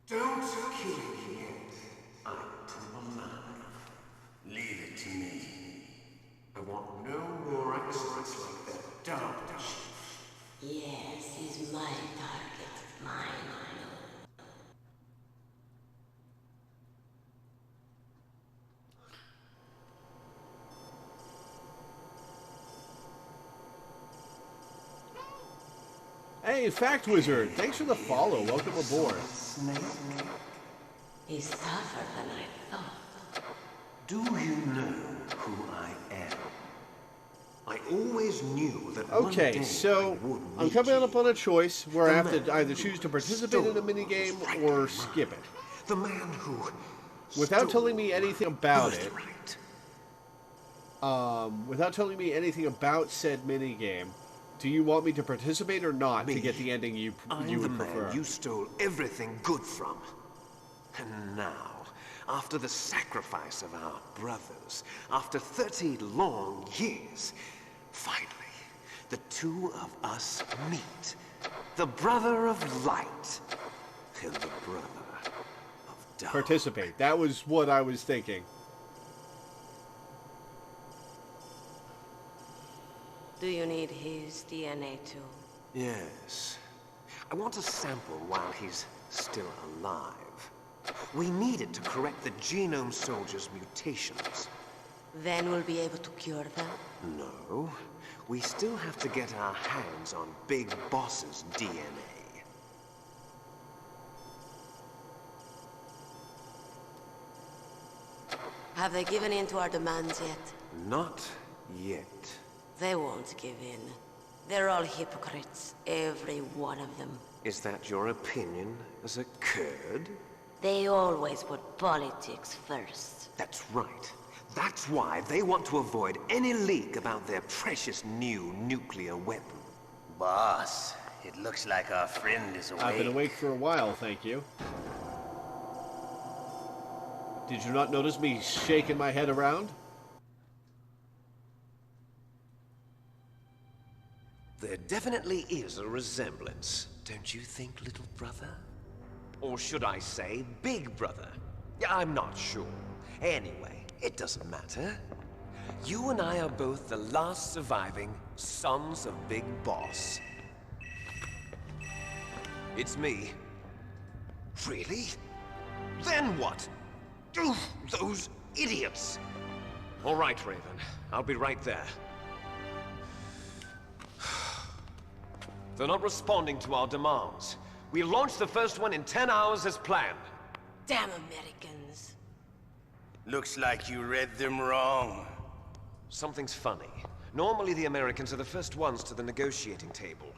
Don't kill me yet. I'm too alive. Leave it to me. I want no more accidents like that dumb chief. Yes, he's my target. Mine. Hey, Fact Wizard, thanks for the follow. Welcome aboard. He's tougher than I thought. Do you know who I am? I always knew that one Okay, day so I would I'm meet coming you. up on a choice where I The have to man either choose to participate in a minigame or skip it. The man who Without telling me anything about it, birthright. without telling me anything about said minigame, do you want me to participate or not to get the ending you I'm would the prefer? man you stole everything good from. And now, after the sacrifice of our brothers, after 30 long years, finally, the two of us meet. The brother of light and the brother of dark. Participate. That was what I was thinking. Do you need his DNA too? Yes. I want a sample while he's still alive. We need it to correct the Genome Soldier's mutations. Then we'll be able to cure them? No. We still have to get our hands on Big Boss's DNA. Have they given in to our demands yet? Not yet. They won't give in. They're all hypocrites, every one of them. Is that your opinion as a Kurd? They always put politics first. That's right. That's why they want to avoid any leak about their precious new nuclear weapon. Boss, it looks like our friend is awake. I've been awake for a while, thank you. Did you not notice me shaking my head around? There definitely is a resemblance, don't you think, little brother? Or should I say, big brother? I'm not sure. Anyway, it doesn't matter. You and I are both the last surviving sons of Big Boss. It's me. Really? Then what? Oof, those idiots! All right, Raven. I'll be right there. They're not responding to our demands. We launched the first one in 10 hours as planned. Damn Americans. Looks like you read them wrong. Something's funny. Normally the Americans are the first ones to the negotiating table.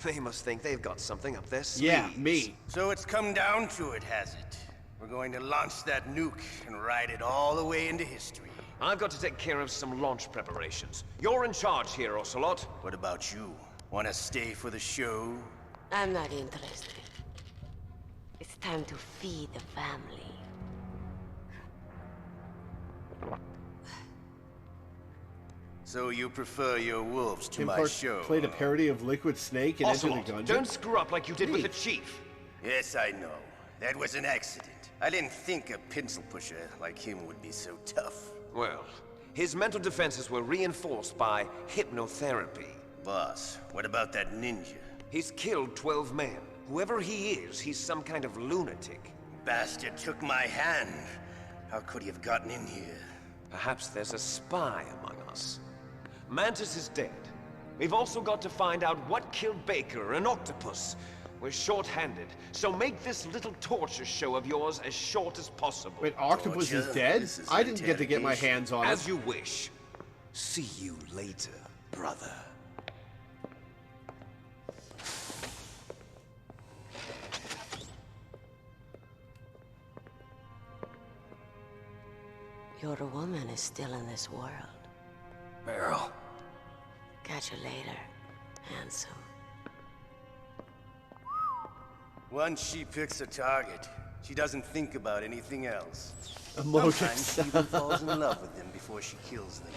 They must think they've got something up their sleeves. Yeah, me. So it's come down to it, has it? We're going to launch that nuke and ride it all the way into history. I've got to take care of some launch preparations. You're in charge here, Ocelot. What about you? Want to stay for the show? I'm not interested. It's time to feed the family. So you prefer your wolves to Tim my Park show? played a parody of Liquid Snake and Enter the Ocelot, Gungeon. don't screw up like you did with the Chief. Yes, I know. That was an accident. I didn't think a pencil pusher like him would be so tough. Well, his mental defenses were reinforced by hypnotherapy. Boss, what about that ninja? He's killed 12 men. Whoever he is, he's some kind of lunatic. Bastard took my hand. How could he have gotten in here? Perhaps there's a spy among us. Mantis is dead. We've also got to find out what killed Baker and Octopus. We're short-handed, so make this little torture show of yours as short as possible. Wait, Octopus is dead? I didn't get to get my hands on it. As you wish. See you later, brother. Your woman is still in this world. Meryl. Catch you later, handsome. Once she picks a target, she doesn't think about anything else. Emotions. Sometimes she even falls in love with them before she kills them.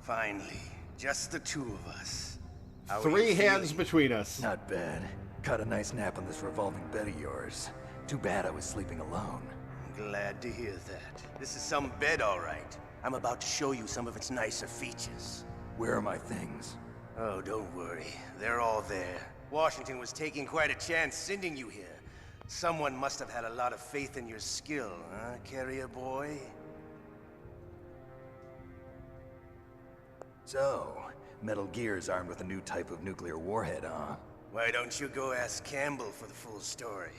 Finally, just the two of us. How are you 3 hands feeling? between us. Not bad. Caught a nice nap on this revolving bed of yours. Too bad I was sleeping alone. Glad to hear that. This is some bed, all right. I'm about to show you some of its nicer features. Where are my things? Oh, don't worry. They're all there. Washington was taking quite a chance sending you here. Someone must have had a lot of faith in your skill, huh, carrier boy? So, Metal Gear's armed with a new type of nuclear warhead, huh? Why don't you go ask Campbell for the full story?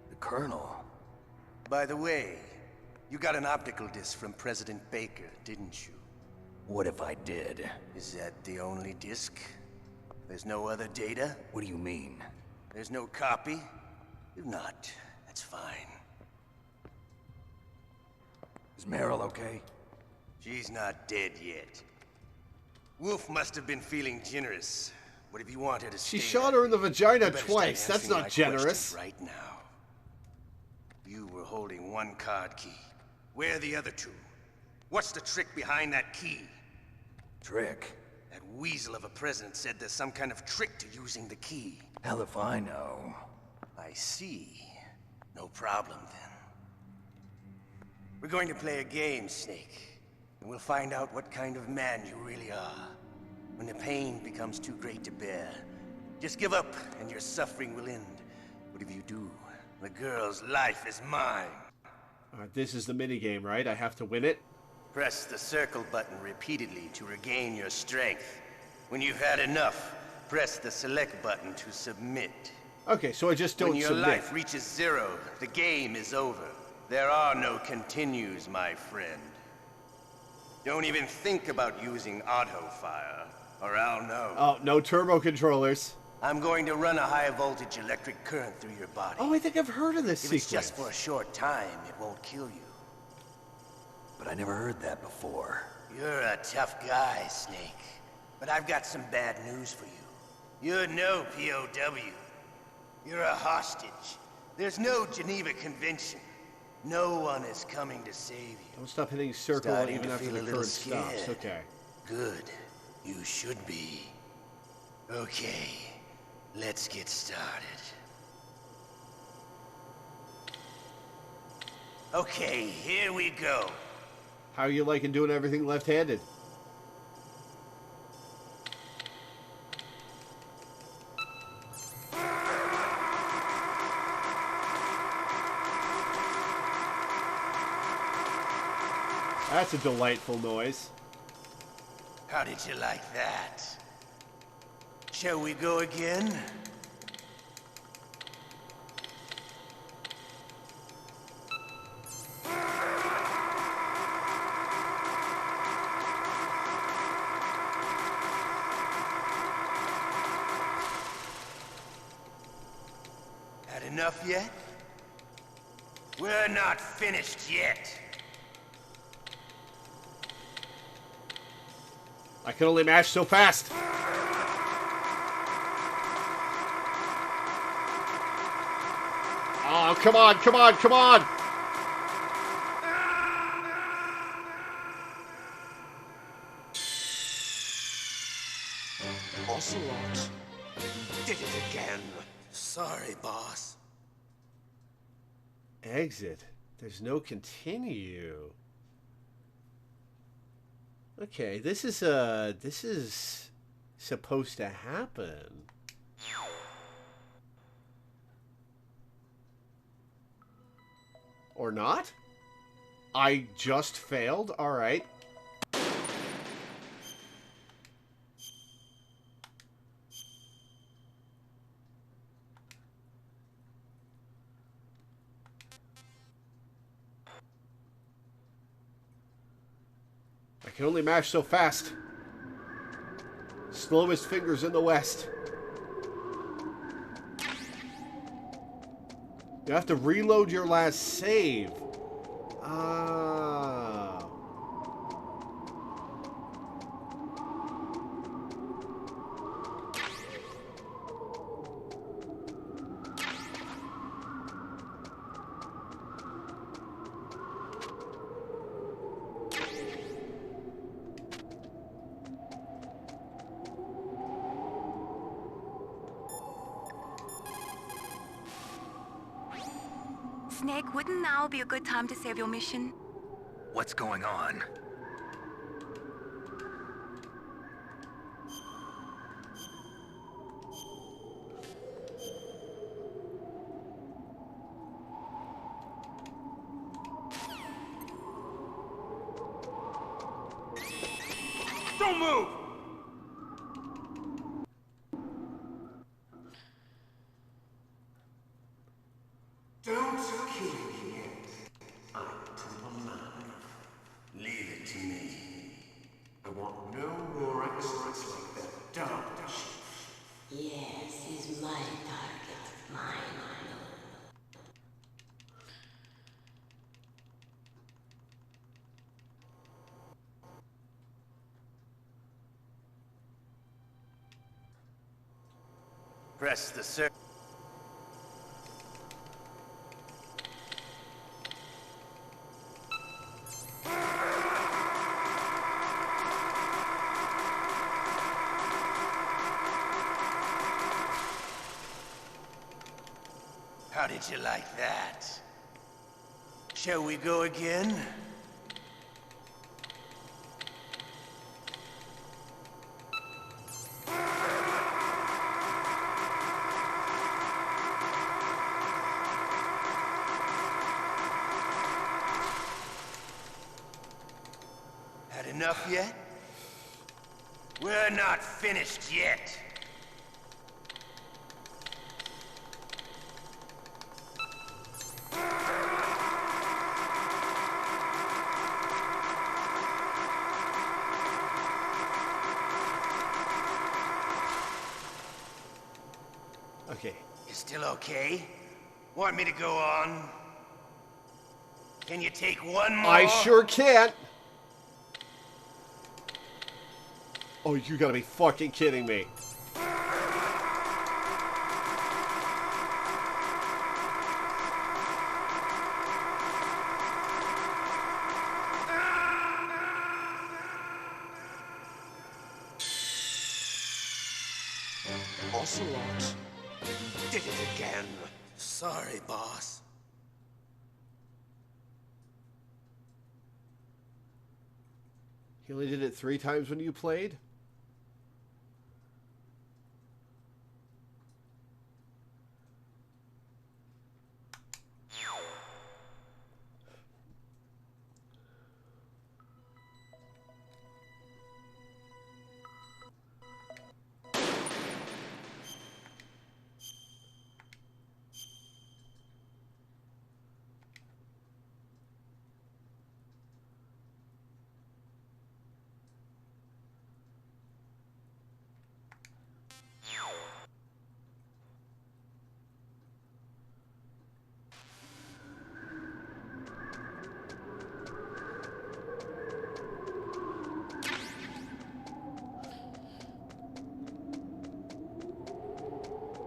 The Colonel? By the way, you got an optical disc from President Baker, didn't you? What if I did? Is that the only disc? There's no other data? What do you mean? There's no copy? If not, that's fine. Is Meryl okay? She's not dead yet. Wolf must have been feeling generous. What if you want her to stay? She shot her in the vagina You better twice. start That's answering not my generous. questions right now. You were holding one card key. Where are the other 2? What's the trick behind that key? Trick? That weasel of a president said there's some kind of trick to using the key. Hell if I know. I see. No problem, then. We're going to play a game, Snake. And we'll find out what kind of man you really are. When the pain becomes too great to bear, Just give up, and your suffering will end. Whatever you do, the girl's life is mine. This is the minigame, right? I have to win it? Press the circle button repeatedly to regain your strength. When you've had enough, press the select button to submit. Okay, so I just don't When your submit. life reaches 0, the game is over. There are no continues, my friend. Don't even think about using auto fire, or I'll know. Oh, no turbo controllers. I'm going to run a high voltage electric current through your body. Oh, I think I've heard of this If sequence. it's just for a short time, it won't kill you. But I never heard that before. You're a tough guy, Snake. But I've got some bad news for you. You're no POW. You're a hostage. There's no Geneva Convention. No one is coming to save you. Don't stop hitting circle Starting even to after feel the a little current stops. scared. Okay. Good. You should be. Okay. Let's get started. Okay, here we go. How are you liking doing everything left-handed? That's a delightful noise. How did you like that? Shall we go again? Had enough yet? We're not finished yet. I can only mash so fast. Oh, come on, come on, come on. Ocelot did it again. Sorry, boss. Exit. There's no continue. Okay, this is supposed to happen. Or not? I just failed? Alright. I can only mash so fast. Slowest fingers in the West. You have to reload your last save. Ah. Snake, wouldn't now be a good time to save your mission? What's going on? Don't move! Don't kill me yet. I'm alive. Leave it to me. I want no more accidents like that, don't you? Yes, he's my target. Mine alone. Press the circle. How did you like that? Shall we go again? Had enough yet? We're not finished yet. Okay. You still okay? Want me to go on? Can you take one more? I sure can't. Oh, you gotta be fucking kidding me. Ocelot did it again. Sorry, boss. He only did it 3 times when you played?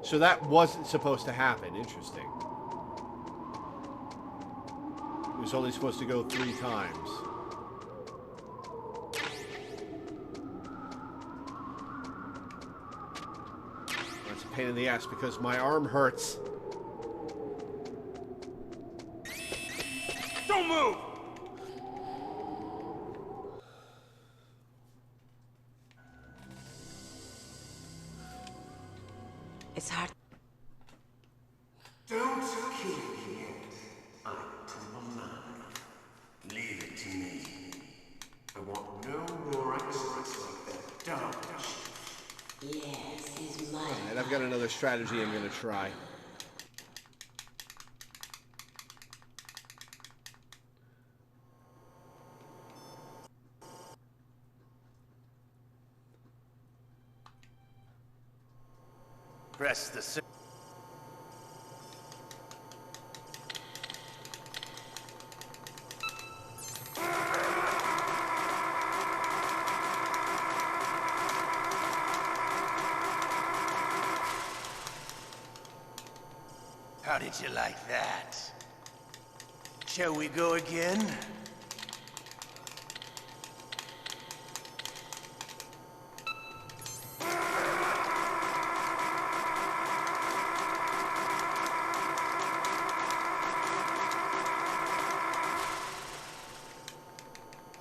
So that wasn't supposed to happen. Interesting. It was only supposed to go 3 times. That's a pain in the ass because my arm hurts. Don't move! It's hard. Don't kill me yet. I'm too alive. Leave it to me. I want no more accidents like that. Don't. Yes, he's mine. Alright, I've got another strategy I'm gonna try. Press the... How did you like that? Shall we go again?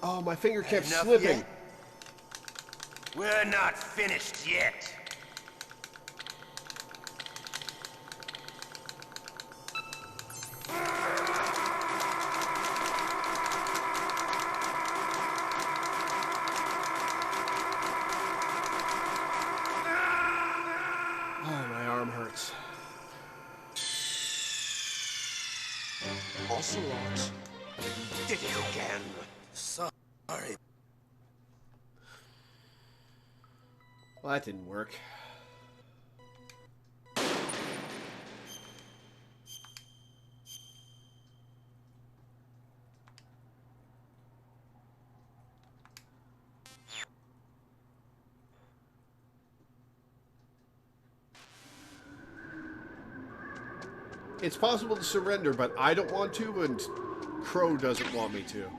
Oh, my finger kept Enough slipping. yet? We're not finished yet. Oh, my arm hurts. Ocelot did it again. Sorry. Well, that didn't work. It's possible to surrender, but I don't want to, and Crow doesn't want me to.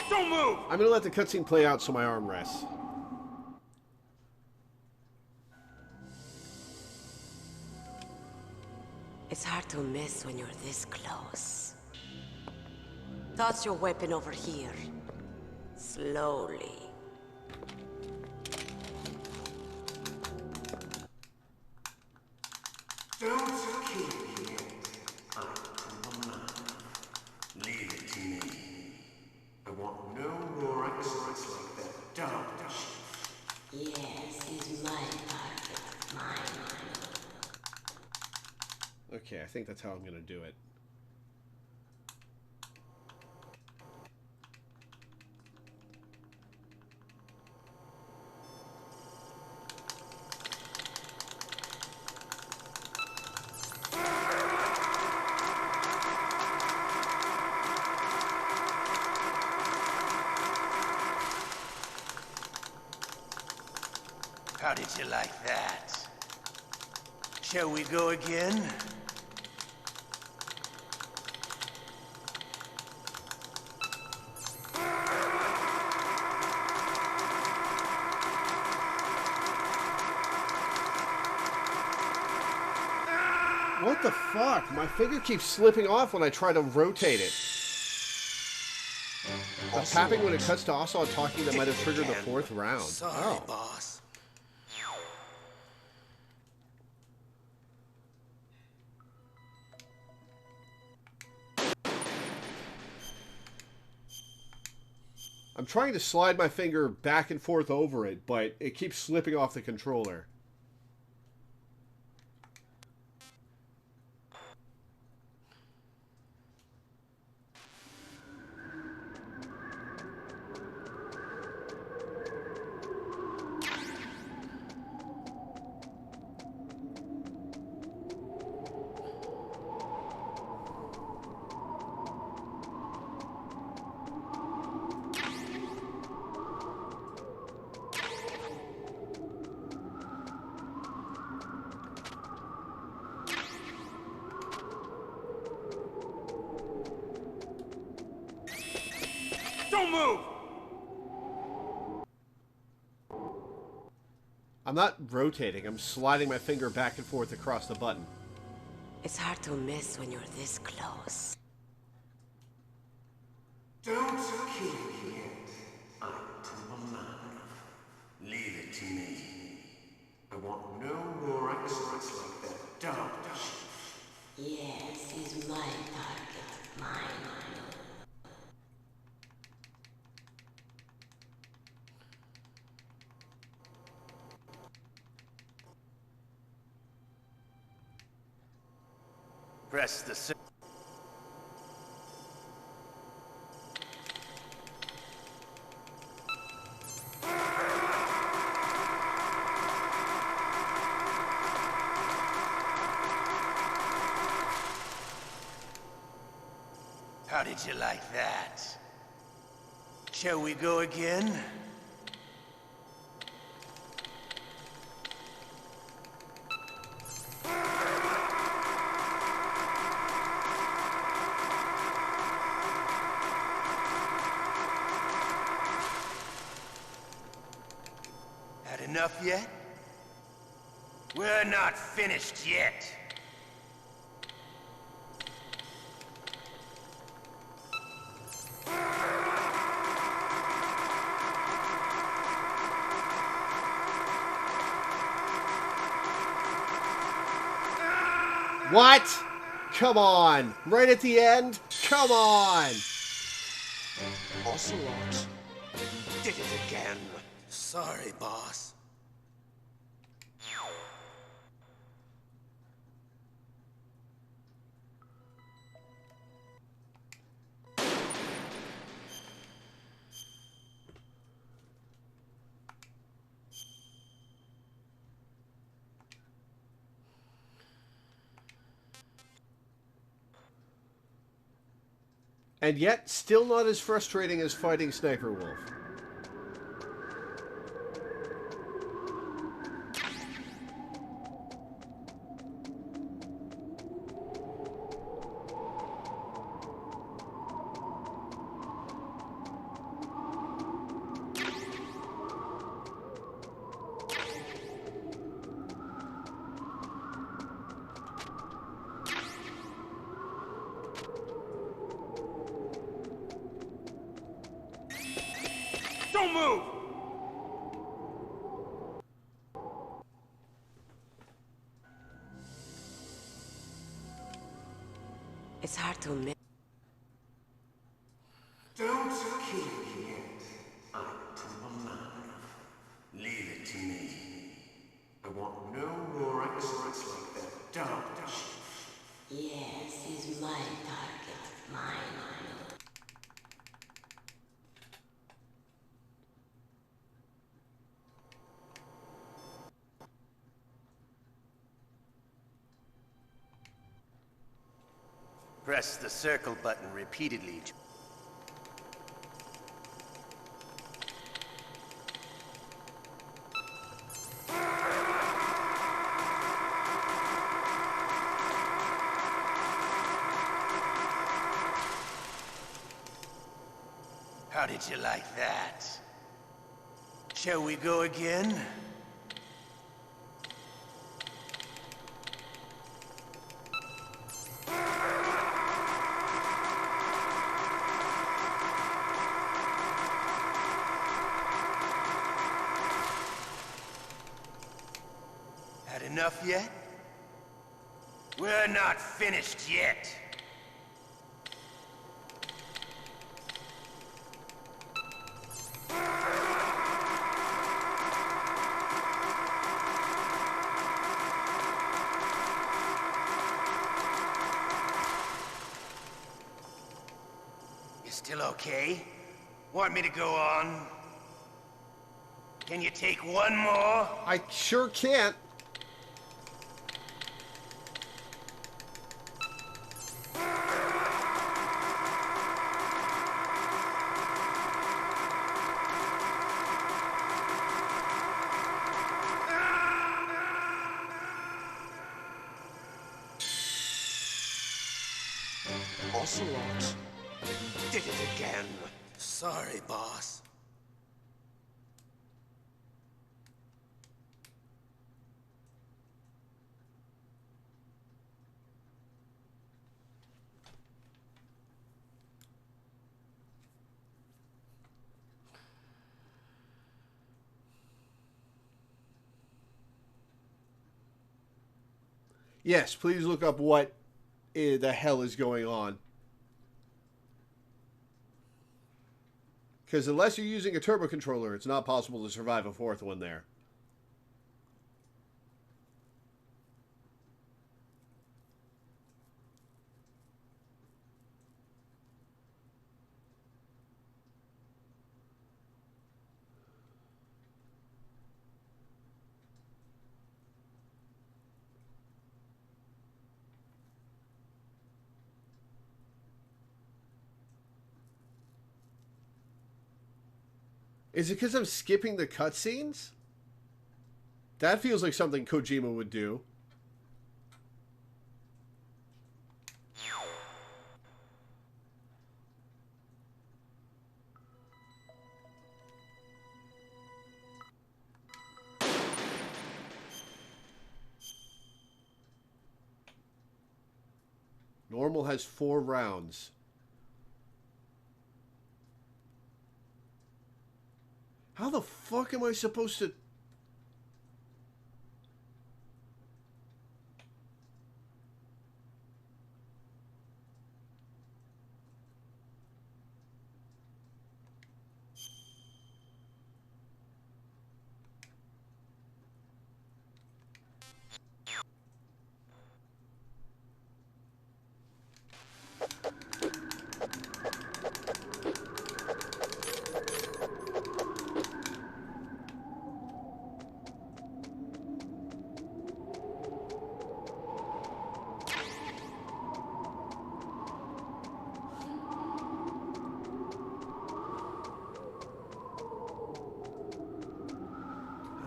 Don't move! I'm gonna let the cutscene play out so my arm rests. It's hard to miss when you're this close. Toss your weapon over here. Slowly. Don't kill me yet. I'm alive. Leave it to me. I want no more accidents like that dog shit. Yes, he's my target. Mine. Okay, I think that's how I'm gonna do it. How did you like that? Shall we go again? What the fuck? My finger keeps slipping off when I try to rotate it. The tapping when it cuts to Ocelot talking that might have triggered the 4th round. Sorry, boss. I'm trying to slide my finger back and forth over it, but it keeps slipping off the controller. Don't move! I'm not rotating, I'm sliding my finger back and forth across the button. It's hard to miss when you're this close. Don't kill me yet. I'm alive. Leave it to me. I want no more accidents like that dog shit. Yes, he's my target. Mine. Press the... How did you like that? Shall we go again? Had enough yet? We're not finished yet. What? Come on! Right at the end? Come on! Ocelot did it again. Sorry, boss. And yet, still not as frustrating as fighting Sniper Wolf. Don't move! It's hard to admit. Don't kill me yet. I'm alive. Leave it to me. I want no more accidents like that dog. Yes, he's my target. Mine. Press the circle button repeatedly. How did you like that? Shall we go again? Had enough yet? We're not finished yet. You still okay? Want me to go on? Can you take one more? I sure can't. Ocelot. Did it again. Sorry, boss. Yes, please look up what the hell is going on. Because unless you're using a turbo controller, it's not possible to survive a fourth one there. Is it because I'm skipping the cutscenes? That feels like something Kojima would do. Normal has 4 rounds. How the fuck am I supposed to...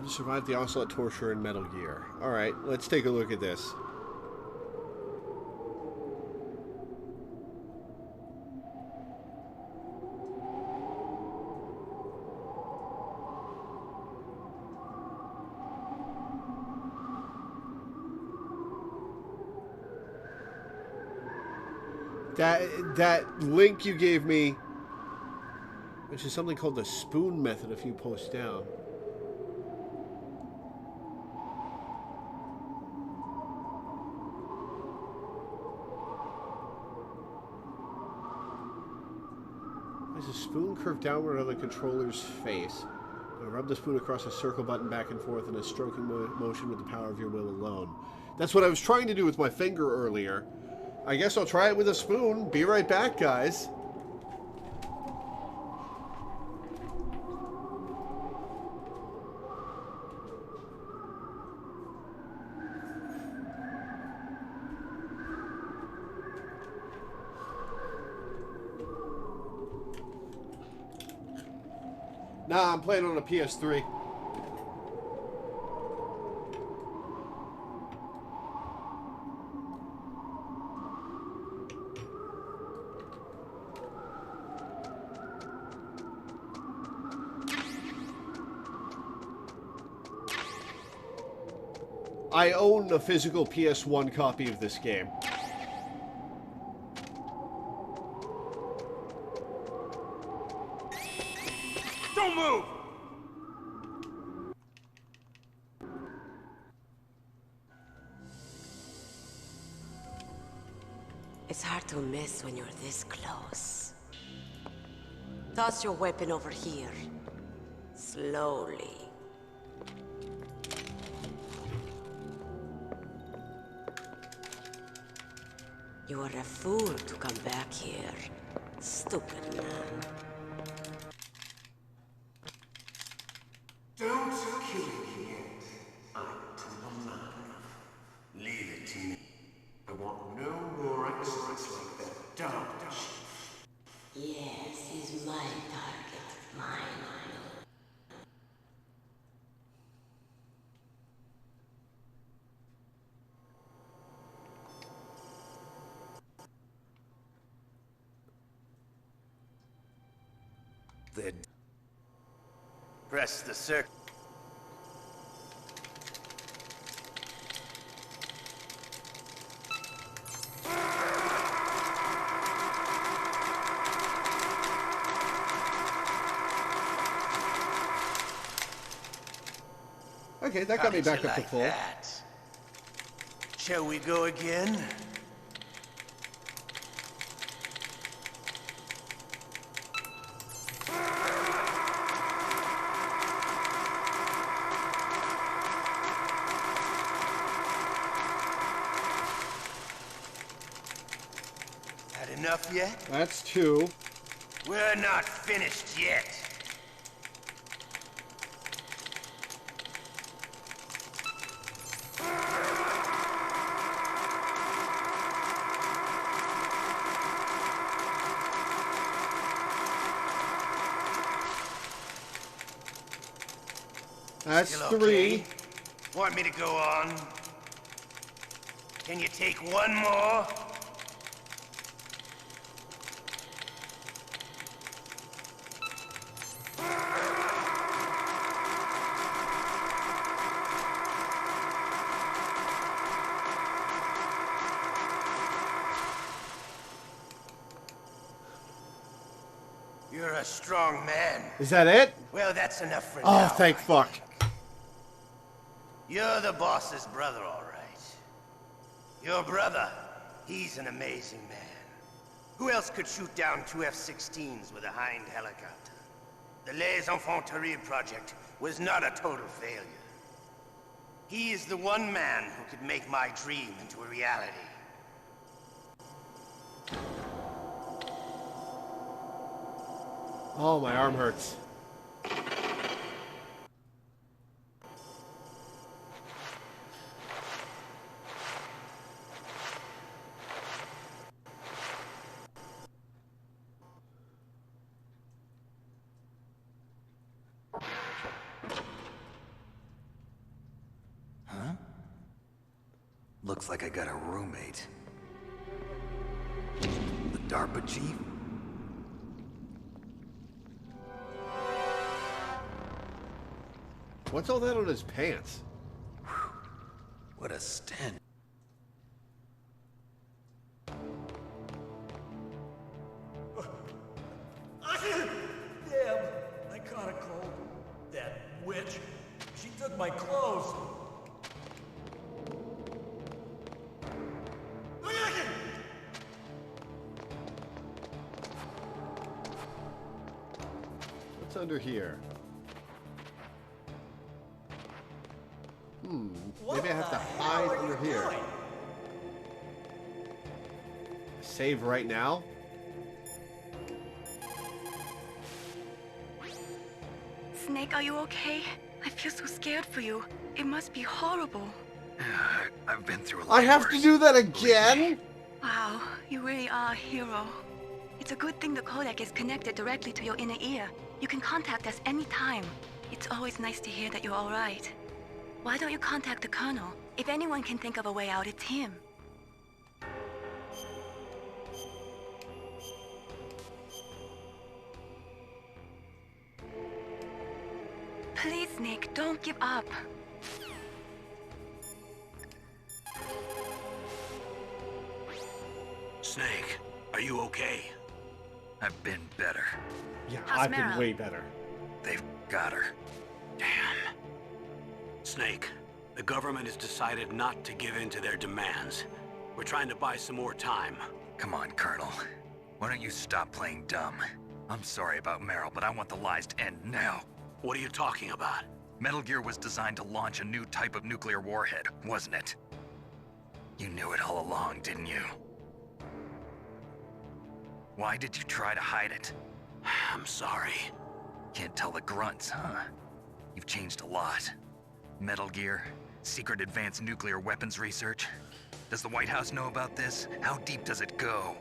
Survived the Ocelot torture in Metal Gear. Alright, let's take a look at this. That link you gave me Which is something called the spoon method a few posts down. There's a spoon curved downward on the controller's face. Rub the spoon across a circle button back and forth in a stroking motion with the power of your will alone. That's what I was trying to do with my finger earlier. I guess I'll try it with a spoon. Be right back, guys. Nah, I'm playing on a PS3. I own a physical PS1 copy of this game. Don't move! It's hard to miss when you're this close. Toss your weapon over here. Slowly. You are a fool to come back here. Stupid man. Don't kill me yet. I'm too alive. Leave it to me. I want no more accidents like that dog. Yes, he's my target. Mine. Press the circle. Okay, that got me back up to full. That? Shall we go again? Had enough yet? That's two. We're not finished yet. That's Still three. okay? Want me to go on? Can you take one more? You're a strong man. Is that it? Well, that's enough for Oh, now. thank fuck. You're the boss's brother, all right. Your brother, he's an amazing man. Who else could shoot down two F-16s with a Hind helicopter? The Les Enfants Terribles project was not a total failure. He is the one man who could make my dream into a reality. Oh, my arm hurts. Huh? Looks like I got a roommate. The DARPA chief? What's all that on his pants? What a stench. Yeah, took my clothes. What's under here? Maybe I have to hide under here. Save right now? Snake, are you okay? I feel so scared for you. It must be horrible. I've been through a lot I have to do that again? Wow, you really are a hero. It's a good thing the codec is connected directly to your inner ear. You can contact us anytime. It's always nice to hear that you're all right. Why don't you contact the Colonel? If anyone can think of a way out, it's him. Please, Nick, don't give up. Snake, are you okay? I've been better. Yeah, How's I've been Meryl? way better. They've got her. Damn. Snake, the government has decided not to give in to their demands. We're trying to buy some more time. Come on, Colonel. Why don't you stop playing dumb? I'm sorry about Meryl, but I want the lies to end now. What are you talking about? Metal Gear was designed to launch a new type of nuclear warhead, wasn't it? You knew it all along, didn't you? Why did you try to hide it? I'm sorry. Can't tell the grunts, huh? You've changed a lot. Metal Gear, secret advanced nuclear weapons research. Does the White House know about this? How deep does it go?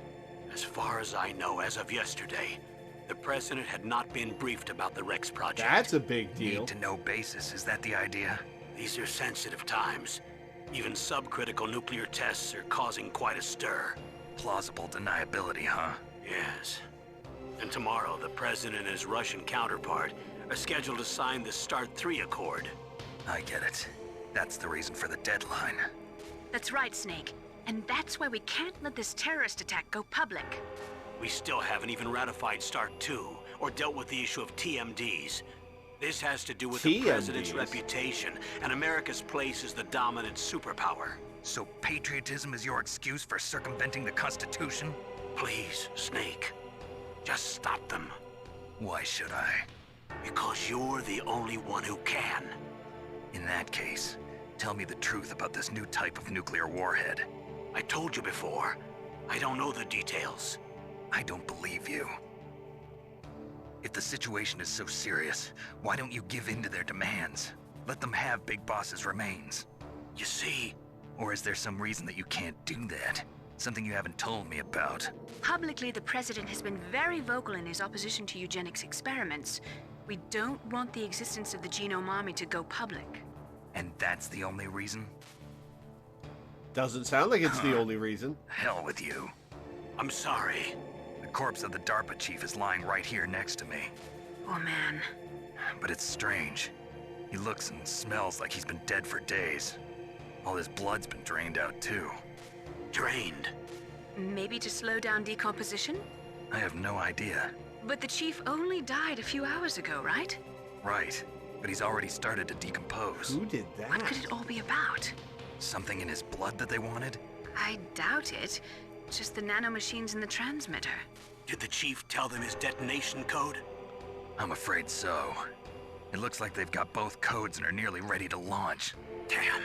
As far as I know, as of yesterday, the president had not been briefed about the Rex project. That's a big deal. Need to know basis, is that the idea? These are sensitive times. Even subcritical nuclear tests are causing quite a stir. Plausible deniability, huh? Yes. And tomorrow, the president and his Russian counterpart are scheduled to sign the START 3 Accord. I get it. That's the reason for the deadline. That's right, Snake. And that's why we can't let this terrorist attack go public. We still haven't even ratified START 2 or dealt with the issue of TMDs. This has to do with the president's reputation and America's place as the dominant superpower. So patriotism is your excuse for circumventing the Constitution? Please, Snake. Just stop them. Why should I? Because you're the only one who can. In that case, tell me the truth about this new type of nuclear warhead. I told you before. I don't know the details. I don't believe you. If the situation is so serious, why don't you give in to their demands? Let them have Big Boss's remains. You see? Or is there some reason that you can't do that? Something you haven't told me about. Publicly, the president has been very vocal in his opposition to eugenics experiments. We don't want the existence of the Genome Army to go public. And that's the only reason? Doesn't sound like it's the only reason. Hell with you. I'm sorry. The corpse of the DARPA chief is lying right here next to me. Oh, man. But it's strange. He looks and smells like he's been dead for days. All his blood's been drained out, too. Drained? Maybe to slow down decomposition? I have no idea. But the chief only died a few hours ago, right? Right. But he's already started to decompose. Who did that? What could it all be about? Something in his blood that they wanted? I doubt it. Just the nanomachines in the transmitter. Did the chief tell them his detonation code? I'm afraid so. It looks like they've got both codes and are nearly ready to launch. Damn.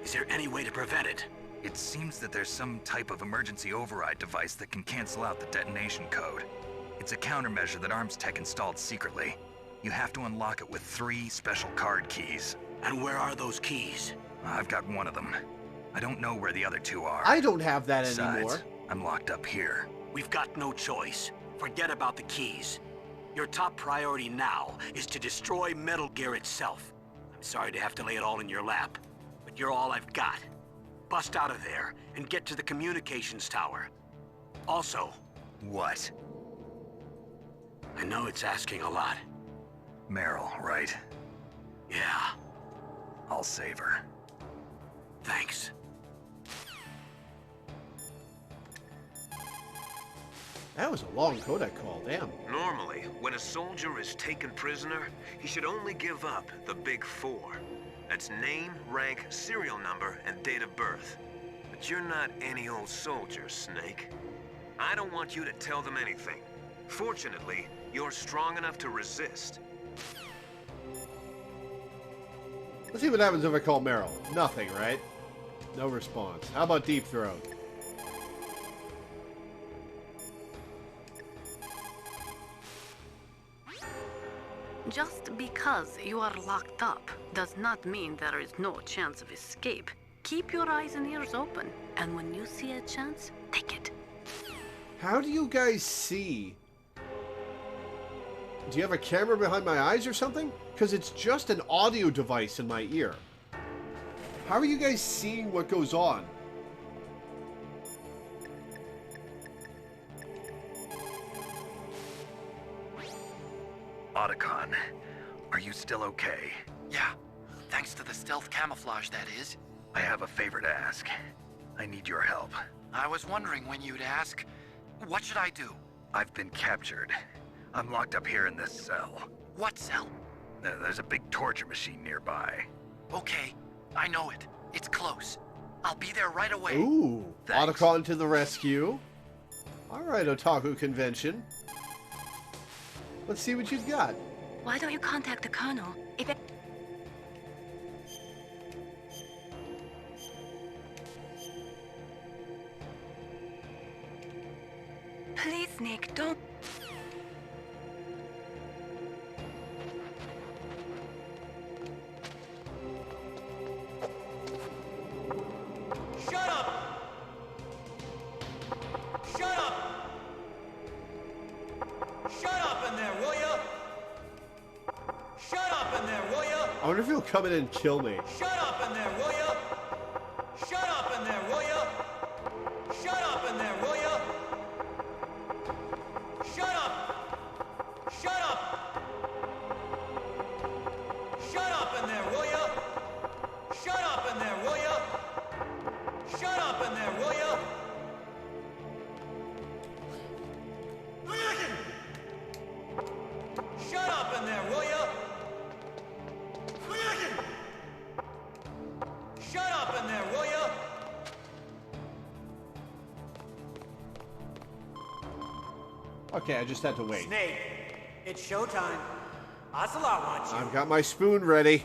Is there any way to prevent it? It seems that there's some type of emergency override device that can cancel out the detonation code. It's a countermeasure that Arms Tech installed secretly. You have to unlock it with 3 special card keys. And where are those keys? I've got one of them. I don't know where the other 2 are. I don't have that Besides, anymore. I'm locked up here. We've got no choice. Forget about the keys. Your top priority now is to destroy Metal Gear itself. I'm sorry to have to lay it all in your lap, but you're all I've got. Bust out of there and get to the communications tower. Also... What? I know it's asking a lot. Meryl, right? Yeah. I'll save her. Thanks. That was a long codec call, damn. Normally, when a soldier is taken prisoner, he should only give up the big four. That's name, rank, serial number, and date of birth. But you're not any old soldier, Snake. I don't want you to tell them anything. Fortunately, you're strong enough to resist. Let's see what happens if I call Meryl. Nothing, right? No response. How about Deep Throat? Just because you are locked up does not mean there is no chance of escape. Keep your eyes and ears open, and when you see a chance, take it. How do you guys see? Do you have a camera behind my eyes or something? Because it's just an audio device in my ear. How are you guys seeing what goes on? Otacon, are you still okay? Yeah, thanks to the stealth camouflage, that is. I have a favor to ask. I need your help. I was wondering when you'd ask. What should I do? I've been captured. I'm locked up here in this cell. What cell? There's a big torture machine nearby. Okay, I know it. It's close. I'll be there right away. Ooh, Thanks. Otacon to the rescue. Alright, Otaku Convention. Let's see what you've got. Why don't you contact the Colonel? Please, Nick, don't... Shut up! Shut up! Shut up in there, will ya? Shut up in there, will ya? I wonder if he'll come in and kill me. Shut up in there, will ya? Shut up in there, will ya? Shut up in there, will ya? Shut up! Shut up! Shut up in there, will ya? Shut up in there, will ya? Shut up in there, will ya? Shut up in there, will ya? Shut up in there, will ya? Okay, I just had to wait. Snake, it's showtime. Ocelot wants you. I've got my spoon ready.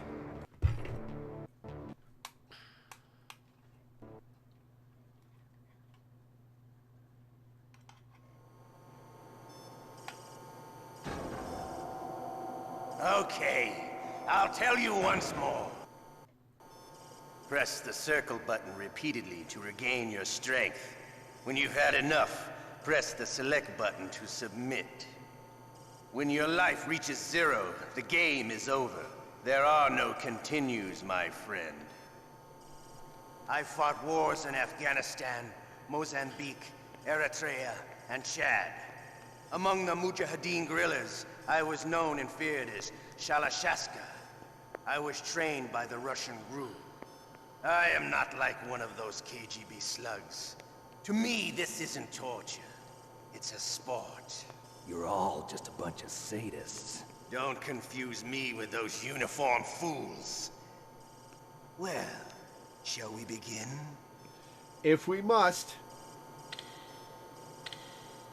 Okay, I'll tell you once more. Press the circle button repeatedly to regain your strength. When you've had enough, press the select button to submit. When your life reaches 0, the game is over. There are no continues, my friend. I fought wars in Afghanistan, Mozambique, Eritrea, and Chad. Among the Mujahideen guerrillas, I was known and feared as Shalashaska. I was trained by the Russian GRU. I am not like one of those KGB slugs. To me, this isn't torture. It's a sport. You're all just a bunch of sadists. Don't confuse me with those uniformed fools. Well, shall we begin? If we must.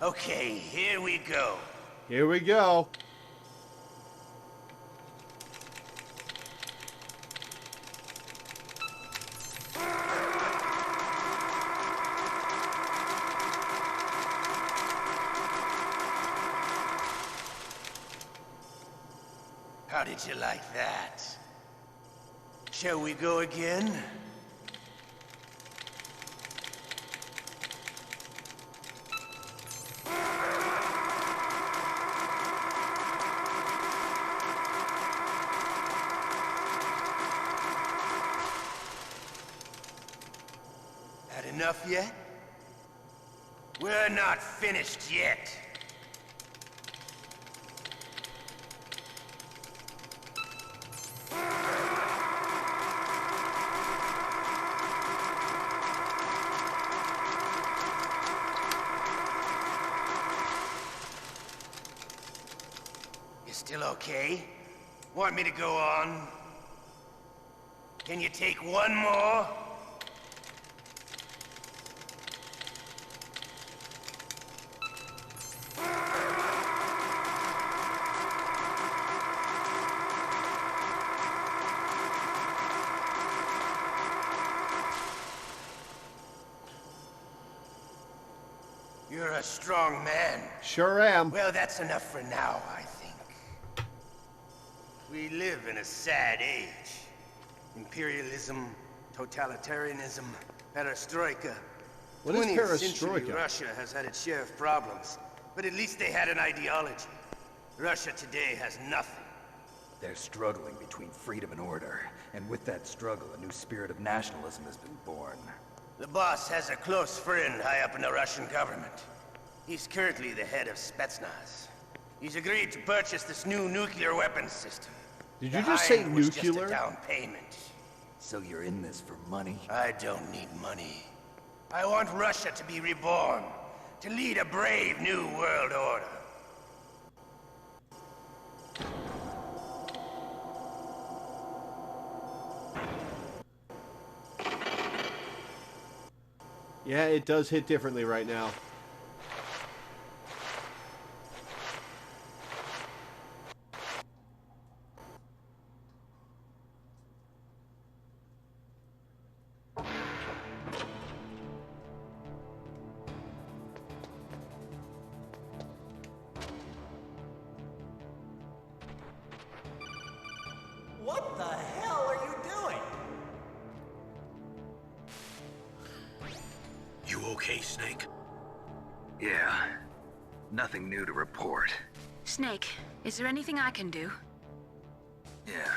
Okay, here we go. Here we go. How did you like that? Shall we go again? Had enough yet? We're not finished yet. Okay. Want me to go on? Can you take one more? You're a strong man. Sure am. Well, that's enough for now, I think. We live in a sad age. Imperialism, totalitarianism, perestroika. What is 20th century perestroika? Russia has had its share of problems, but at least they had an ideology. Russia today has nothing. They're struggling between freedom and order, and with that struggle, a new spirit of nationalism has been born. The boss has a close friend high up in the Russian government. He's currently the head of Spetsnaz. He's agreed to purchase this new nuclear weapons system. Did you just say Behind was just nuclear? a down payment. So you're in this for money? I don't need money. I want Russia to be reborn, to lead a brave new world order. Yeah, it does hit differently right now. What the hell are you doing? You okay, Snake? Yeah. Nothing new to report. Snake, is there anything I can do? Yeah.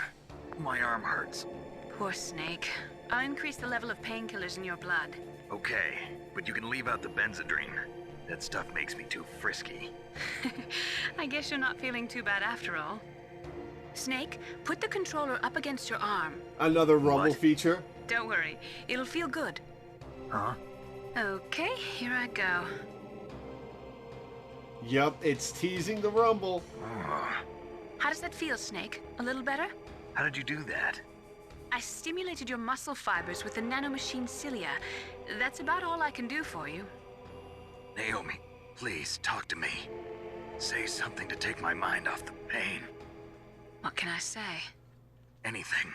My arm hurts. Poor Snake. I'll increase the level of painkillers in your blood. Okay, but you can leave out the Benzedrine. That stuff makes me too frisky. I guess you're not feeling too bad after all. Snake, put the controller up against your arm. Another rumble feature? Don't worry, it'll feel good. Huh? Okay, here I go. Yup, it's teasing the rumble. How does that feel, Snake? A little better? How did you do that? I stimulated your muscle fibers with the nanomachine cilia. That's about all I can do for you. Naomi, please talk to me. Say something to take my mind off the pain. What can I say? Anything.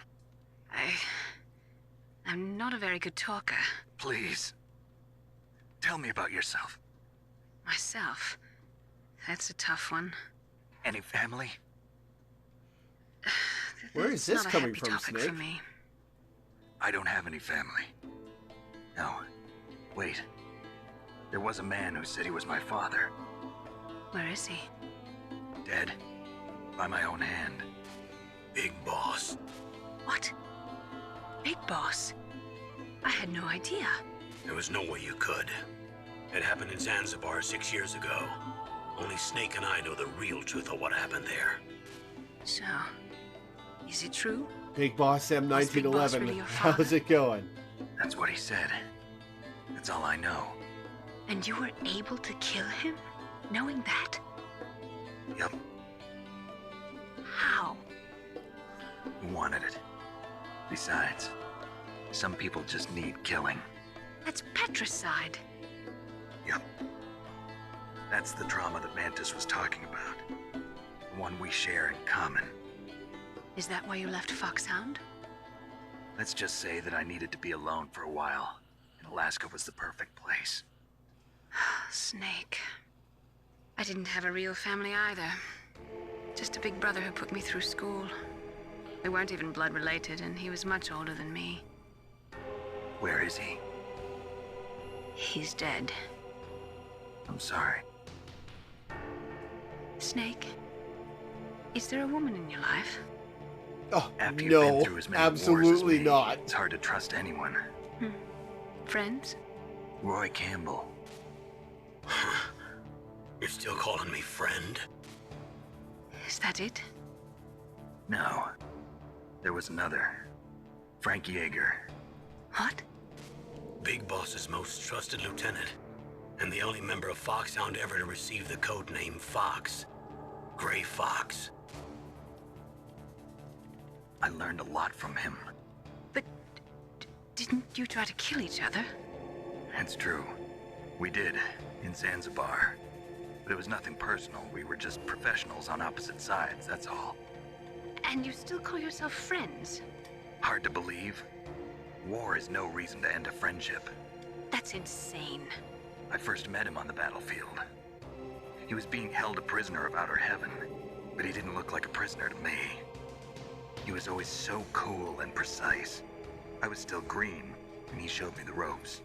I'm not a very good talker. Please. Tell me about yourself. Myself? That's a tough one. Any family? Where is this Not a coming happy from, topic Snake? for me. I don't have any family. No. Wait. There was a man who said he was my father. Where is he? Dead. By my own hand. Big Boss. What? Big Boss? I had no idea. There was no way you could. It happened in Zanzibar 6 years ago. Only Snake and I know the real truth of what happened there. So, is it true? Big Boss M Was Big Boss 1911. really your father? How's it going? That's what he said. That's all I know. And you were able to kill him, knowing that? Yup. How? He wanted it. Besides, some people just need killing. That's patricide. Yup. That's the trauma that Mantis was talking about. The one we share in common. Is that why you left Foxhound? Let's just say that I needed to be alone for a while, and Alaska was the perfect place. Snake. I didn't have a real family either. Just a big brother who put me through school. We weren't even blood related, and he was much older than me. Where is he? He's dead. I'm sorry. Snake, is there a woman in your life? Oh, After you've been no, through as many wars as absolutely me, not. It's hard to trust anyone. Friends? Roy Campbell. You're still calling me friend? Is that it? No. There was another. Frank Yeager. What? Big Boss's most trusted lieutenant, and the only member of Foxhound ever to receive the code name Fox. Gray Fox. I learned a lot from him. But didn't you try to kill each other? It's true. We did, in Zanzibar. But it was nothing personal. We were just professionals on opposite sides, that's all. And you still call yourself friends? Hard to believe. War is no reason to end a friendship. That's insane. I first met him on the battlefield. He was being held a prisoner of outer heaven, but he didn't look like a prisoner to me. He was always so cool and precise. I was still green, and he showed me the ropes.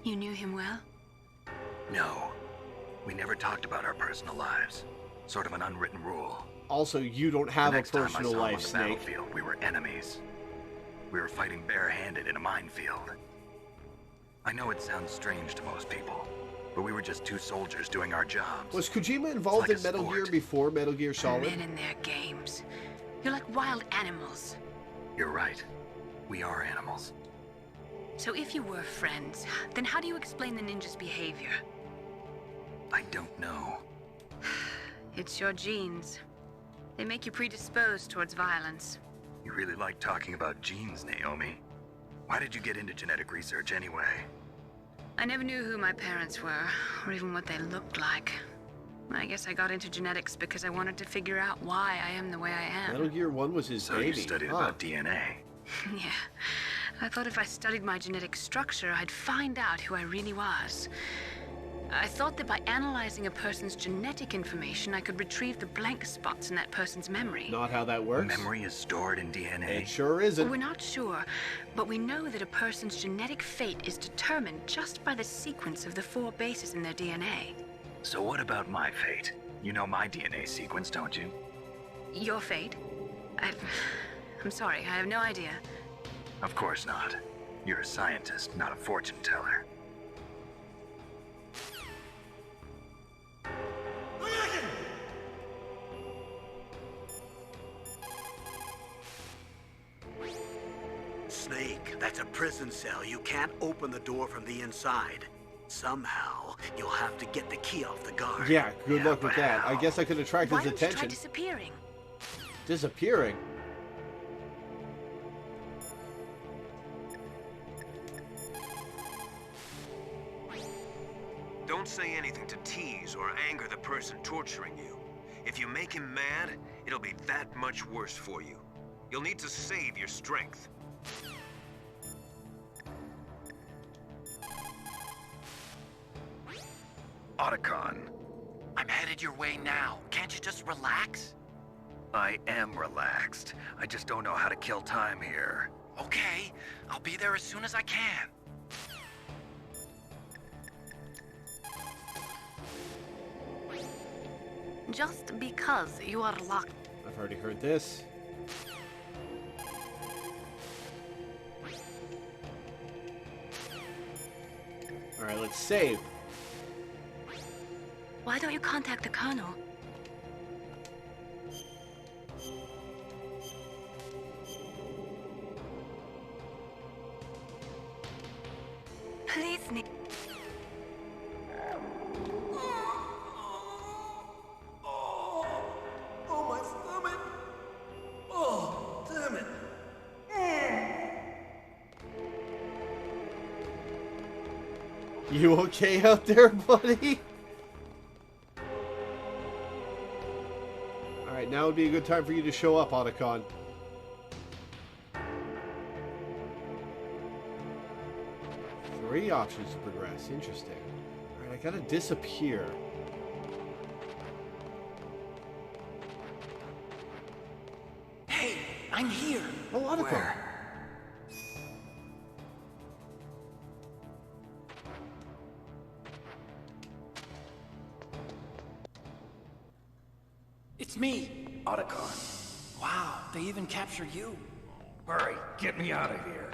You knew him well? No. We never talked about our personal lives. Sort of an unwritten rule. Also, you don't have a personal life, on the Snake. battlefield, we were enemies. We were fighting barehanded in a minefield. I know it sounds strange to most people, but we were just two soldiers doing our jobs. Was Kojima involved like in Metal sport. Gear before Metal Gear Solid? Men in their games. You're like wild animals. You're right. We are animals. So if you were friends, then how do you explain the ninja's behavior? I don't know. It's your genes. They make you predisposed towards violence. You really like talking about genes, Naomi. Why did you get into genetic research anyway? I never knew who my parents were, or even what they looked like. I guess I got into genetics because I wanted to figure out why I am the way I am. Metal Gear 1 was his baby. So you studied about DNA. Yeah. I thought if I studied my genetic structure, I'd find out who I really was. I thought that by analyzing a person's genetic information, I could retrieve the blank spots in that person's memory. Not how that works. Memory is stored in DNA. It sure isn't. We're not sure, but we know that a person's genetic fate is determined just by the sequence of the 4 bases in their DNA. So what about my fate? You know my DNA sequence, don't you? Your fate? I'm sorry, I have no idea. Of course not. You're a scientist, not a fortune teller. Snake, that's a prison cell. You can't open the door from the inside. Somehow, you'll have to get the key off the guard. Yeah, good luck with that. I guess I could attract his attention. Why don't you try disappearing? Disappearing? Don't say anything to tease or anger the person torturing you. If you make him mad, it'll be that much worse for you. You'll need to save your strength. Otacon. I'm headed your way now. Can't you just relax? I am relaxed. I just don't know how to kill time here. Okay, I'll be there as soon as I can. Just because you are locked. I've already heard this. Alright, let's save. Why don't you contact the Colonel? Please, Nick. Oh, my stomach! Oh, damn it! You okay out there, buddy? Alright, now would be a good time for you to show up, Otacon. Three options to progress. Interesting. Alright, I gotta disappear. Hey, I'm here. Oh, Otacon. Where? It's me, Otacon. Wow, they even captured you. Hurry, get me out of here.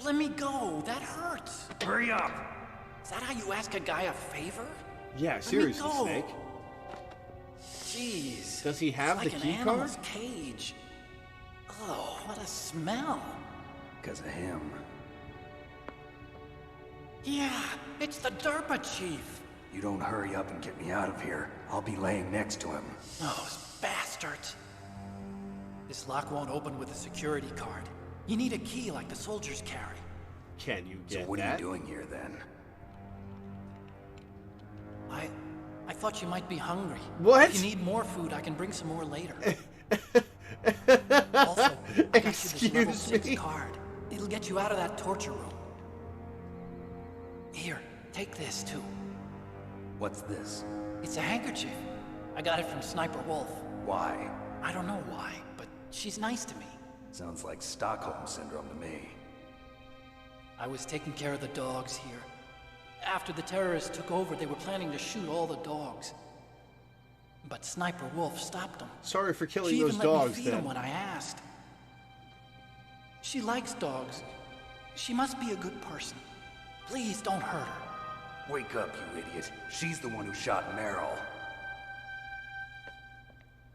Let me go. That hurts. Hurry up. Is that how you ask a guy a favor? Yeah, seriously, go. Snake. Jeez. Does he have It's the like key an card? animal's cage. Oh, what a smell. Because of him. Yeah, it's the Derpa Chief. You don't hurry up and get me out of here, I'll be laying next to him. Those bastards. This lock won't open with a security card. You need a key like the soldiers carry. Can you get So what that? are you doing here then? I thought you might be hungry. What? If you need more food, I can bring some more later. Also, I got you this level 6 card. It'll get you out of that torture room. Here, take this too. What's this? It's a handkerchief. I got it from Sniper Wolf. Why? I don't know why, but she's nice to me. Sounds like Stockholm Syndrome to me. I was taking care of the dogs here. After the terrorists took over, they were planning to shoot all the dogs. But Sniper Wolf stopped them. Sorry for killing She those even let dogs, me feed then. them when I asked. She likes dogs. She must be a good person. Please don't hurt her. Wake up, you idiot. She's the one who shot Merrill.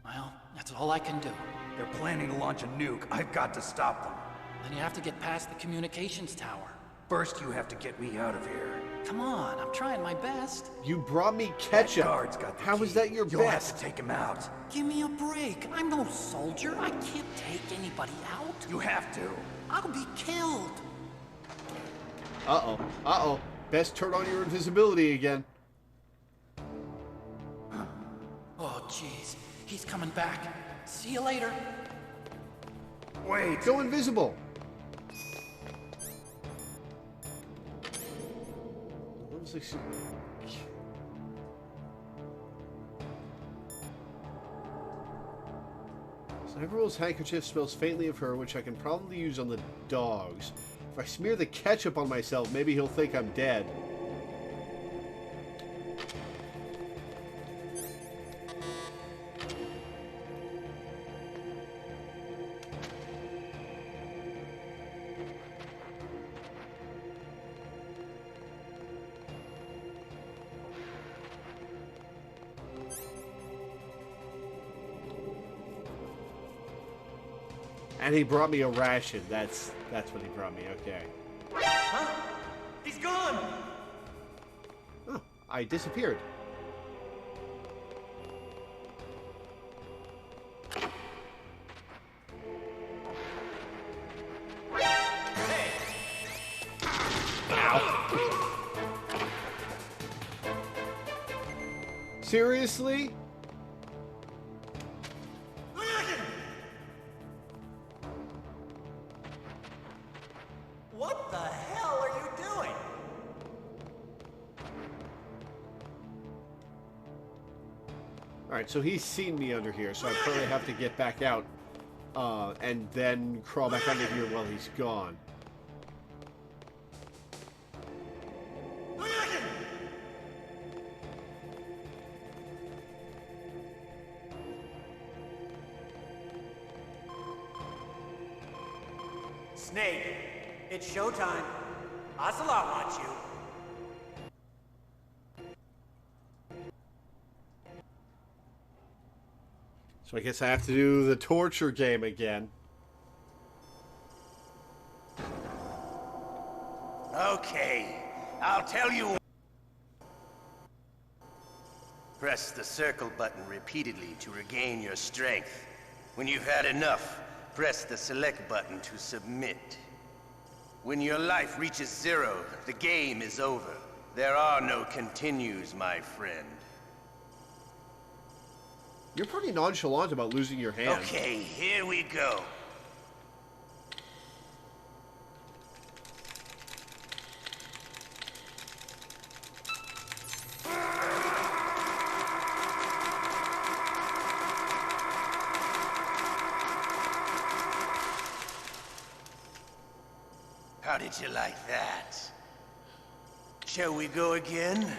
Well, that's all I can do. They're planning to launch a nuke. I've got to stop them. Then you have to get past the communications tower. First, you have to get me out of here. Come on, I'm trying my best. You brought me ketchup. That guard's got the How key. is that your You'll best? have to take him out. Give me a break. I'm no soldier. I can't take anybody out. You have to. I'll be killed. Uh-oh. Uh-oh. Best turn on your invisibility again. Oh, jeez. He's coming back. See you later. Wait. Go invisible. What was this? Sniper Wolf's handkerchief smells faintly of her, which I can probably use on the dogs. If I smear the ketchup on myself, maybe he'll think I'm dead. And he brought me a ration. That's what he brought me. Okay. Huh? He's gone! Oh, I disappeared. Ow. Seriously? What the hell are you doing? Alright, so he's seen me under here, so I probably have to get back out and then crawl back under here while he's gone. Snake, it's showtime. Ocelot wants you. So I guess I have to do the torture game again. Okay, I'll tell you. Press the circle button repeatedly to regain your strength. When you've had enough, press the select button to submit. When your life reaches 0, the game is over. There are no continues, my friend. You're pretty nonchalant about losing your hand. Okay, here we go. How did you like that? Shall we go again?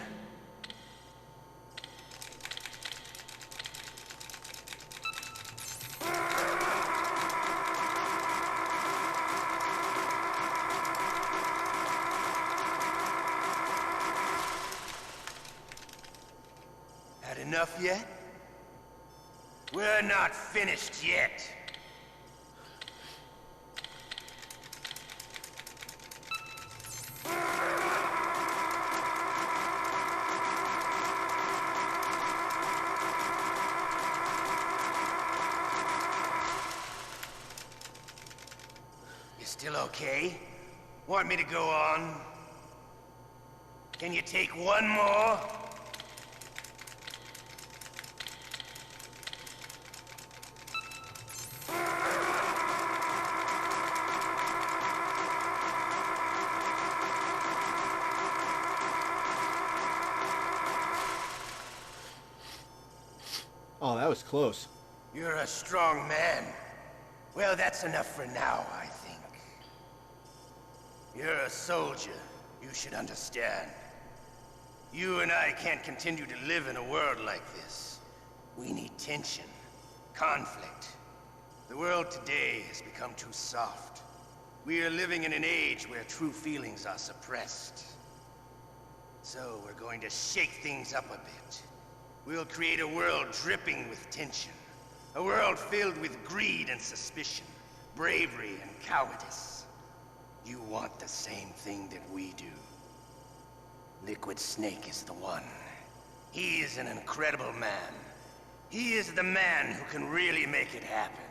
Had enough yet? We're not finished yet. Okay. Want me to go on? Can you take one more? Oh, that was close. You're a strong man. Well, that's enough for now, I think. You're a soldier. You should understand. You and I can't continue to live in a world like this. We need tension, conflict. The world today has become too soft. We are living in an age where true feelings are suppressed. So we're going to shake things up a bit. We'll create a world dripping with tension. A world filled with greed and suspicion, bravery and cowardice. You want the same thing that we do. Liquid Snake is the one. He is an incredible man. He is the man who can really make it happen.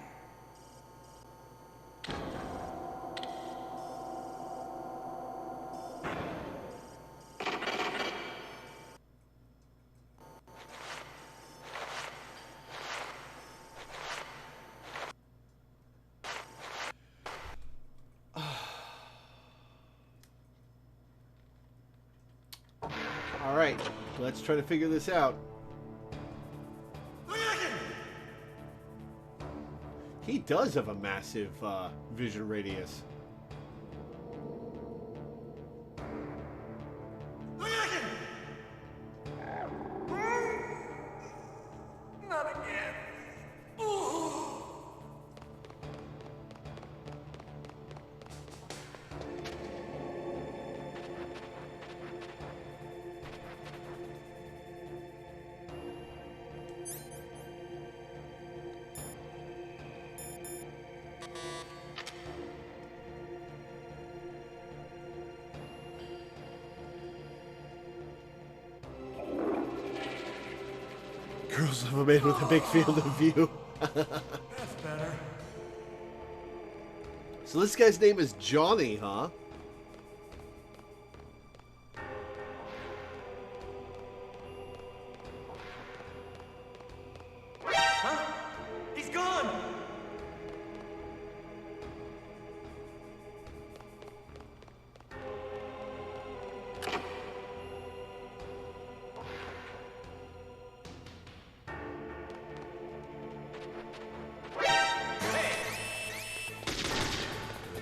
Alright, let's try to figure this out. He does have a massive vision radius. Not again. Girls love a man with a big field of view. That's better. So this guy's name is Johnny, huh? Huh? He's gone!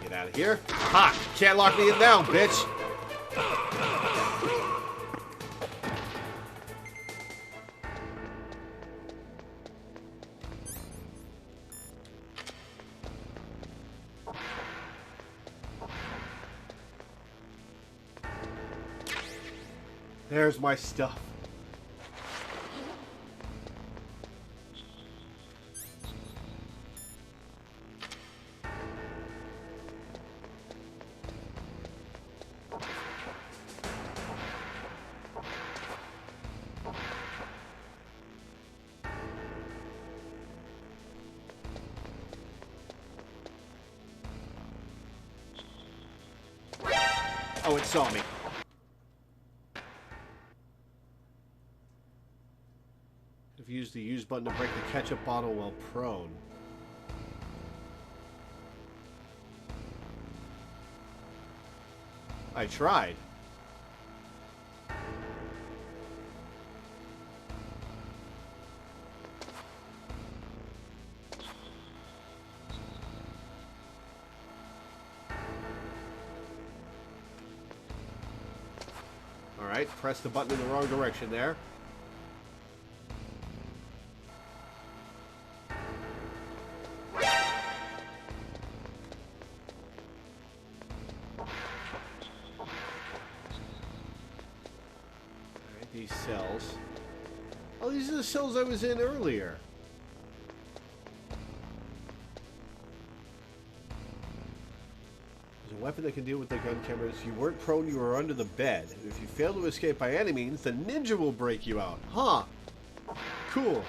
Get out of here. Ha! Can't lock me in now, bitch! There's my stuff. Oh, it saw me. If you use the use button to break the ketchup bottle while prone. I tried. Alright, press the button in the wrong direction there. Alright, these cells. Oh, these are the cells I was in earlier. There's a weapon that can deal with the gun cameras. You weren't prone, you were under the bed. If you fail to escape by any means, the ninja will break you out. Huh. Cool.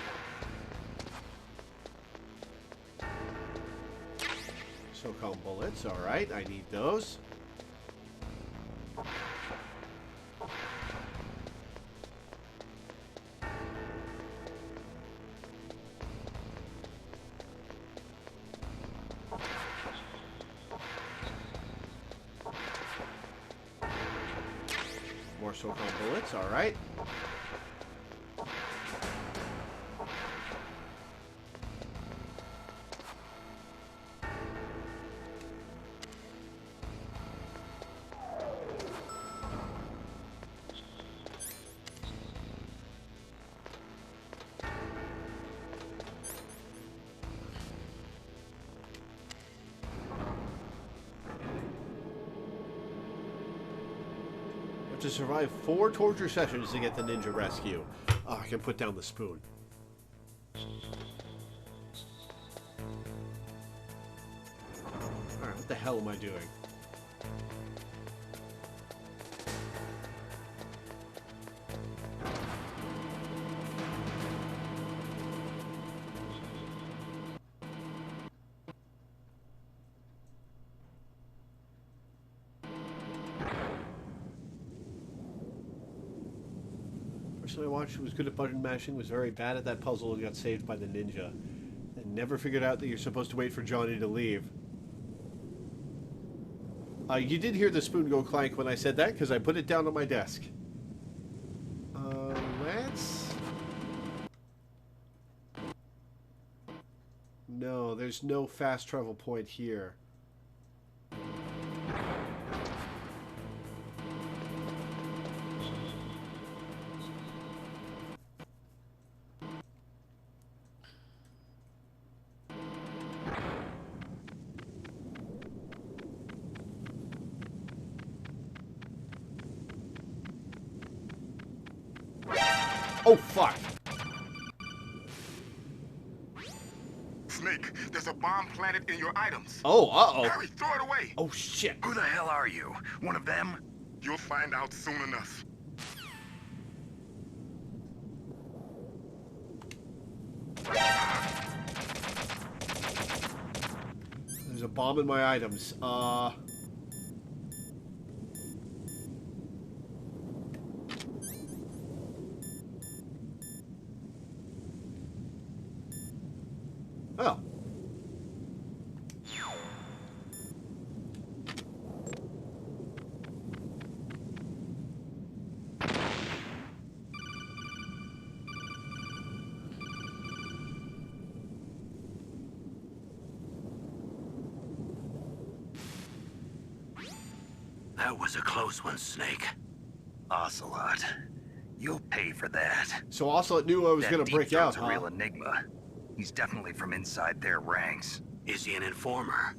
So-called bullets. Alright, I need those. More so-called bullets. Alright. To survive 4 torture sessions to get the ninja rescue. Oh, I can put down the spoon. Alright, what the hell am I doing? I watched who was good at button mashing, was very bad at that puzzle, and got saved by the ninja. And never figured out that you're supposed to wait for Johnny to leave. You did hear the spoon go clank when I said that, because I put it down on my desk. Let's... No, there's no fast travel point here. Oh, fuck. Snake, there's a bomb planted in your items. Oh, uh-oh. Hurry, throw it away. Oh, shit. Who the hell are you? One of them? You'll find out soon enough. There's a bomb in my items. Oh. That was a close one, Snake. Ocelot. You'll pay for that. So Ocelot knew I was going to break out, That huh? a real enigma. He's definitely from inside their ranks. Is he an informer?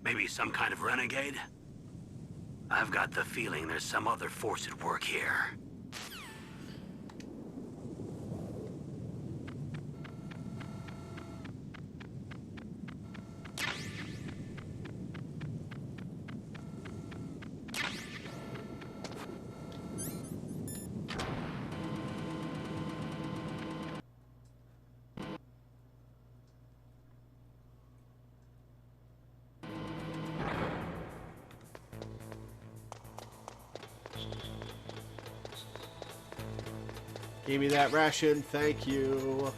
Maybe some kind of renegade? I've got the feeling there's some other force at work here. Give me that ration, thank you.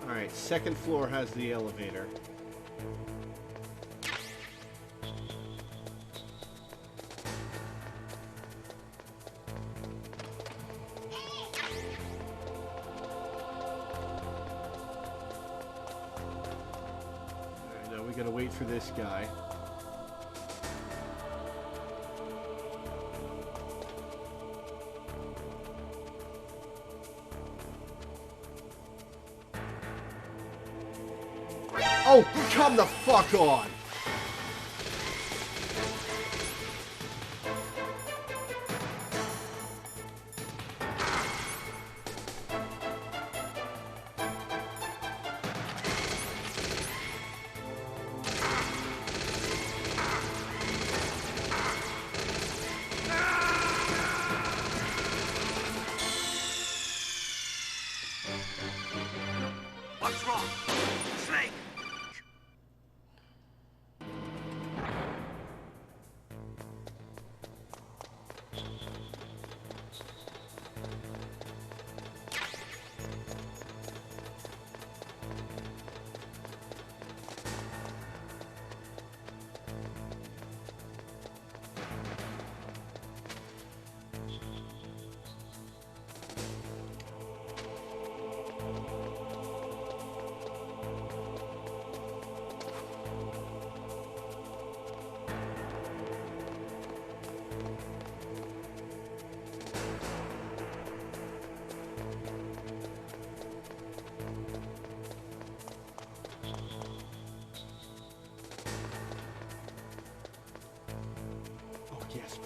Alright, second floor has the elevator. Alright, now we gotta wait for this guy. Oh, come the fuck on!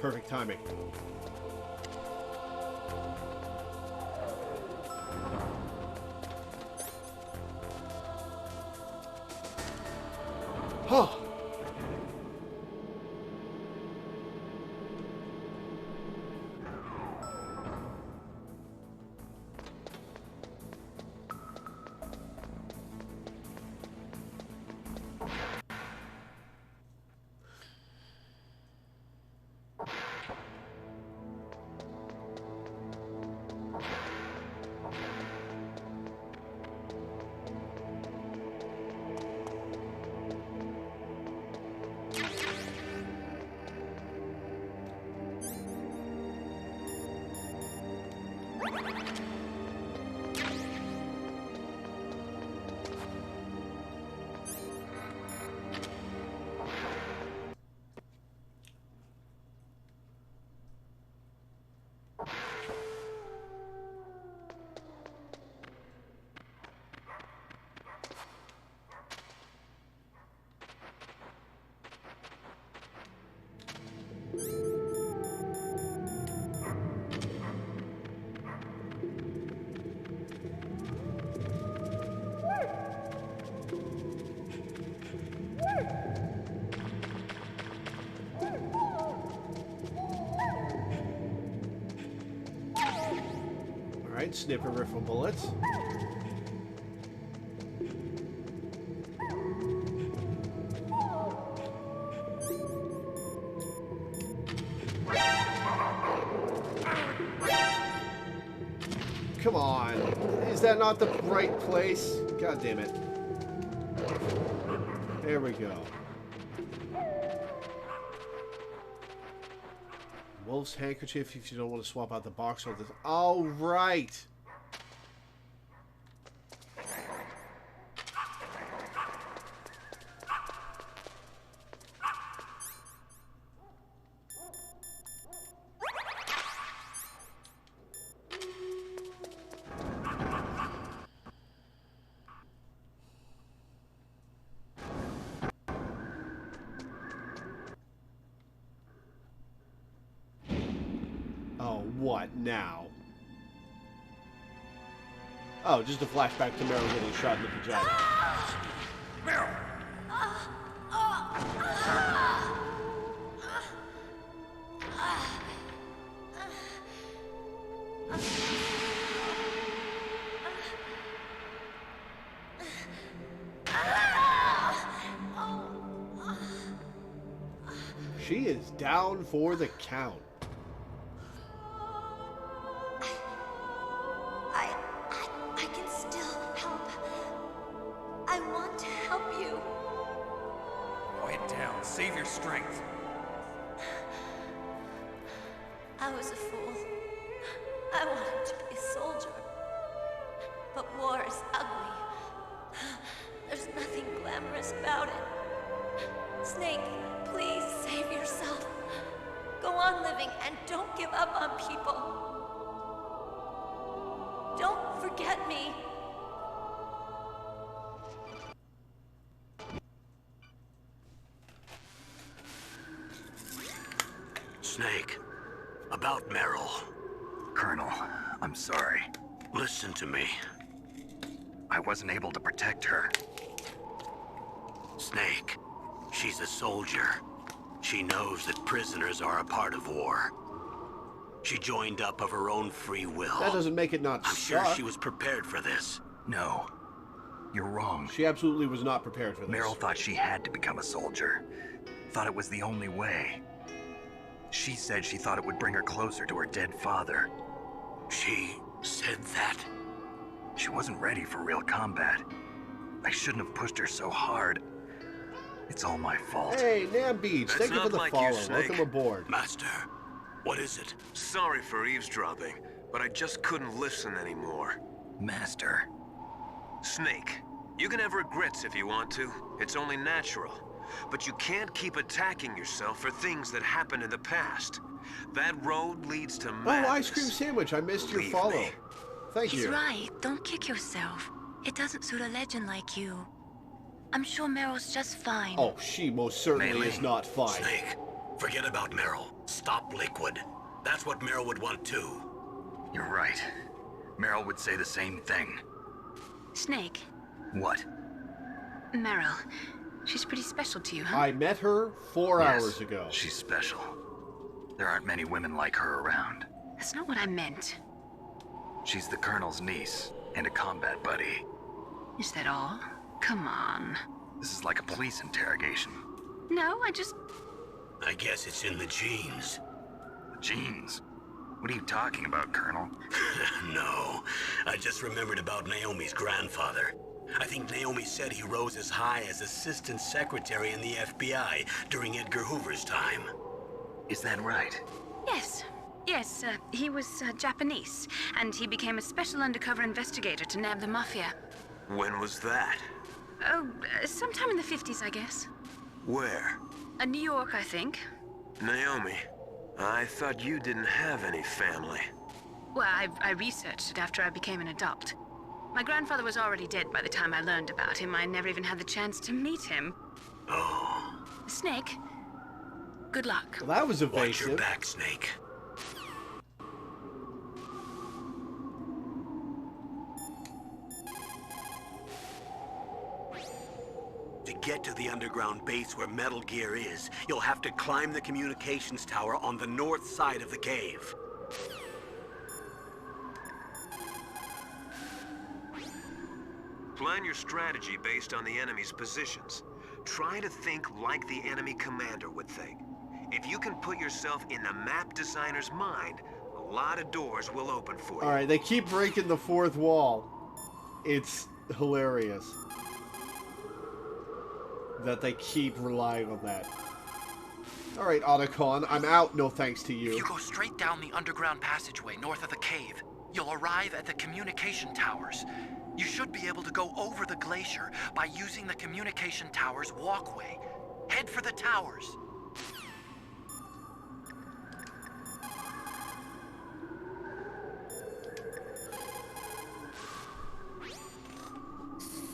Perfect timing. Huh. Alright, sniper rifle bullets. Come on. Is that not the right place? God damn it. There we go. Wolf's handkerchief if you don't want to swap out the box or the... Oh, right. What now? Oh, just a flashback to Meryl getting shot in the vagina. Meryl! She is down for the count. Save your strength. I was a fool. I wanted to be a soldier. But war is ugly. There's nothing glamorous about it. Snake, please save yourself. Go on living and don't give up on people. Don't forget me. Snake, about Meryl. Colonel, I'm sorry. Listen to me. I wasn't able to protect her. Snake, she's a soldier. She knows that prisoners are a part of war. She joined up of her own free will. That doesn't make it not I'm sure she was prepared for this. No. You're wrong. She absolutely was not prepared for this. Meryl thought she had to become a soldier. Thought it was the only way. She said she thought it would bring her closer to her dead father. She said that? She wasn't ready for real combat. I shouldn't have pushed her so hard. It's all my fault. Hey, Nam Beach, thank you for the like follow. you, Snake. Welcome aboard. Master, what is it? Sorry for eavesdropping, but I just couldn't listen anymore. Master. Snake, you can have regrets if you want to. It's only natural. But you can't keep attacking yourself for things that happened in the past. That road leads to madness. Oh, ice cream sandwich. I missed your follow. Thank you. He's right. Don't kick yourself. It doesn't suit a legend like you. I'm sure Meryl's just fine. Oh, she most certainly Melee. is not fine. Snake, Forget about Meryl. Stop Liquid. That's what Meryl would want too. You're right. Meryl would say the same thing. Snake, What? Meryl. She's pretty special to you, huh? I met her 4 Yes, hours ago. She's special. There aren't many women like her around. That's not what I meant. She's the Colonel's niece and a combat buddy. Is that all? Come on. This is like a police interrogation. No, I guess it's in the genes. Genes? What are you talking about, Colonel? No, I just remembered about Naomi's grandfather. I think Naomi said he rose as high as assistant secretary in the FBI during Edgar Hoover's time. Is that right? Yes. Yes, he was Japanese, and he became a special undercover investigator to nab the mafia. When was that? Oh, sometime in the 50s, I guess. Where? New York, I think. Naomi, I thought you didn't have any family. Well, I researched it after I became an adult. My grandfather was already dead by the time I learned about him. I never even had the chance to meet him. Oh. Snake, good luck. Well, that was evasive. Watch your back, Snake. To get to the underground base where Metal Gear is, you'll have to climb the communications tower on the north side of the cave. Plan your strategy based on the enemy's positions. Try to think like the enemy commander would think. If you can put yourself in the map designer's mind, a lot of doors will open for you. Alright, they keep breaking the fourth wall. It's hilarious that they keep relying on that. Alright, Otacon, I'm out, no thanks to you. If you go straight down the underground passageway north of the cave, you'll arrive at the communication towers. You should be able to go over the glacier by using the communication tower's walkway. Head for the towers.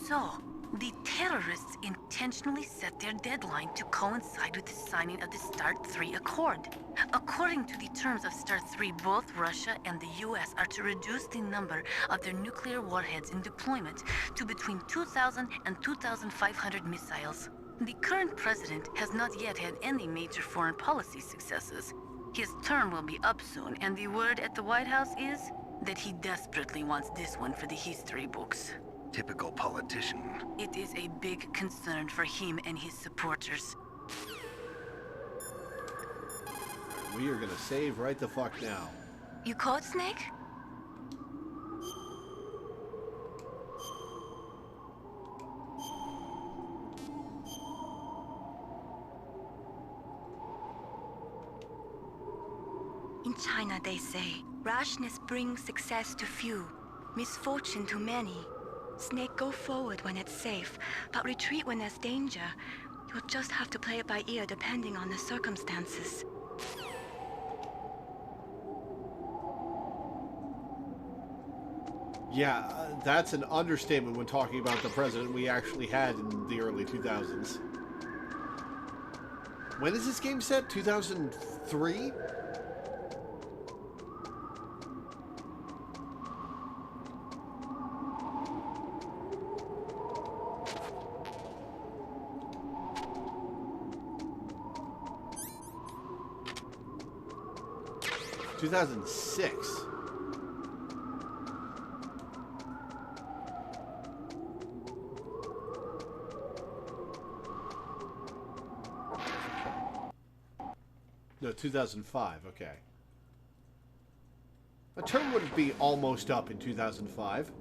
So, the terrorists intentionally set their deadline to coincide with the signing of the START 3 Accord. According to the terms of START 3, both Russia and the US are to reduce the number of their nuclear warheads in deployment to between 2,000 and 2,500 missiles. The current president has not yet had any major foreign policy successes. His term will be up soon, and the word at the White House is that he desperately wants this one for the history books. Typical politician. It is a big concern for him and his supporters. We are gonna save right the fuck now. You caught Snake? In China, they say, rashness brings success to few, misfortune to many. Snake, go forward when it's safe, but retreat when there's danger. You'll just have to play it by ear depending on the circumstances. Yeah, that's an understatement when talking about the president we actually had in the early 2000s. When is this game set? 2003? ...2006. No, 2005, okay. A term would be almost up in 2005.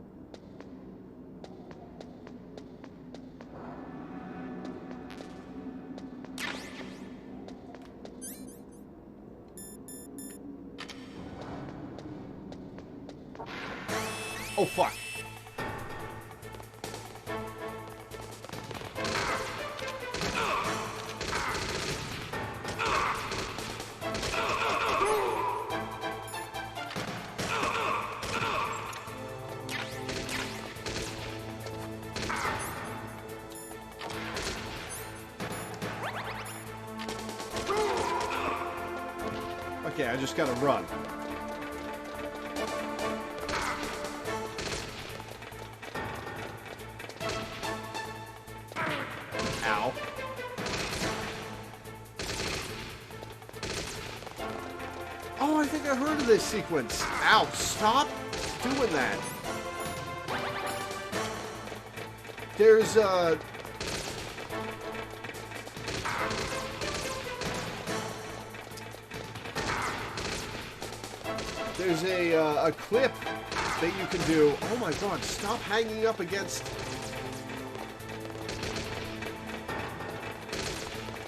Oh, fuck. Okay, I just gotta run. Ow. Oh, I think I heard of this sequence. Ow, stop doing that. There's a clip that you can do. Oh my god, stop hanging up against...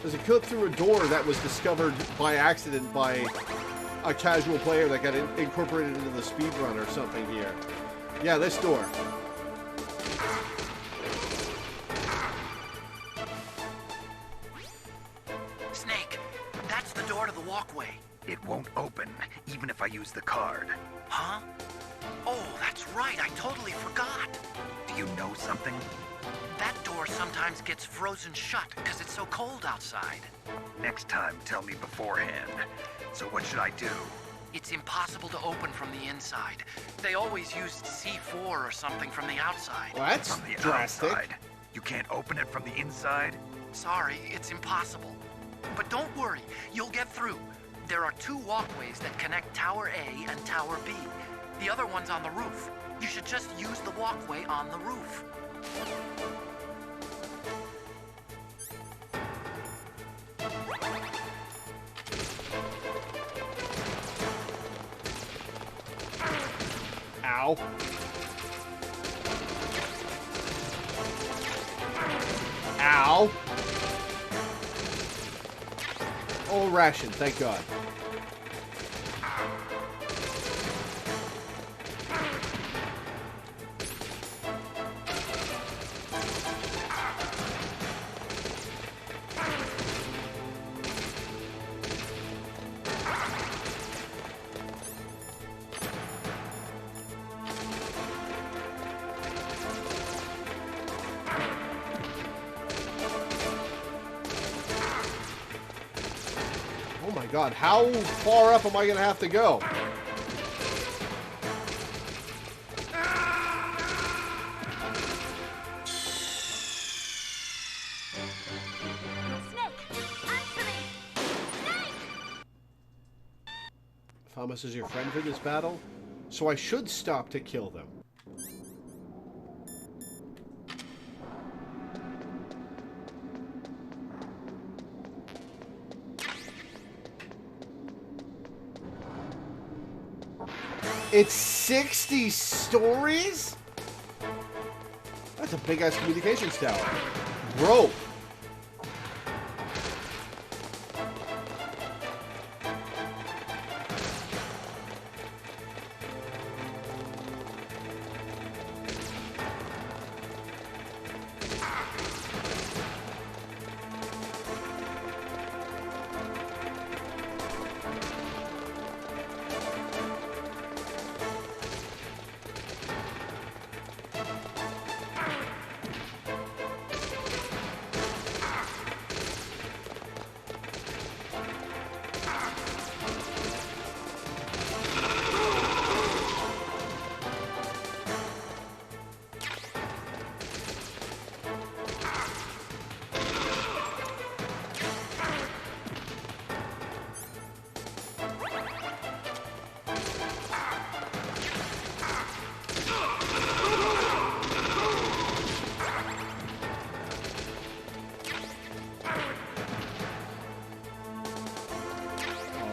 There's a clip through a door that was discovered by accident by a casual player that got incorporated into the speedrun or something here. Yeah, this door. Snake, that's the door to the walkway. It won't open, even if I use the card. Huh? Oh, that's right. I totally forgot. Do you know something? That door sometimes gets frozen shut because it's so cold outside. Next time, tell me beforehand. So what should I do? It's impossible to open from the inside. They always used C4 or something from the outside. Well, that's from the drastic. outside? You can't open it from the inside? Sorry, it's impossible. But don't worry, you'll get through. There are 2 walkways that connect Tower A and Tower B. The other one's on the roof. You should just use the walkway on the roof. Ow. Ow. Oh, ration, thank God. God, how far up am I going to have to go? Thomas is your friend for this battle, so I should stop to kill them. It's 60 stories? That's a big-ass communications tower. Rope.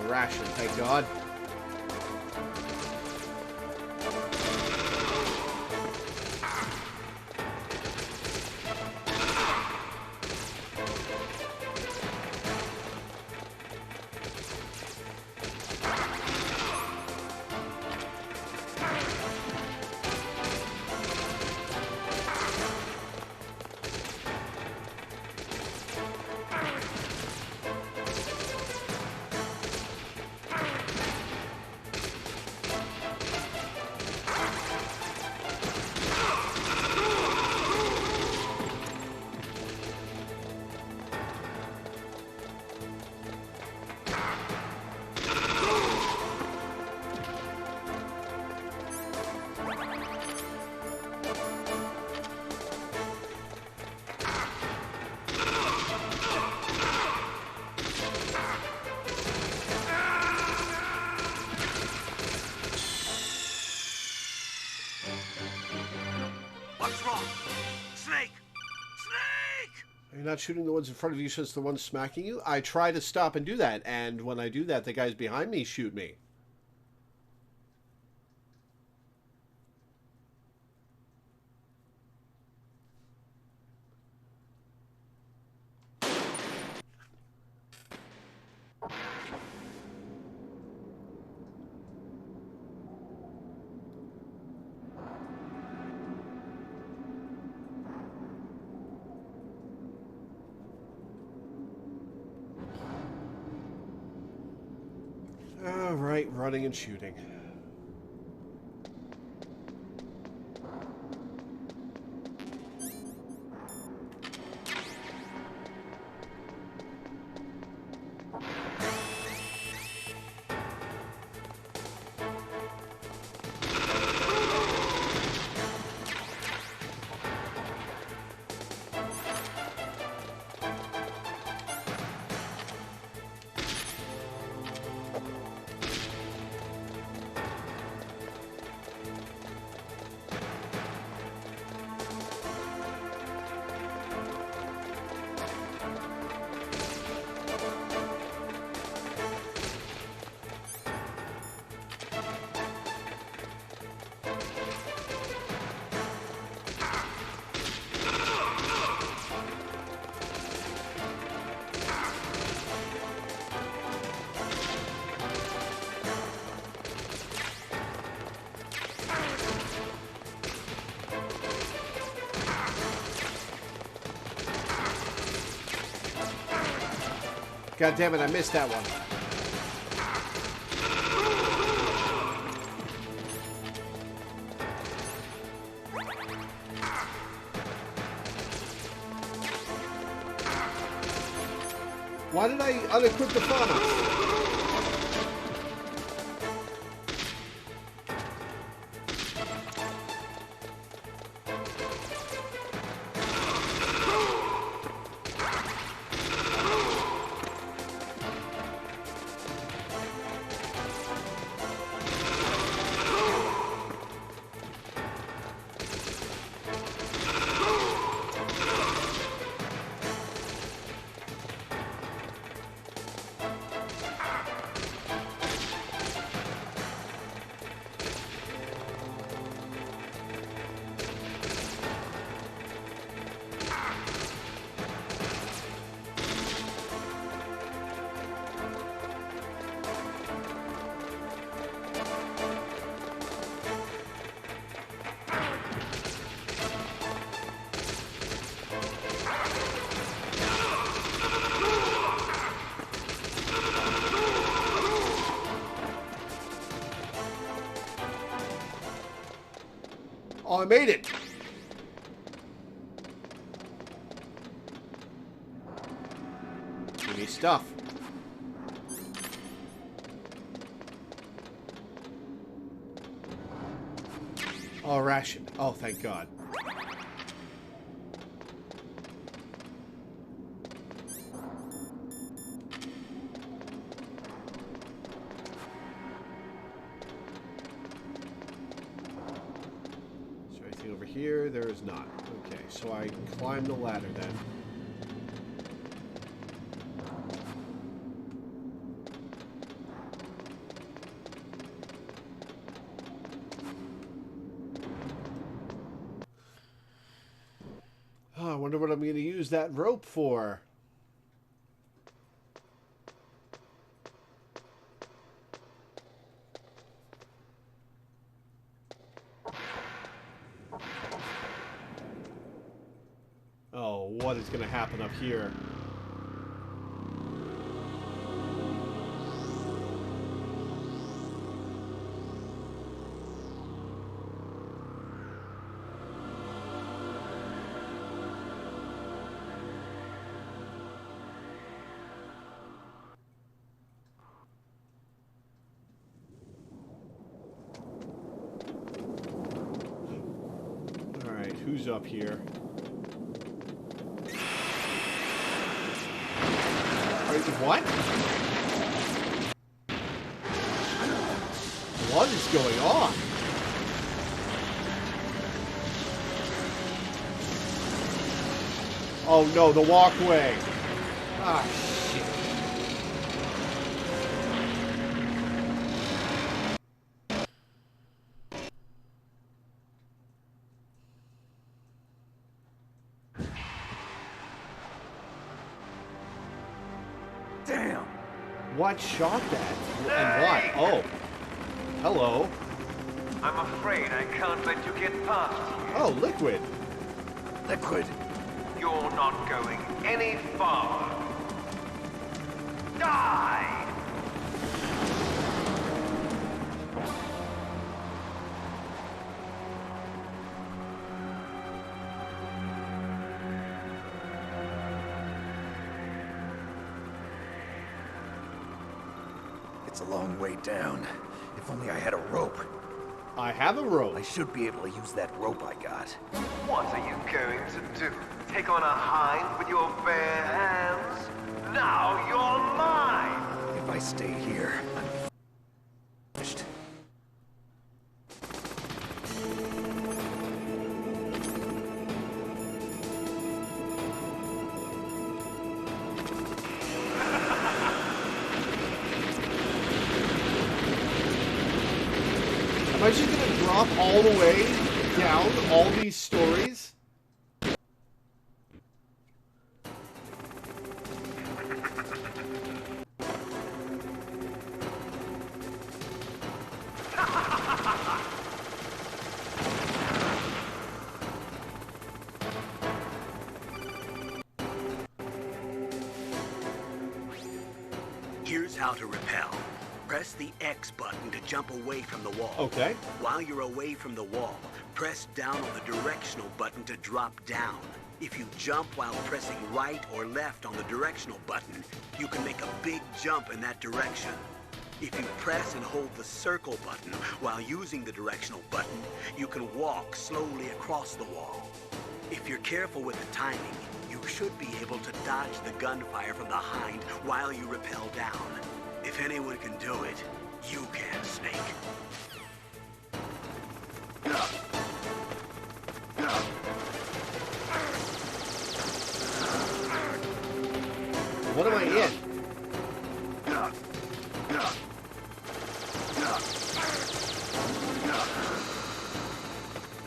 Ration, thank God. What's wrong? Snake! Snake! You're not shooting the ones in front of you since the one's smacking you? I try to stop and do that, and when I do that, the guys behind me shoot me. All right, running and shooting. God damn it, I missed that one. Why did I unequip the fauna? Oh, I made it! Give me stuff. Oh, ration. Oh, thank God. Over here, there is not. Okay, so I climb the ladder then. Oh, I wonder what I'm going to use that rope for. Oh, what is going to happen up here? All right, who's up here? What? What is going on? Oh no, the walkway. Ah, shit. Damn! What shot that? And what? Oh. Hello. I'm afraid I can't let you get past here. Oh, liquid. Liquid. You're not going any farther. Die! It's a long way down. If only I had a rope. I have a rope. I should be able to use that rope I got. What are you going to do? Take on a hind with your bare hands? Now you're mine! If I stay here, I'm finished. Am I just gonna drop all the way down all these stories? Here's how to repel. Press the X button to jump away from the wall. Okay. While you're away from the wall, press down on the directional button to drop down. If you jump while pressing right or left on the directional button, you can make a big jump in that direction. If you press and hold the circle button while using the directional button, you can walk slowly across the wall. If you're careful with the timing, you should be able to dodge the gunfire from the hind while you rappel down. If anyone can do it, you can, Snake. What am I in?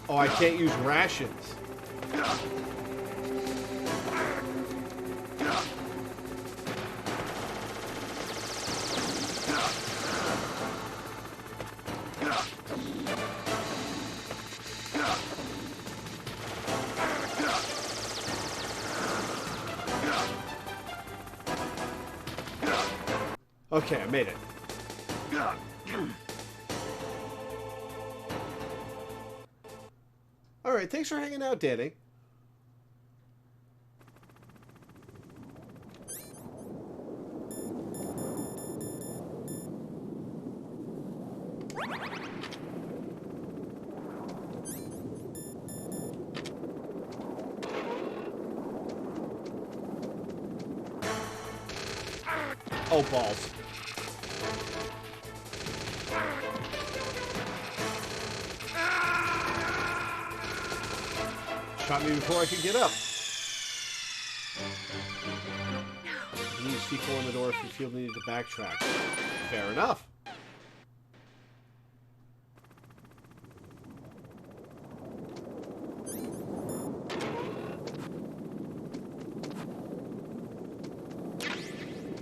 Oh, I can't use rations. Okay, I made it. Alright, thanks for hanging out, Danny. Oh, balls. Shot me before I could get up. You need C4 on the door if you feel the need to backtrack. Fair enough.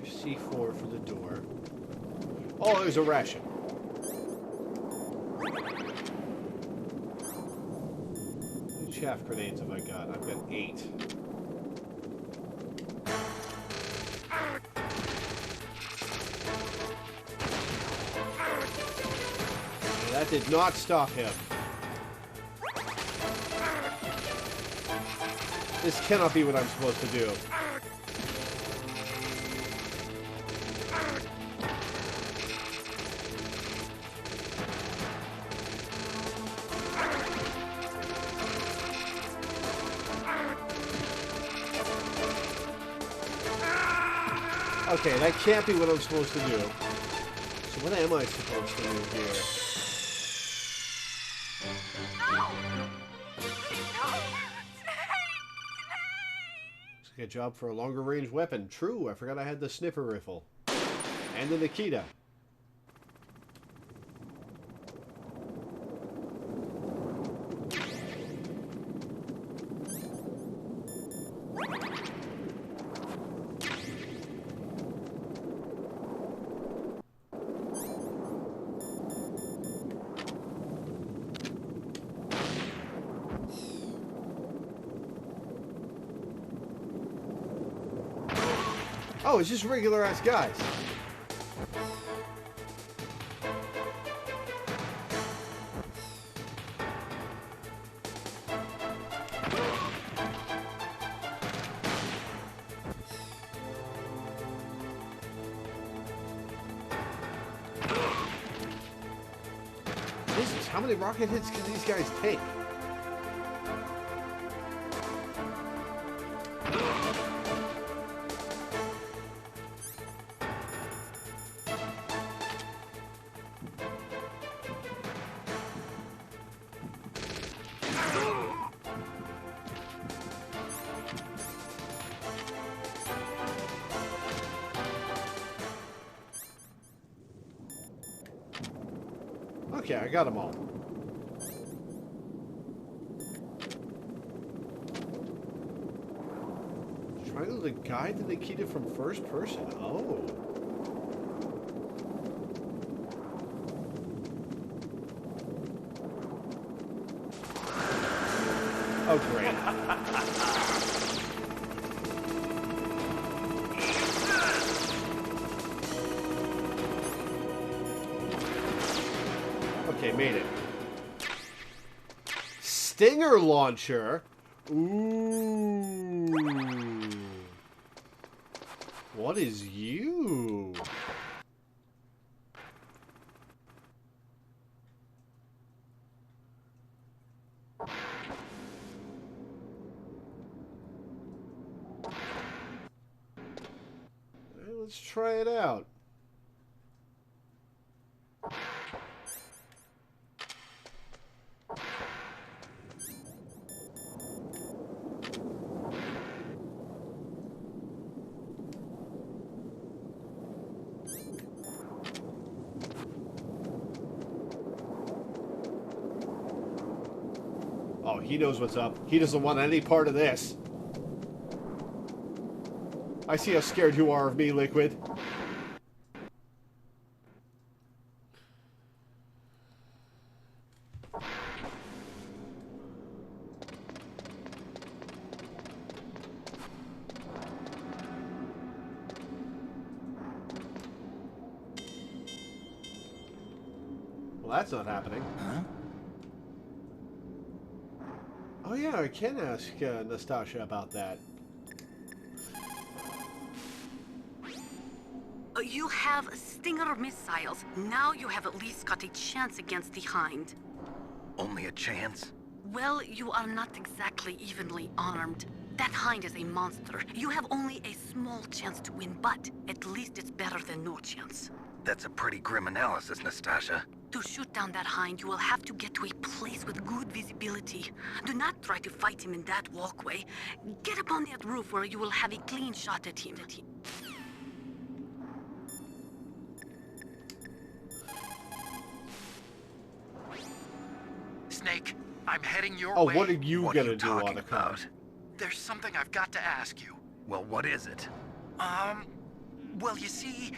C4 for the door. Oh, there's a ration. How many chaff grenades have I got? I've got 8. And that did not stop him. This cannot be what I'm supposed to do. Okay, that can't be what I'm supposed to do. So what am I supposed to do here? No! Please, no! Snake! like a job for a longer range weapon. True, I forgot I had the sniffer rifle. And the Nikita. Oh, it's just regular ass guys. Jesus, how many rocket hits can these guys take? Okay, I got them all. Trying to guide the Nikita from first person. Oh. Oh, great. Okay, made it. Stinger launcher. Ooh. What is you? Let's try it out. Oh, he knows what's up. He doesn't want any part of this. I see how scared you are of me, Liquid. Well, that's not happening. Huh? Oh yeah, I can ask Nastasha about that. You have Stinger missiles. Now you have at least got a chance against the Hind. Only a chance? Well, you are not exactly evenly armed. That Hind is a monster. You have only a small chance to win, but at least it's better than no chance. That's a pretty grim analysis, Nastasha. To shoot down that Hind, you will have to get to a place with good visibility. Do not try to fight him in that walkway. Get up on that roof where you will have a clean shot at him. Snake, I'm heading your Oh, way. what are you gonna do, Otacon? There's something I've got to ask you. Well, what is it? Well, you see,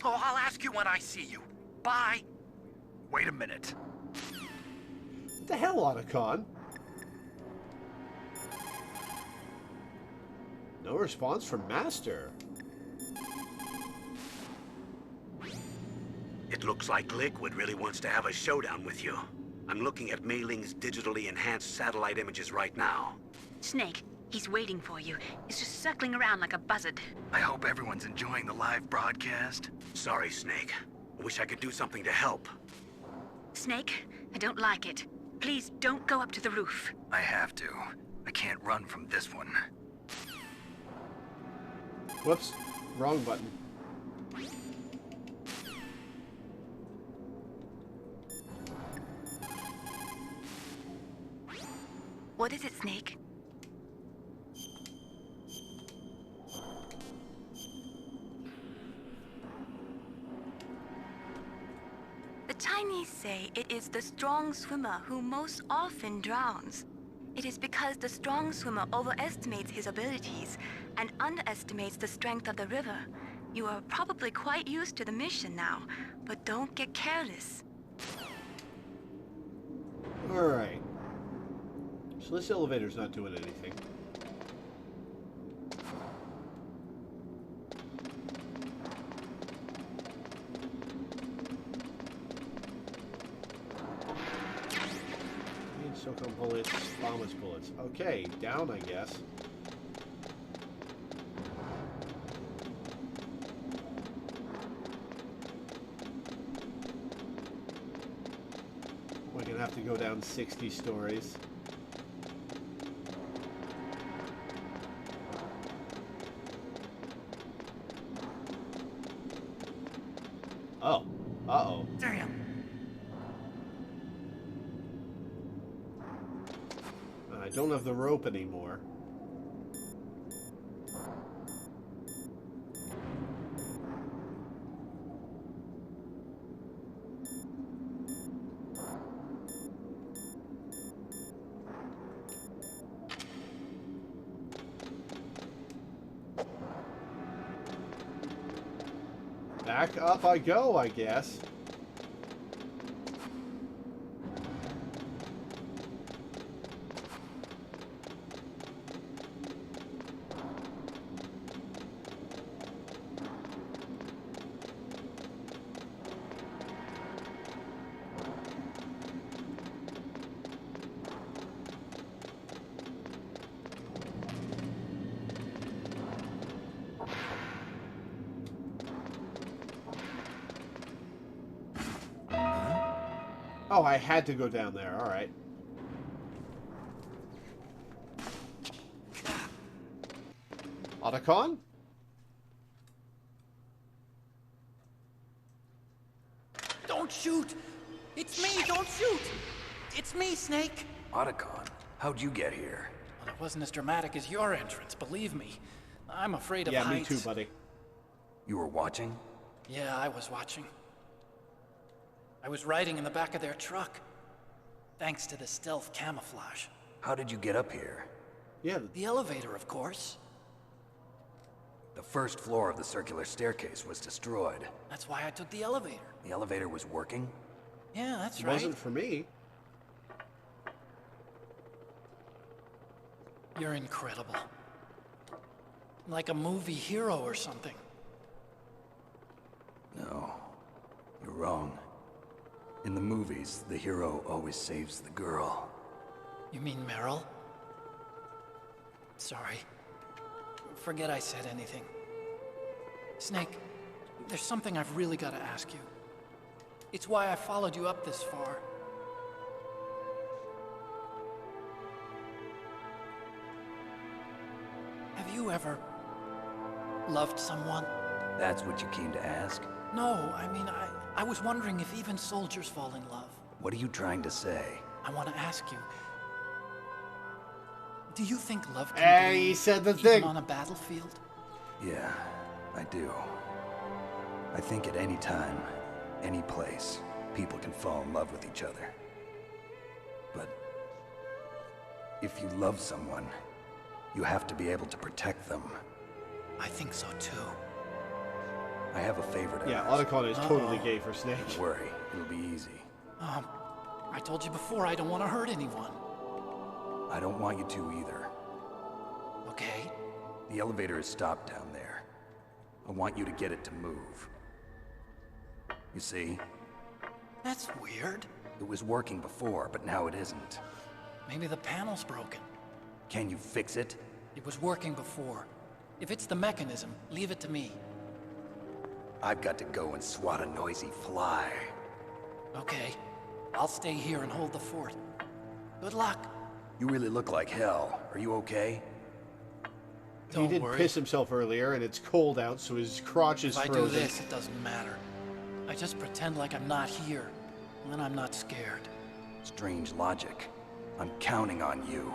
Oh, I'll ask you when I see you. Bye. Wait a minute. What the hell, Otacon? No response from Master. It looks like Liquid really wants to have a showdown with you. I'm looking at Mei Ling's digitally enhanced satellite images right now. Snake, he's waiting for you. He's just circling around like a buzzard. I hope everyone's enjoying the live broadcast. Sorry, Snake. I wish I could do something to help. Snake, I don't like it. Please don't go up to the roof. I have to. I can't run from this one. Whoops. Wrong button. What is it, Snake? It is the strong swimmer who most often drowns. It is because the strong swimmer overestimates his abilities and underestimates the strength of the river. You are probably quite used to the mission now, but don't get careless. Alright. So this elevator's not doing anything. Silicone bullets, bombers bullets. Okay, down, I guess. We're gonna have to go down 60 stories. Oh. Uh-oh. Damn. I don't have the rope anymore. Back up I go, I guess. Oh, I had to go down there. All right. Otacon? Don't shoot! It's me! Don't shoot! It's me, Snake! Otacon, how'd you get here? Well, it wasn't as dramatic as your entrance, believe me. I'm afraid of heights. Yeah, me too, buddy. You were watching? Yeah, I was watching. I was riding in the back of their truck. Thanks to the stealth camouflage. How did you get up here? Yeah. The elevator, of course. The first floor of the circular staircase was destroyed. That's why I took the elevator. The elevator was working? Yeah, that's It right. wasn't for me. You're incredible. Like a movie hero or something. No, you're wrong. In the movies, the hero always saves the girl. You mean Meryl? Sorry. Forget I said anything. Snake, there's something I've really got to ask you. It's why I followed you up this far. Have you ever loved someone? That's what you came to ask? No, I mean, I was wondering if even soldiers fall in love. What are you trying to say? I want to ask you. Do you think love can Hey, bloom he said the even thing. on a battlefield? Yeah, I do. I think at any time, any place, people can fall in love with each other. But if you love someone, you have to be able to protect them. I think so too. I have a favor to Yeah, ask. Otacon is totally gay for Snake. Don't worry, it'll be easy. I told you before I don't want to hurt anyone. I don't want you to either. Okay. The elevator is stopped down there. I want you to get it to move. You see? That's weird. It was working before, but now it isn't. Maybe the panel's broken. Can you fix it? It was working before. If it's the mechanism, leave it to me. I've got to go and swat a noisy fly. Okay. I'll stay here and hold the fort. Good luck. You really look like hell. Are you okay? He did piss himself earlier, and it's cold out, so his crotch is If I frozen. do this, it doesn't matter. I just pretend like I'm not here, and then I'm not scared. Strange logic. I'm counting on you.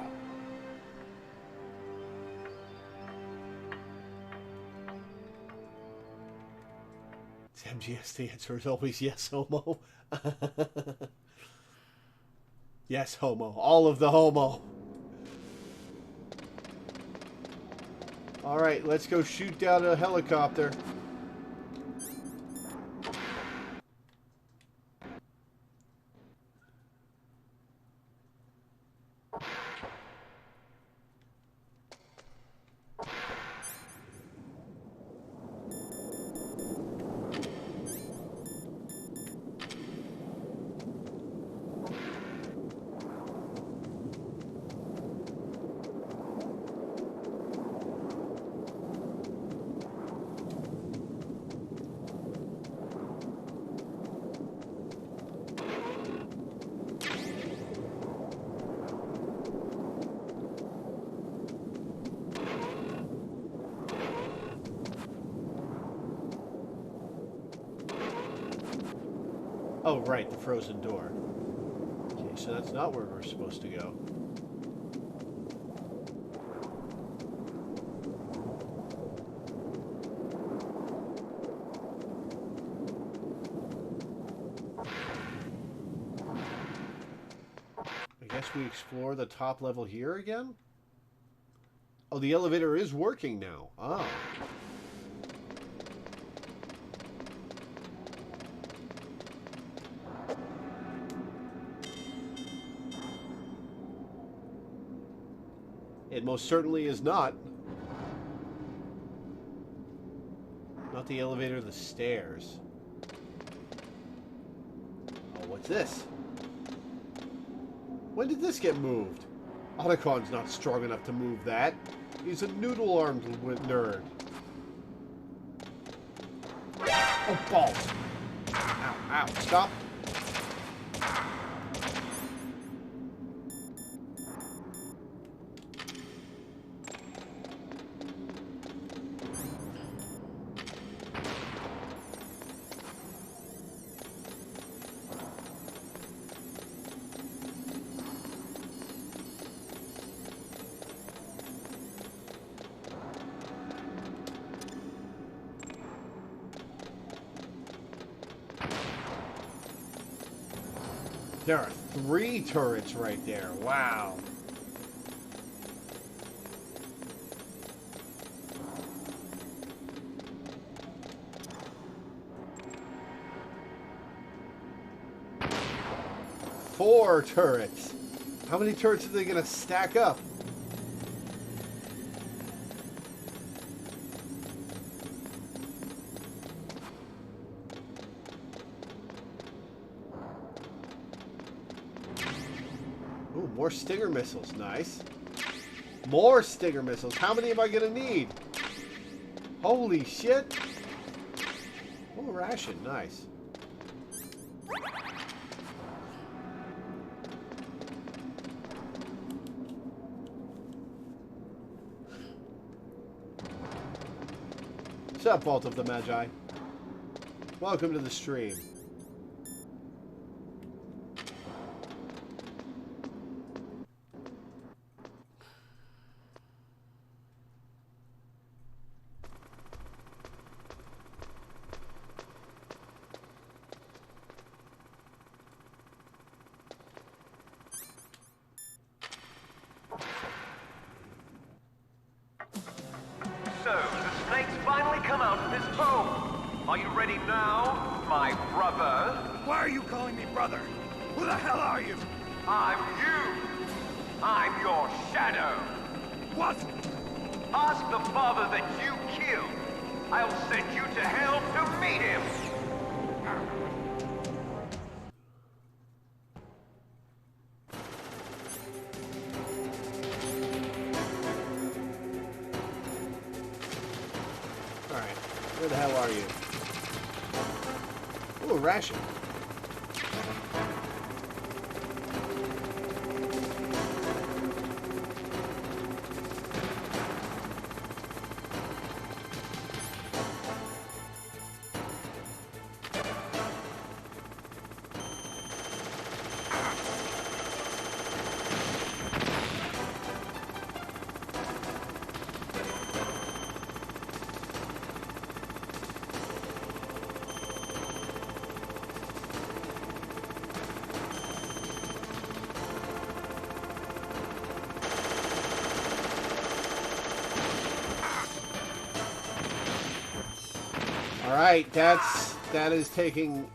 It's MGS, the answer is always yes, homo. Yes, homo. All of the homo. Alright, let's go shoot down a helicopter. Oh, right, the frozen door. Okay, so that's not where we're supposed to go. I guess we explore the top level here again? Oh, the elevator is working now. Oh. It most certainly is not. Not the elevator, the stairs. Oh, what's this? When did this get moved? Otacon's not strong enough to move that. He's a noodle-armed nerd. Oh, balls. Ow, ow, stop. There are 3 turrets right there. Wow. Four turrets. How many turrets are they going to stack up? Ooh, more Stinger missiles. Nice. More Stinger missiles. How many am I going to need? Holy shit. Oh, ration. Nice. What's up, Vault of the Magi? Welcome to the stream. So, the snakes finally come out of this hole. Are you ready now, my brother? Why are you calling me brother? Who the hell are you? I'm you. I'm your shadow. What? Ask the father that you killed. I'll send you to hell to meet him. Alright, where the hell are you? Ooh, a ration. Alright, that is taking...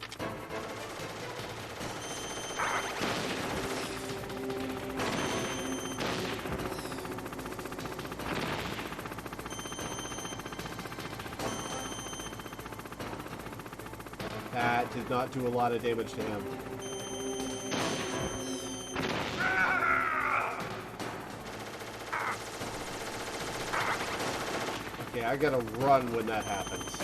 That did not do a lot of damage to him. Okay, I gotta run when that happens.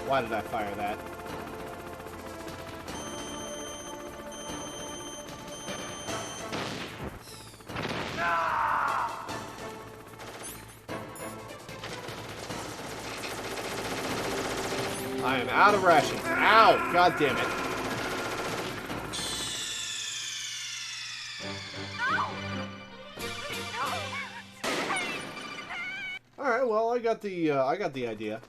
Why did I fire that? I am out of rations. Ow! God damn it. Alright, well, I got the idea.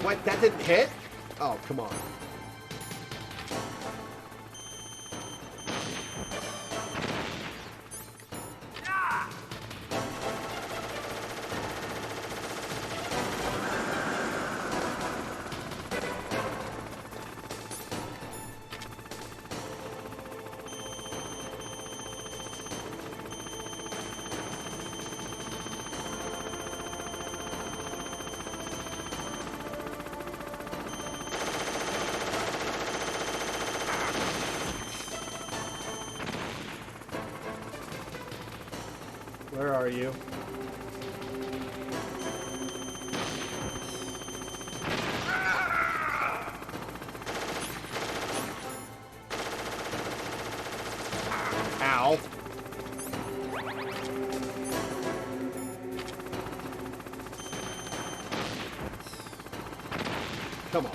What? That didn't hit? Oh, come on. Where are you? Ow. Come on.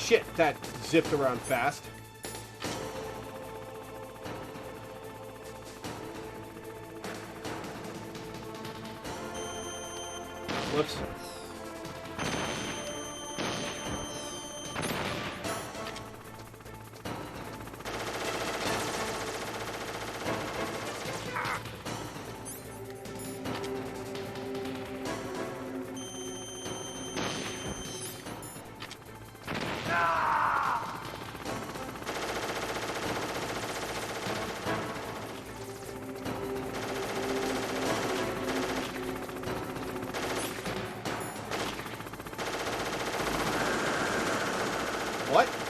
Shit, that zipped around fast. Whoops.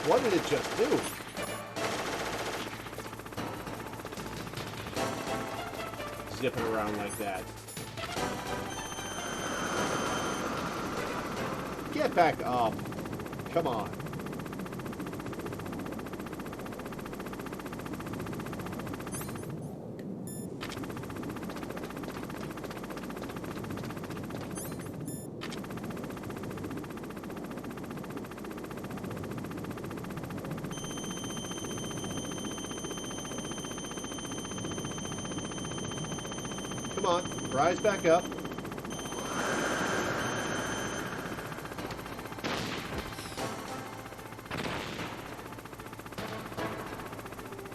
What did it just do? Zipping around like that. Get back up. Come on. Come on, rise back up.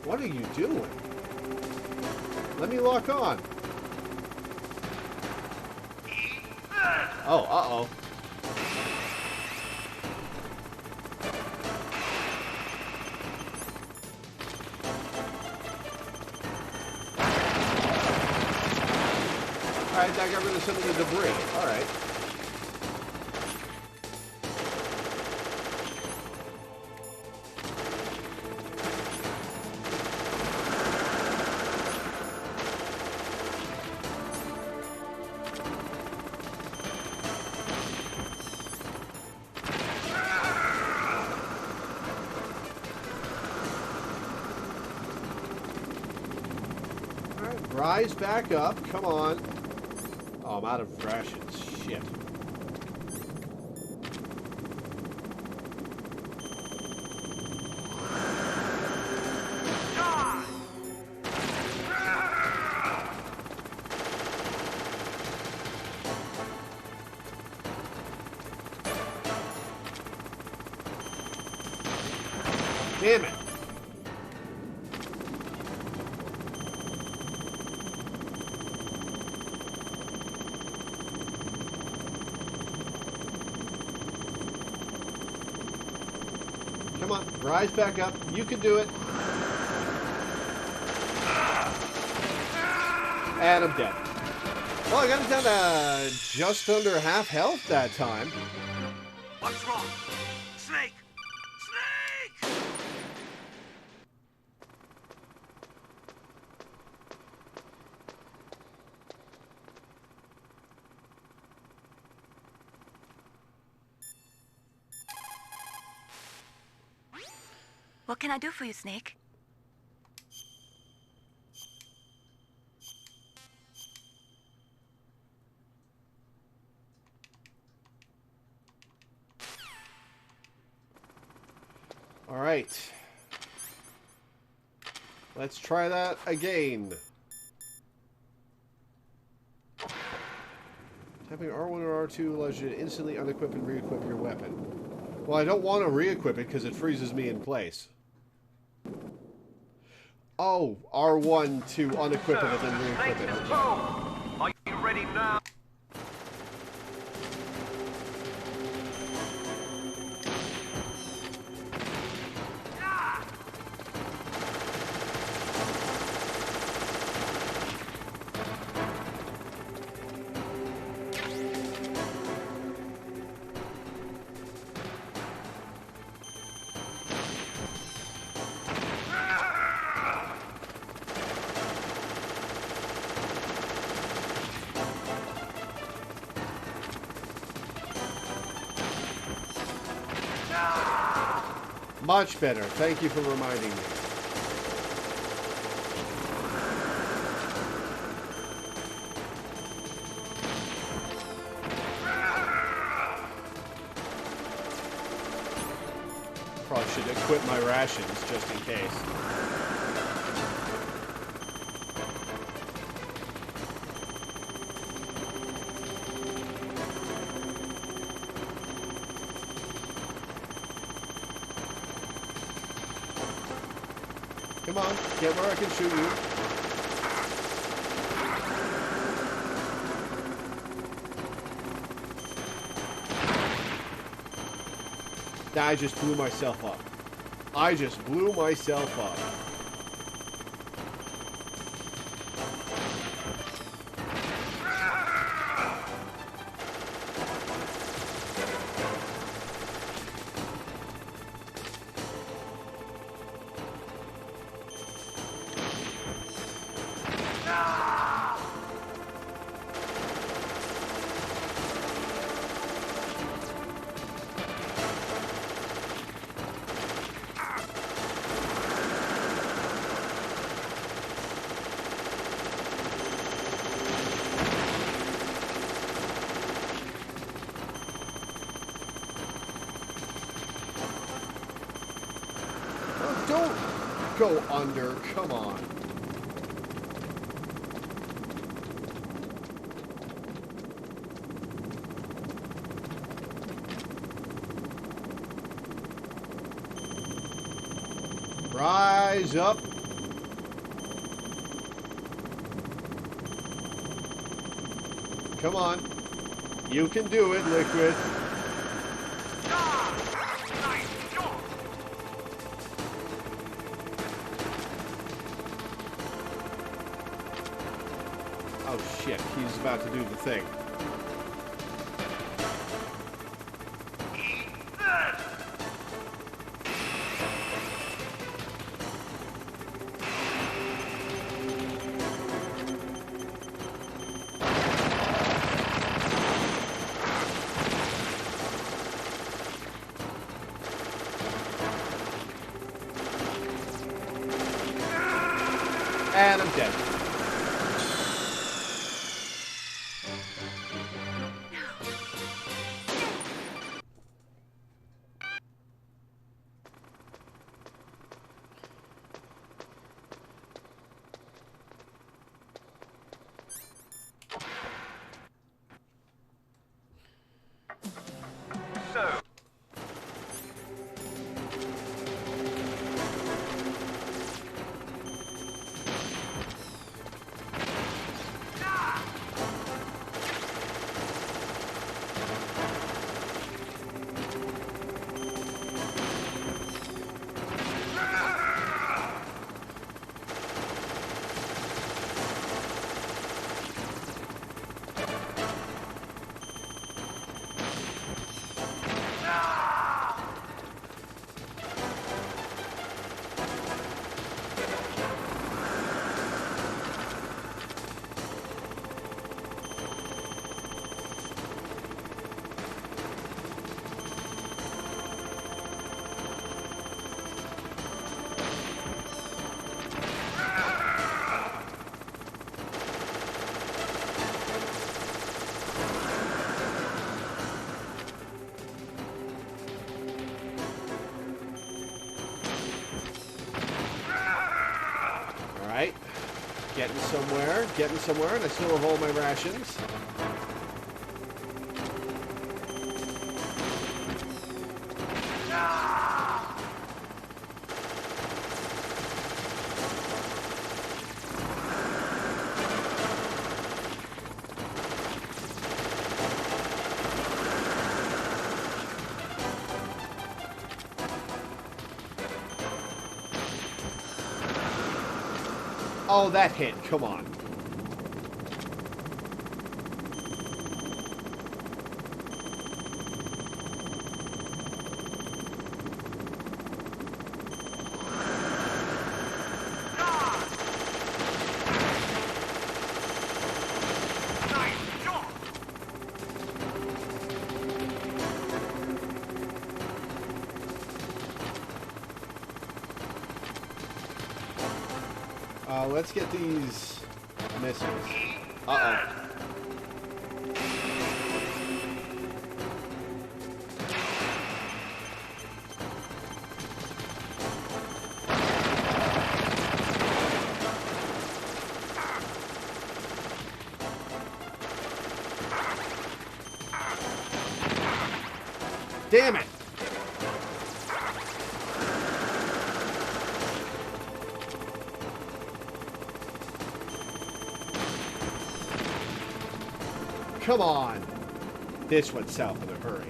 What are you doing? Let me lock on. Oh, uh-oh. Alright, that got rid of some of the debris. Alright. Alright, rise back up. Come on. Oh, I'm out of rations. Shit. Damn it. Come on, rise back up. You can do it. And I'm dead. Well, I got it down to just under half health that time. What's wrong? Snake! Snake! What can I do for you, Snake? All right. Let's try that again. Tapping R1 or R2 allows you to instantly unequip and re-equip your weapon. Well, I don't want to re-equip it because it freezes me in place. Oh, R1 to unequip it and then re-equip it. Okay. Are you ready now? Much better. Thank you for reminding me. Probably should equip my rations just in case. Come on, get where I can shoot you. I just blew myself up. I just blew myself up. Don't go under, come on. Rise up. Come on. You can do it, Liquid. Oh shit, he's about to do the thing. And I'm dead. Alright. Getting somewhere, and I still have all my rations. Oh, that hit. Come on. Let's get these missiles. Uh-oh. Damn it! Come on! This went south in a hurry.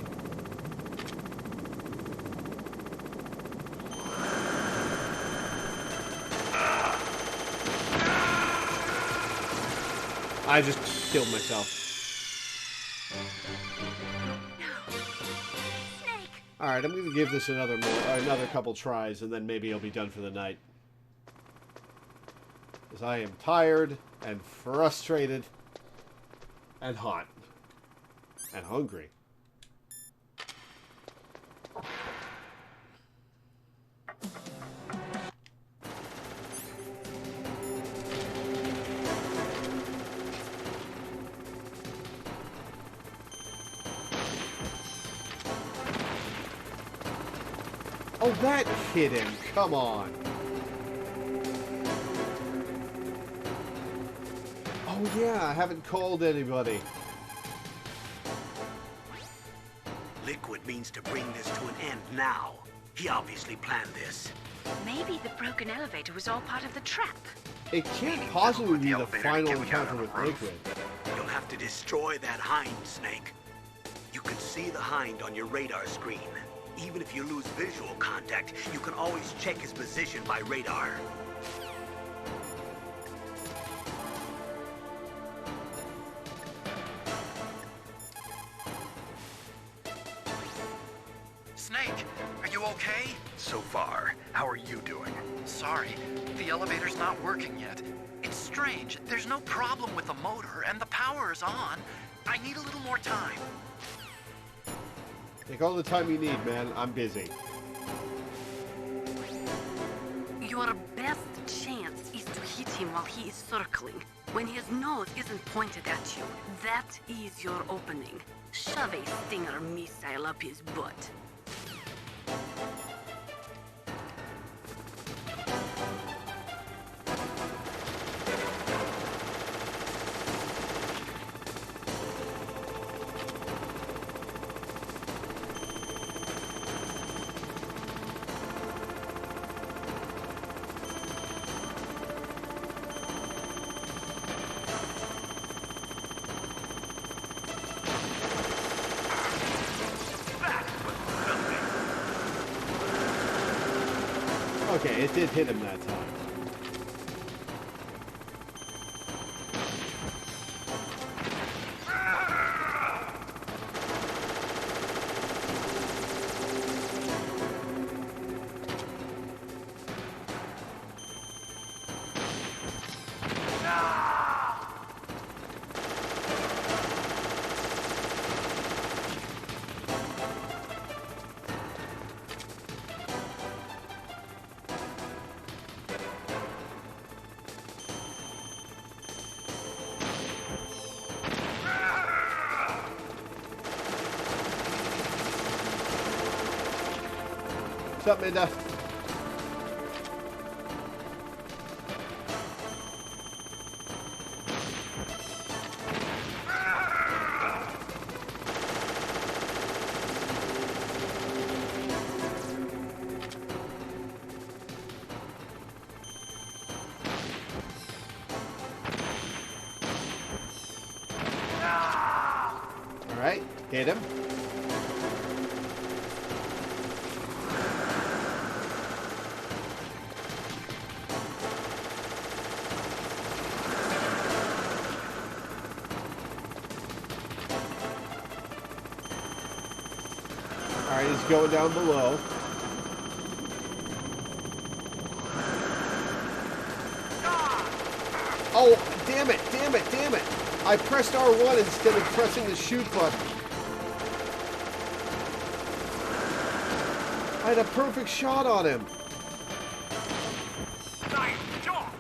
I just killed myself. Alright, I'm going to give this another couple tries, and then maybe I'll be done for the night. Because I am tired, and frustrated, and hot. And hungry. Oh, that hit him. Come on. Oh, yeah, I haven't called anybody. Liquid means to bring this to an end now. He obviously planned this. Maybe the broken elevator was all part of the trap. It can't possibly be the final encounter with Liquid. You'll have to destroy that hind, Snake. You can see the hind on your radar screen. Even if you lose visual contact, you can always check his position by radar. Snake, are you okay? So far, how are you doing? Sorry, the elevator's not working yet. It's strange. There's no problem with the motor, and the power is on. I need a little more time. Take all the time you need, man. I'm busy. Your best chance is to hit him while he is circling. When his nose isn't pointed at you, that is your opening. Shove a Stinger missile up his butt. Okay, it did hit him that time. What's up, Minda? All right, hit him. Alright, he's going down below. Oh, damn it, damn it, damn it. I pressed R1 instead of pressing the shoot button. I had a perfect shot on him. Nice job!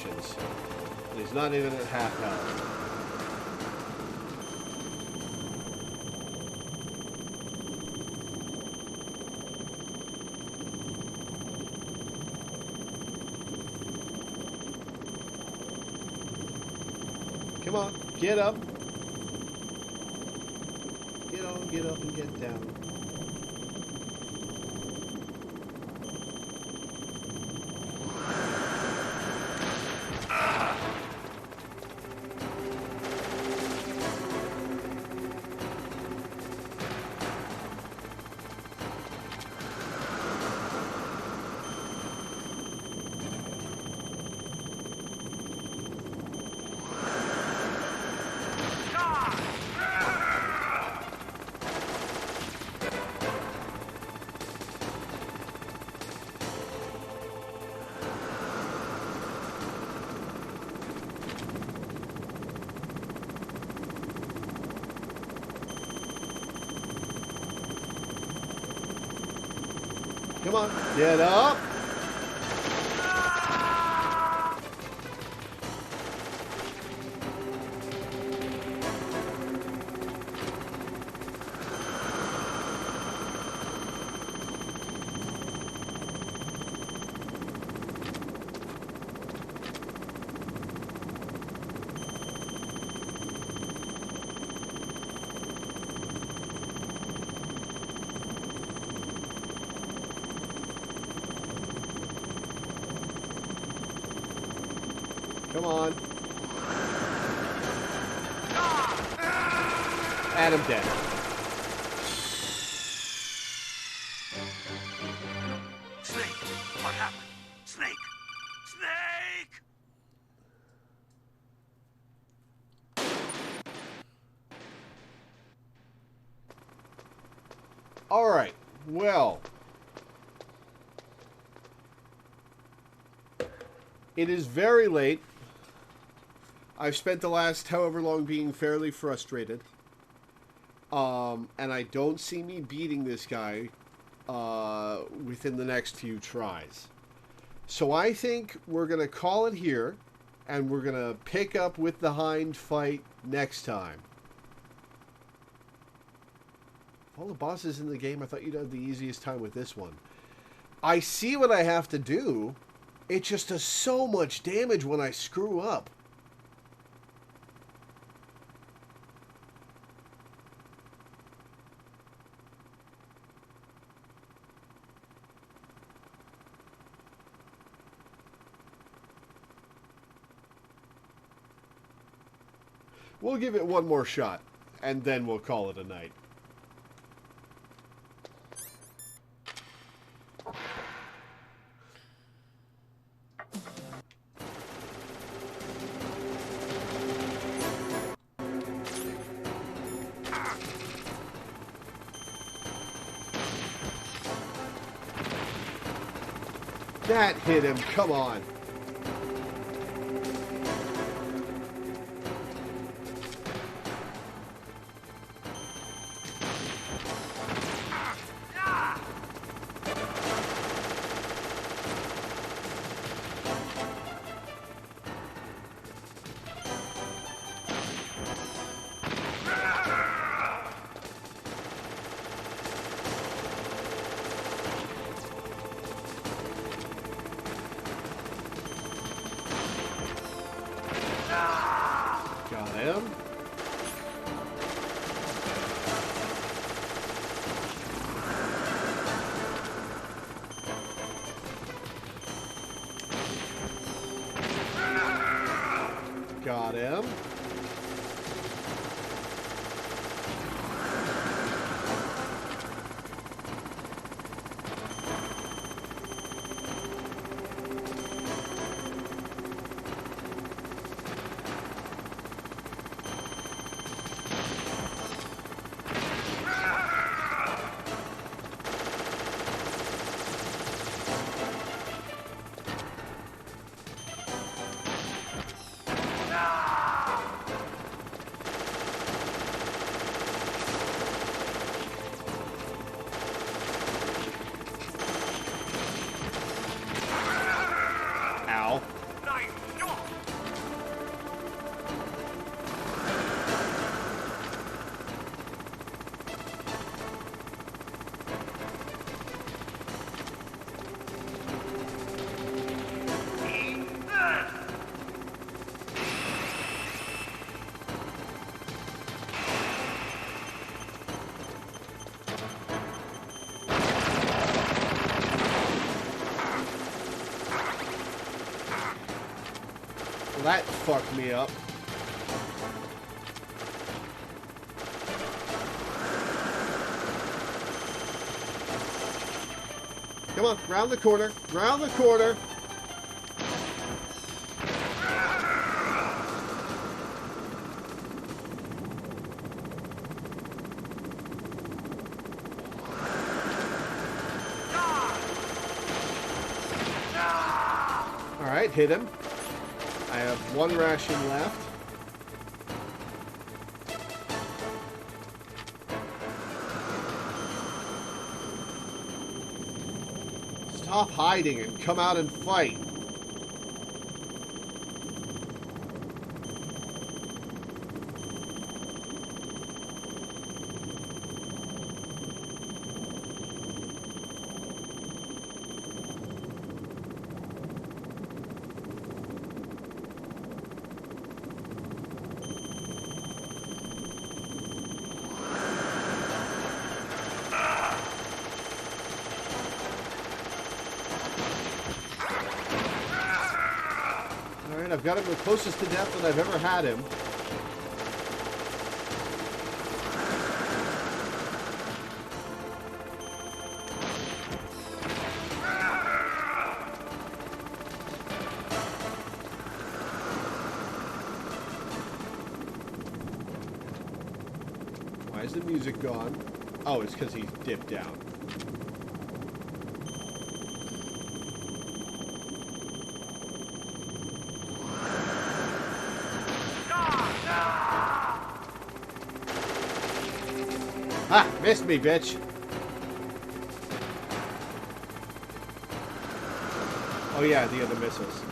potions. And he's not even at half health. Come on, get up. Get up and get down. Come on, get up. Come on. Adam dead. Snake! What happened? Snake! Snake! All right. Well, it is very late. I've spent the last however long being fairly frustrated. And I don't see me beating this guy within the next few tries. So I think we're going to call it here, and we're going to pick up with the Hind fight next time. All the bosses in the game, I thought you'd have the easiest time with this one. I see what I have to do. It just does so much damage when I screw up. We'll give it one more shot, and then we'll call it a night. That hit him, come on. Got him. Got him. Well, that fucked me up. Come on, round the corner. Round the corner. Alright, hit him. I have one ration left. Stop hiding and come out and fight. I've got him the closest to death that I've ever had him. Why is the music gone? Oh, it's because he's dipped down. Ah, missed me, bitch. Oh yeah, the other missiles.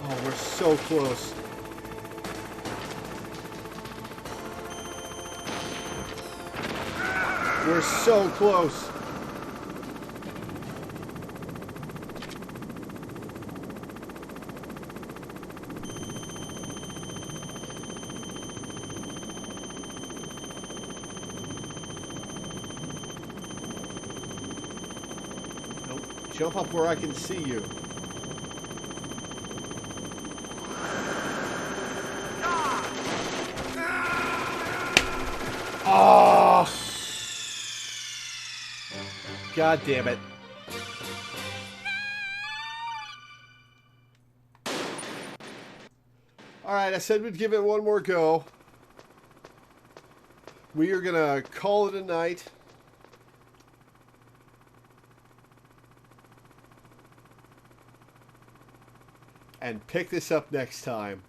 Oh, we're so close. We're so close. Nope. Jump up where I can see you. Oh! God damn it. Alright, I said we'd give it one more go. We are gonna call it a night. And pick this up next time.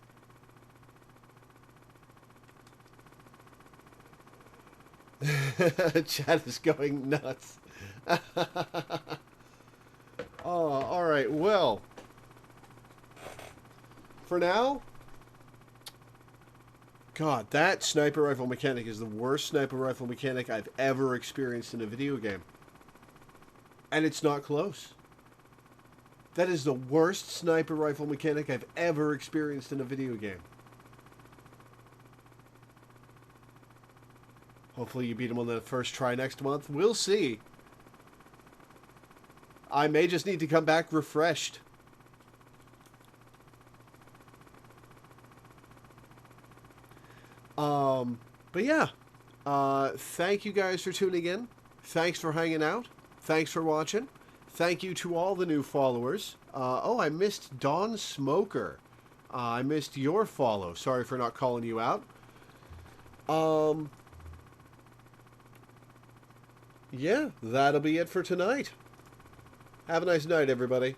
Chat is going nuts. Oh, alright, well. For now, God, that sniper rifle mechanic is the worst sniper rifle mechanic I've ever experienced in a video game. And it's not close. That is the worst sniper rifle mechanic I've ever experienced in a video game. Hopefully you beat him on the first try next month. We'll see. I may just need to come back refreshed. But yeah. Thank you guys for tuning in. Thanks for hanging out. Thanks for watching. Thank you to all the new followers. Oh, I missed Dawn Smoker. I missed your follow. Sorry for not calling you out. Yeah, that'll be it for tonight. Have a nice night, everybody.